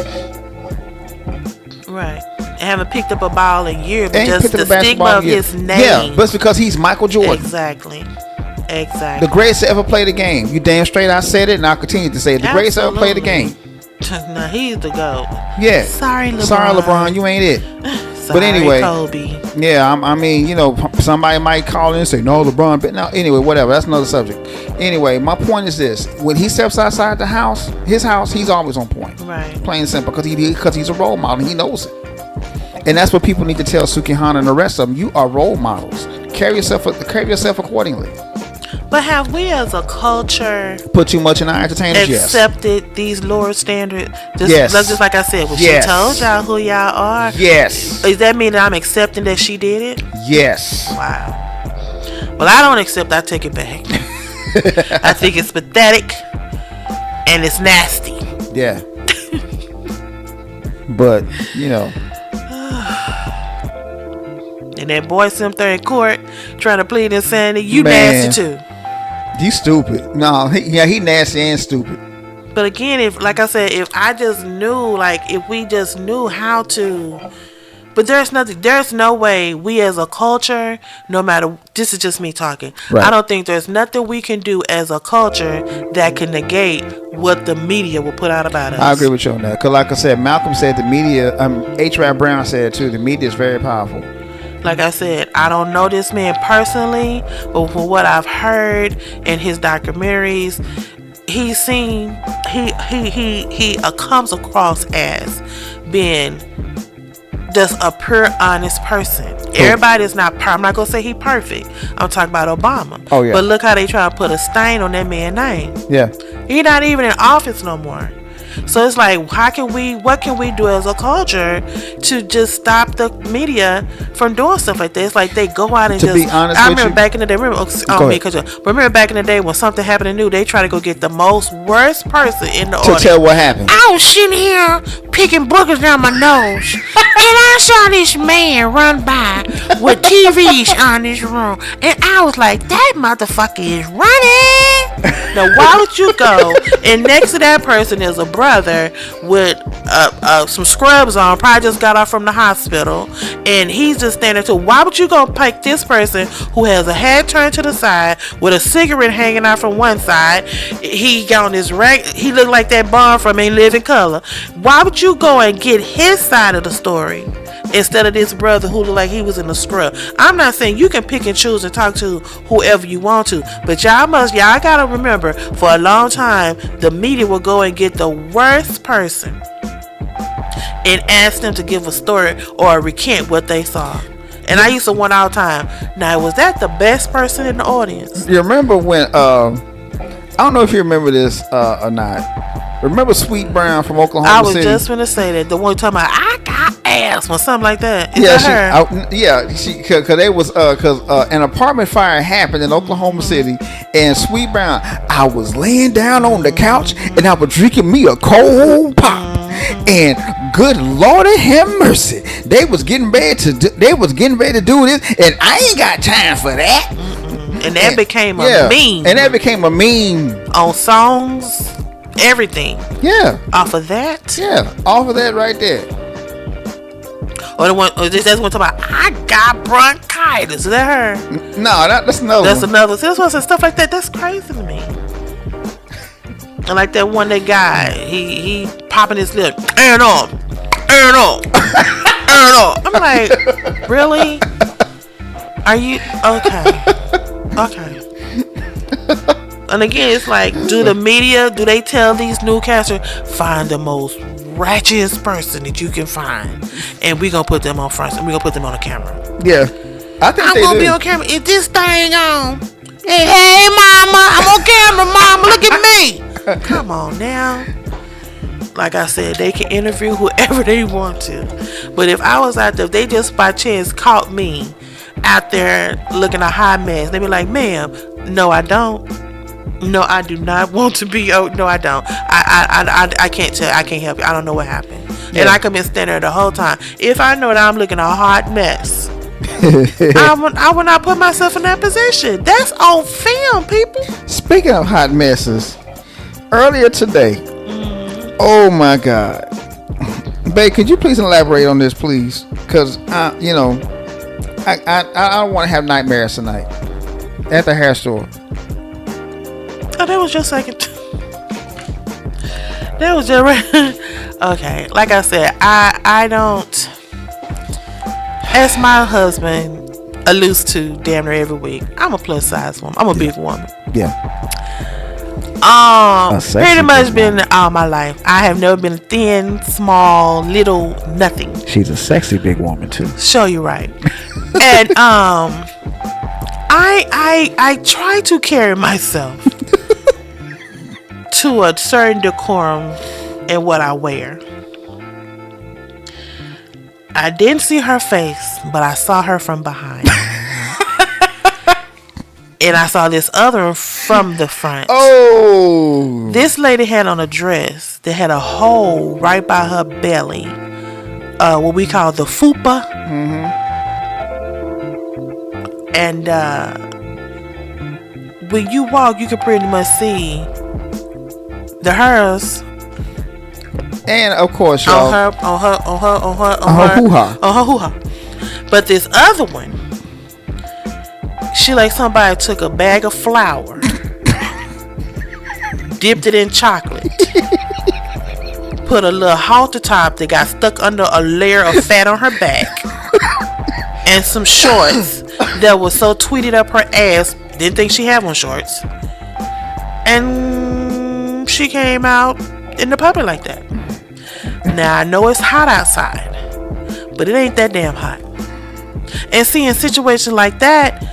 Right. I haven't picked up a ball in years, but just the stigma of his name. Yeah, but it's because he's Michael Jordan. Exactly. The greatest to ever play the game. You damn straight I said it, and I'll continue to say it. The greatest to ever play the game. Now he's the GOAT. Yeah. Sorry, LeBron, you ain't it. Sorry, but anyway, Kobe. Yeah, I mean, somebody might call in and say, no, LeBron. But no, anyway, whatever. That's another subject. Anyway, my point is this. When he steps outside the house, his house, he's always on point. Right. Plain and simple, because he's a role model and he knows it. And that's what people need to tell Sukihana and the rest of them. You are role models. Carry yourself accordingly. But have we as a culture put too much in our entertainers? Accepted these lower standards? Yes. Just like I said, when she told y'all who y'all are. Yes. Does that mean that I'm accepting that she did it? Yes. Wow. Well, I don't accept. I take it back. I think it's pathetic and it's nasty. Yeah. But and that boy Sim there in court trying to plead insanity. You nasty too. You stupid. No, he nasty and stupid. But again, if we just knew how to. But there's no way we as a culture, no matter, this is just me talking. Right. I don't think there's nothing we can do as a culture that can negate what the media will put out about us. I agree with you on that. Because like I said, Malcolm said the media, H. Rap Brown said too, the media is very powerful. Like I said, I don't know this man personally, but from what I've heard in his documentaries, he comes across as being just a pure, honest person. Everybody is not I'm not gonna say he perfect. I'm talking about Obama. Oh yeah. But look how they try to put a stain on that man's name. Yeah. He's not even in office no more. So it's like, what can we do as a culture to just stop the media from doing stuff like this? Like they go out and I remember back in the day. Remember back in the day when something happened new, they try to go get the worst person in the audience to tell what happened. I was sitting here picking boogers down my nose, and I saw this man run by with TVs on his room, and I was like, that motherfucker is running. Now, why would you go and next to that person is a brother with some scrubs on, probably just got off from the hospital, and he's just standing too. Why would you go pick this person who has a head turned to the side with a cigarette hanging out from one side? He got on his rack. He looked like that Bond from In Living Color. Why would you go and get his side of the story instead of this brother who looked like he was in the scrub? I'm not saying you can pick and choose and talk to whoever you want to, but y'all gotta remember, for a long time the media will go and get the worst person and ask them to give a story or recant what they saw. And I used to wonder all the time, now was that the best person in the audience? You remember when I don't know if you remember this or not. Remember Sweet Brown from Oklahoma City? I was just gonna say that, the one talking about I got ass or something like that. Is yeah, that her? because they was because an apartment fire happened in Oklahoma City, and Sweet Brown, I was laying down on the couch and I was drinking me a cold pop, and good Lordy have mercy, they was getting ready to do this, and I ain't got time for that. And that became a meme. And that became a meme on songs. Everything. Yeah. Off of that? Yeah. Off of that right there. Or the one, or that's one talking about, I got bronchitis. Is that her? No, that's another. That's another. See, this one said stuff like that. That's crazy to me. And like that one, that guy, he popping his lip. Turn on. Turn on. Turn on. I'm like, really? Are you okay? Okay. And again, it's like, do the media, do they tell these newscasters, find the most ratchetest person that you can find, and we're going to put them on front, and we're going to put them on the camera. Yeah. I think I'm going to be on camera. Is this thing on? Hey, mama, I'm on camera, mama. Look at me. Come on now. Like I said, they can interview whoever they want to. But if I was out there, if they just by chance caught me out there looking a hot mess, they'd be like, ma'am, no, I don't. No, I do not want to be. Oh, no, I don't. I can't tell. I can't help you. I don't know what happened. Yeah. And I could be standing there the whole time. If I know that I'm looking a hot mess, I would not put myself in that position. That's on film, people. Speaking of hot messes, earlier today, oh my God, babe, could you please elaborate on this, please? Because I don't want to have nightmares tonight at the hair store. Oh, that was just second. That was just okay. Like I said, I don't. As my husband alludes to damn near every week, I'm a plus size woman. I'm a big woman. Yeah. Pretty much been all my life. I have never been thin, small, little, nothing. She's a sexy big woman too. Show you right. And I try to carry myself to a certain decorum in what I wear. I didn't see her face, but I saw her from behind. And I saw this other one from the front. Oh! This lady had on a dress that had a hole right by her belly. What we call the fupa. Mm-hmm. And when you walk, you can pretty much see the hers. And of course, y'all, on her hoo-ha. But this other one, she like somebody took a bag of flour, dipped it in chocolate, put a little halter top that got stuck under a layer of fat on her back, and some shorts that was so tweeted up her ass, didn't think she had on shorts, and she came out in the public like that. Now I know it's hot outside, but it ain't that damn hot. And see, in situations like that,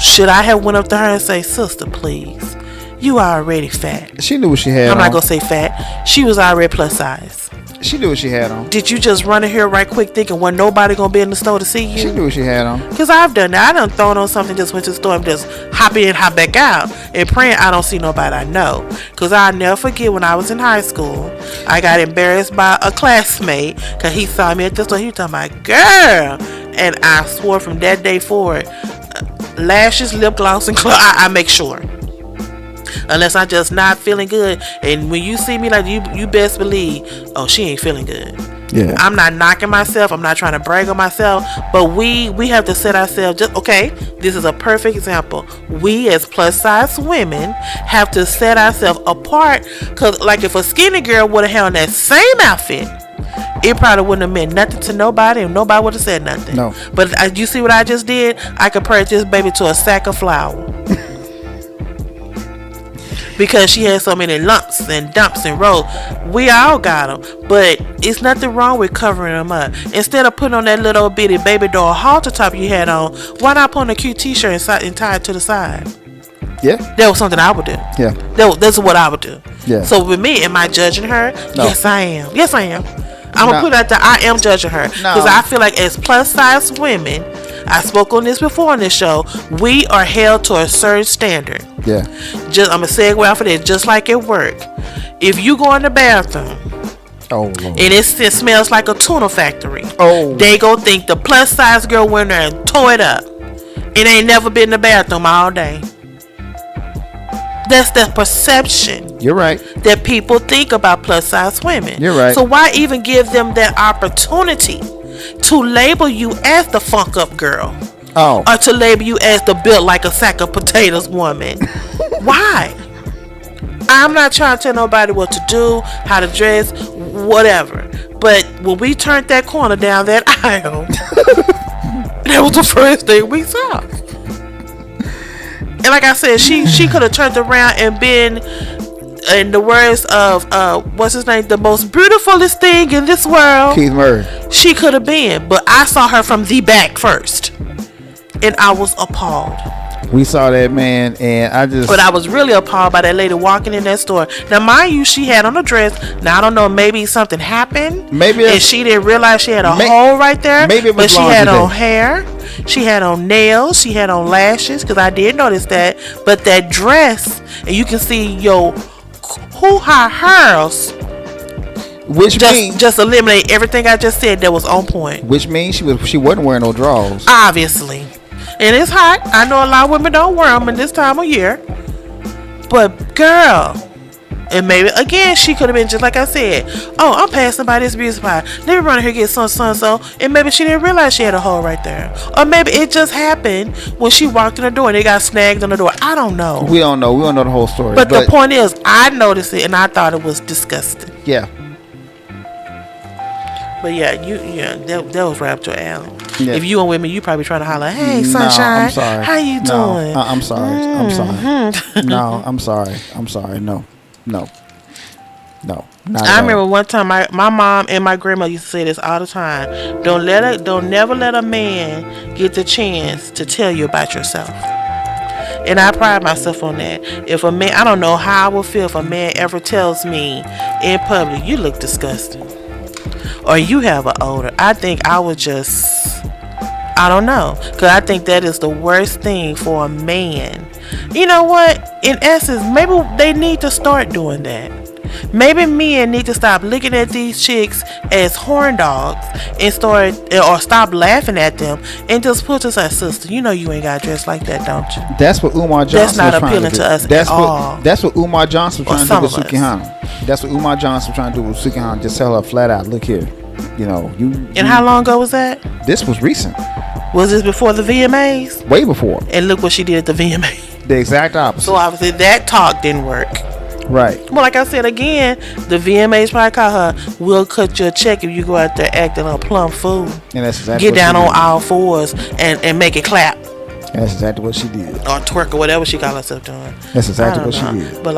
should I have went up to her and say, sister, please, you are already fat. She knew what she had on. I'm not gonna say fat. She was already plus size. She knew what she had on. Did you just run in here right quick thinking wasn't nobody gonna be in the store to see you? She knew what she had on. Because I've done that. I done thrown on something, just went to the store and just hop in, hop back out, and praying I don't see nobody I know. Because I'll never forget when I was in high school, I got embarrassed by a classmate because he saw me at the store. He was talking about, girl. And I swore from that day forward, lashes, lip gloss, and I make sure. unless I just not feeling good. And when you see me, like you best believe, oh, she ain't feeling good. Yeah. I'm not knocking myself. I'm not trying to brag on myself. But we have to set ourselves just okay. This is a perfect example. We as plus size women have to set ourselves apart. Cause like if a skinny girl would have had on that same outfit, it probably wouldn't have meant nothing to nobody, and nobody would have said nothing. No. But you see what I just did? I compared this baby to a sack of flour. Because she had so many lumps and dumps and rolls. We all got them. But it's nothing wrong with covering them up. Instead of putting on that little bitty baby doll halter top you had on, why not put on a cute t-shirt and tie it to the side? Yeah. That was something I would do. Yeah. That's what I would do. Yeah. So with me, am I judging her? No. Yes, I am. Yes, I am. I'm going to put it out there. I am judging her. Because I feel like as plus size women, I spoke on this before on this show, we are held to a certain standard. Yeah. I'm going to segue off of this, just like at work. If you go in the bathroom, oh, Lord. and it smells like a tuna factory, they go think the plus size girl went there and tore it up. It ain't never been in the bathroom all day. That's the perception. You're right. That people think about plus size women. You're right. So why even give them that opportunity to label you as the funk up girl? Oh. Or to label you as the built like a sack of potatoes woman? Why? I'm not trying to tell nobody what to do, how to dress, whatever. But when we turned that corner down that aisle, that was the first thing we saw. And like I said, she could have turned around and been, in the words of what's his name, the most beautifulest thing in this world, Keith Murray. She could have been, but I saw her from the back first, and I was appalled. We saw that, man, and But I was really appalled by that lady walking in that store. Now, mind you, she had on a dress. Now I don't know, maybe something happened. Maybe, and she didn't realize she had a hole right there. Maybe it was, but she had on hair. She had on nails. She had on lashes, because I did notice that. But that dress, and you can see your hoo-ha hurls, which means just eliminate everything I just said that was on point. Which means she wasn't wearing no drawers. Obviously. And it's hot. I know a lot of women don't wear them in this time of year. But girl, and maybe again she could have been just like I said. Oh, I'm passing by this beauty spot. Let me run here and get so. And maybe she didn't realize she had a hole right there. Or maybe it just happened when she walked in the door and it got snagged on the door. I don't know. We don't know. We don't know the whole story. But the point is, I noticed it and I thought it was disgusting. Yeah. But yeah, that was right up your alley. Yeah. If you were with me, you probably trying to holler, "Hey, sunshine, I'm sorry. How you doing?" I'm sorry. I'm sorry. No, I'm sorry. I'm sorry. No. I remember one time my mom and my grandma used to say this all the time. Don't never let a man get the chance to tell you about yourself. And I pride myself on that. If a man, I don't know how I would feel if a man ever tells me in public, "You look disgusting," or "You have an odor." I think I would just, I don't know, because I think that is the worst thing for a man. You know what? In essence, maybe they need to start doing that. Maybe men need to stop looking at these chicks as horn dogs and stop laughing at them and just put us as sister. You know you ain't got dressed like that, don't you? That's what Umar Johnson That's not was appealing to us that's at all. That's what Umar Johnson was trying to do with Some of Sukihana. That's what Umar Johnson was trying to do with Sukihana. Just tell her flat out, look here. You know, And how long ago was that? This was recent. Was this before the VMAs? Way before. And look what she did at the VMAs. The exact opposite. So obviously that talk didn't work. Right. Well, like I said again, the VMAs probably call her, "We'll cut you a check if you go out there acting a plumb fool." And that's exactly Get down on all fours and make it clap. That's exactly what she did. Or twerk or whatever she call herself doing. That's exactly what she did. But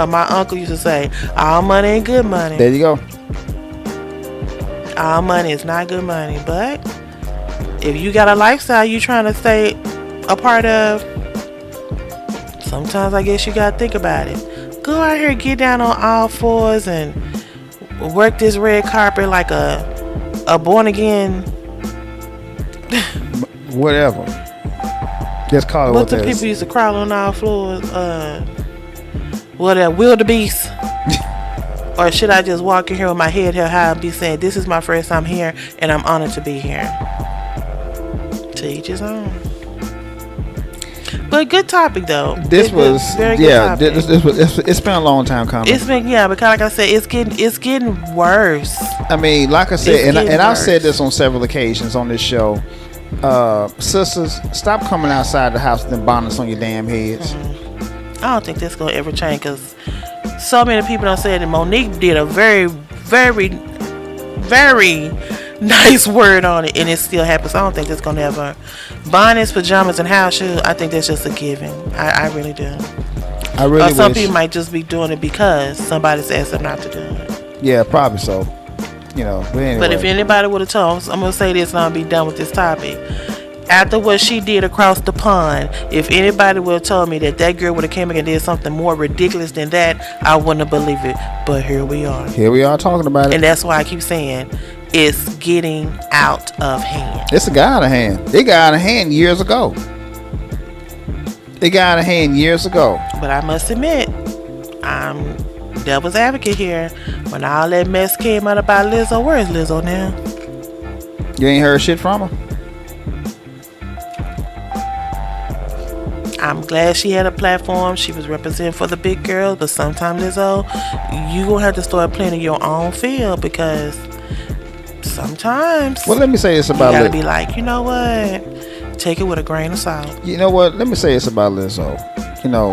my uncle used to say, all money ain't good money. There you go. All money is not good money. But if you got a lifestyle you trying to stay a part of, sometimes I guess you gotta think about it. Go out here, get down on all fours and work this red carpet like a born again. Whatever. Just call it what what the people used to crawl on all floors. Wildebeest. Or should I just walk in here with my head held high and be saying, "This is my first time here and I'm honored to be here." To each his own. But good topic though. This Good- was very good yeah. topic. This was it's been a long time coming. It's been because like I said, it's getting worse. I mean, like I said, It's and getting I've said worse. this on several occasions on this show. Sisters, stop coming outside the house with them bonnets on your damn heads. I don't think that's gonna ever change because so many people don't say that Monique did a very, very, very nice word on it, and it still happens. I don't think that's gonna ever bonnets, pajamas, and house shoes. I think that's just a given. I really do. I really Or some wish. people might just be doing it because somebody's asked them not to do it. Yeah, probably so. You know, but anyway. But if anybody would have told, I'm gonna say this and I'll be done with this topic. After what she did across the pond, if anybody would have told me that girl would have came back and did something more ridiculous than that, I wouldn't have believed it. But here we are. Here we are talking about it. And that's why I keep saying it's getting out of hand. It's a got out of hand. It got out of hand years ago. It got out of hand years ago. But I must admit, I'm devil's advocate here. When all that mess came out about Lizzo, where is Lizzo now? You ain't heard shit from her? I'm glad she had a platform. She was representing for the big girls. But sometimes, Lizzo, you gonna have to start playing in your own field because sometimes Well, let me say this you about gotta Lizzo. be like, you know what? Take it with a grain of salt. You know what? Let me say this about Lizzo. You know,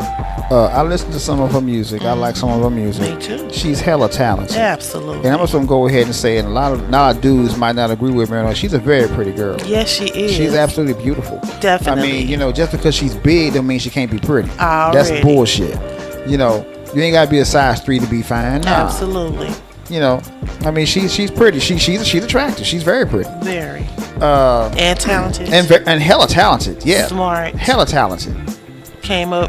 I listen to some of her music. I like some of her music. Me too. She's hella talented. Absolutely. And I'm just gonna go ahead and say, and a lot of dudes might not agree with me or not. She's a very pretty girl. Yes, she is. She's absolutely beautiful. Definitely. I mean, you know, just because she's big don't mean she can't be pretty. Already. That's bullshit. You know, you ain't gotta be a size 3 to be fine. Nah. Absolutely. You know, I mean, she's pretty. She's attractive. She's very pretty. Very. And talented. And hella talented. Yeah. Smart. Hella talented. Came up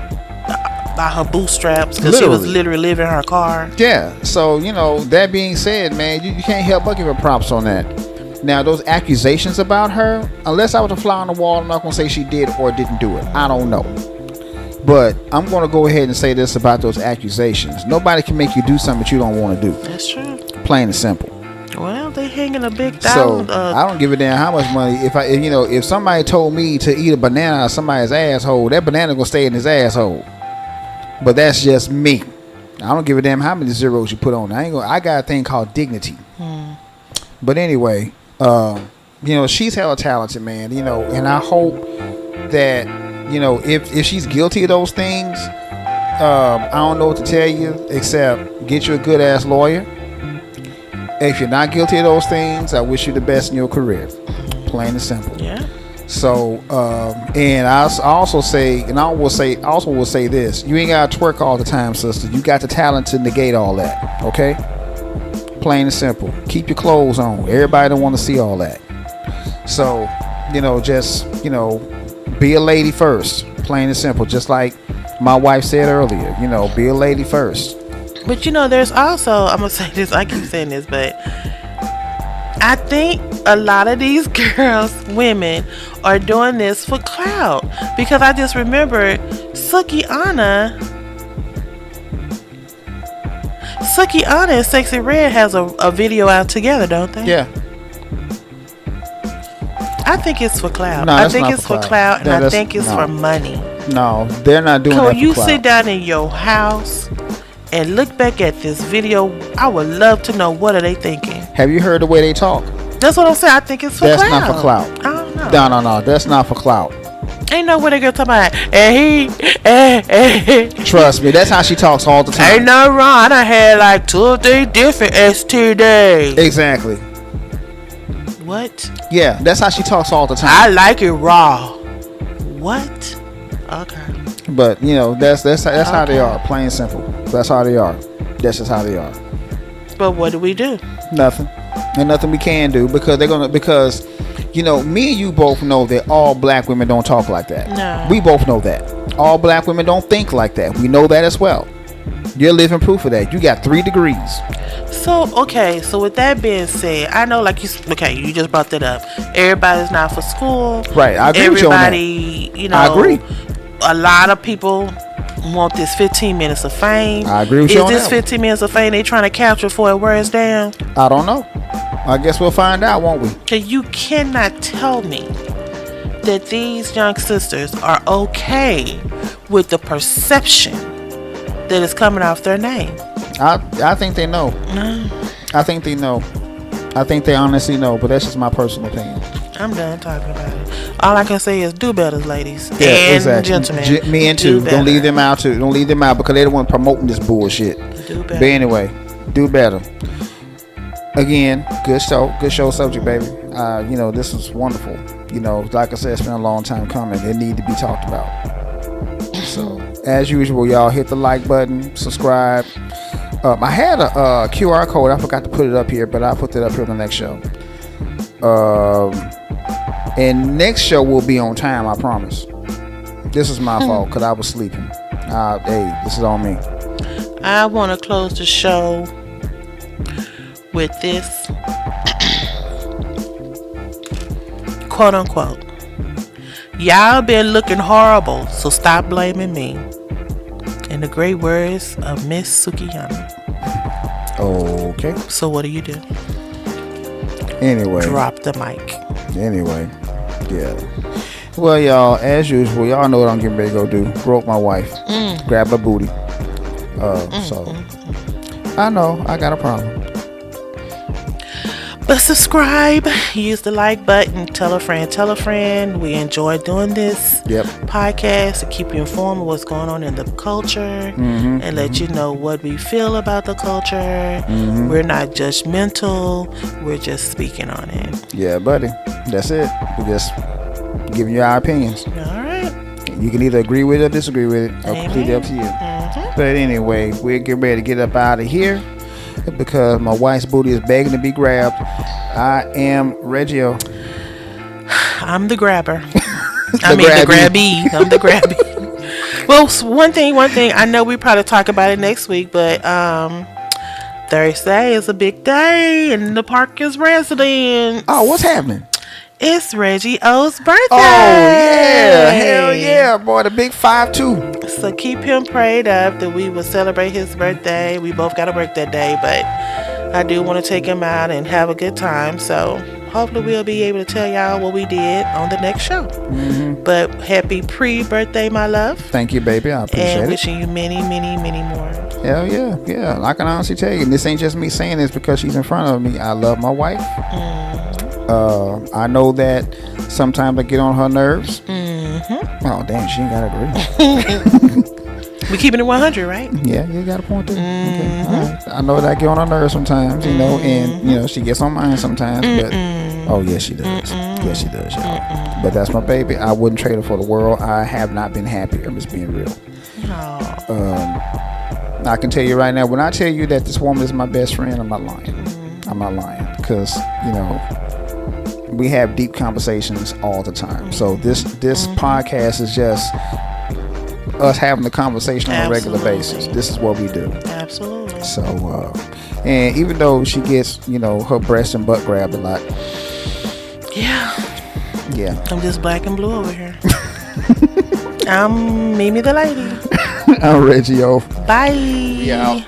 by her bootstraps because she was literally living in her car. Yeah. So, you know, that being said, man, you can't help but give her props on that. Now, those accusations about her, unless I was a fly on the wall, I'm not going to say she did or didn't do it. I don't know. But I'm going to go ahead and say this about those accusations. Nobody can make you do something that you don't want to do. That's true. Plain and simple. Well, they hanging a big So, down. I don't give a damn how much money. If somebody told me to eat a banana out of somebody's asshole, that banana going to stay in his asshole. But that's just me. I don't give a damn how many zeros you put on. I got a thing called dignity. But anyway, you know, she's hella talented, man. You know, and I hope that, you know, if she's guilty of those things, I don't know what to tell you except get you a good ass lawyer. If you're not guilty of those things, I wish you the best in your career. Plain and simple. Yeah. So, and I also will say this: you ain't gotta twerk all the time, sister. You got the talent to negate all that. Okay? Plain and simple. Keep your clothes on. Everybody don't want to see all that. So, you know, just, you know, be a lady first. Plain and simple. Just like my wife said earlier. You know, be a lady first. But you know, there's also, I'm gonna say this, I keep saying this, but I think a lot of these girls, women, are doing this for clout. Because I just remember Suki Anna and Sexy Red has a video out together, don't they? Yeah. I think it's for clout. No, I that's think not it's for for clout. clout, No, and I that's- think it's no. for money. No, they're not doing that When for you clout. sit down in your house and look back at this video, I would love to know, what are they thinking? Have you heard the way they talk? That's what I'm saying. I think it's for That's clout. not for clout. I don't know. No. That's not for clout. Ain't no way that girl talking about, Trust me, that's how she talks all the time. ain't no wrong. I done had like 2 or 3 different STDs. Exactly. What? Yeah, that's how she talks all the time. I like it raw. What? Okay. But you know, that's how they Okay. are. Plain and simple. That's how they are. That's just how they are. But what do we do? Nothing. And nothing we can do because you know, me and you both know that all black women don't talk like that. No. We both know that. All black women don't think like that. We know that as well. You're living proof of that. You got 3 degrees. So, okay, so with that being said, I know, like you just brought that up. Everybody's not for school. Right, I agree with you on that. Everybody, you know. I agree. A lot of people want this 15 minutes of fame. I agree with you Is on this that one. 15 minutes of fame they trying to capture before it wears down? I don't know. I guess we'll find out, won't we? Cause you cannot tell me that these young sisters are okay with the perception that is coming off their name? I think they know. I think they know. I think they honestly know, but that's just my personal opinion. I'm done talking about it. All I can say is do better, ladies Yeah, and exactly. gentlemen. Me and do too. better. Don't leave them out too. Don't leave them out because they're the one promoting this bullshit. Do better. But anyway, do better. Again, good show subject, baby. This was wonderful. Like I said, it's been a long time coming. It need to be talked about. So, as usual, y'all hit the like button, subscribe. I had a QR code. I forgot to put it up here, but I'll put that up here on the next show. And next show will be on time, I promise. This is my fault because I was sleeping. Hey, this is on me. I want to close the show with this quote unquote. Y'all been looking horrible, so stop blaming me. In the great words of Miss Sukiyama. Okay. So what do? Anyway. Drop the mic. Anyway. Yeah. Well, y'all, as usual, y'all know what I'm getting ready to go do. Broke my wife. Grab her booty. So I know I got a problem. But subscribe, use the like button, tell a friend. We enjoy doing this podcast to keep you informed of what's going on in the culture and let you know what we feel about the culture. We're not judgmental, we're just speaking on it. Yeah, buddy. That's it. We're just giving you our opinions. All right. You can either agree with it or disagree with it. It's completely up to you. But anyway, we're getting ready to get up out of here because my wife's booty is begging to be grabbed. I am Reggio. I'm the grabber. The grabbee. I'm the grabbee. Well, one thing. I know we probably talk about it next week, but Thursday is a big day in the Parkers residence. Oh, what's happening? It's Reggie O's birthday. Oh, yeah. Hell yeah, boy. The big 5'2". So keep him prayed up that we will celebrate his birthday. We both got to work that day, but I do want to take him out and have a good time. So hopefully we'll be able to tell y'all what we did on the next show. But happy pre-birthday, my love. Thank you, baby. I appreciate it. And wishing you many, many, many more. Hell yeah. Yeah. I can honestly tell you, and this ain't just me saying this because she's in front of me. I love my wife. I know that sometimes I get on her nerves. Oh, damn, she ain't got to agree. We keeping it 100, right? Yeah, you got a point there. Okay. All right. I know that I get on her nerves sometimes, and, she gets on mine sometimes, but, oh, yes, she does. Yes, she does, y'all. But that's my baby. I wouldn't trade her for the world. I have not been happy. I'm just being real. I can tell you right now, when I tell you that this woman is my best friend, I'm not lying. I'm not lying because, we have deep conversations all the time. So this podcast is just us having the conversation on a regular basis. This is what we do. Absolutely. So, and even though she gets, her breast and butt grabbed a lot. Yeah. Yeah. I'm just black and blue over here. I'm Mimi the lady. I'm Reggio. Bye. Yeah.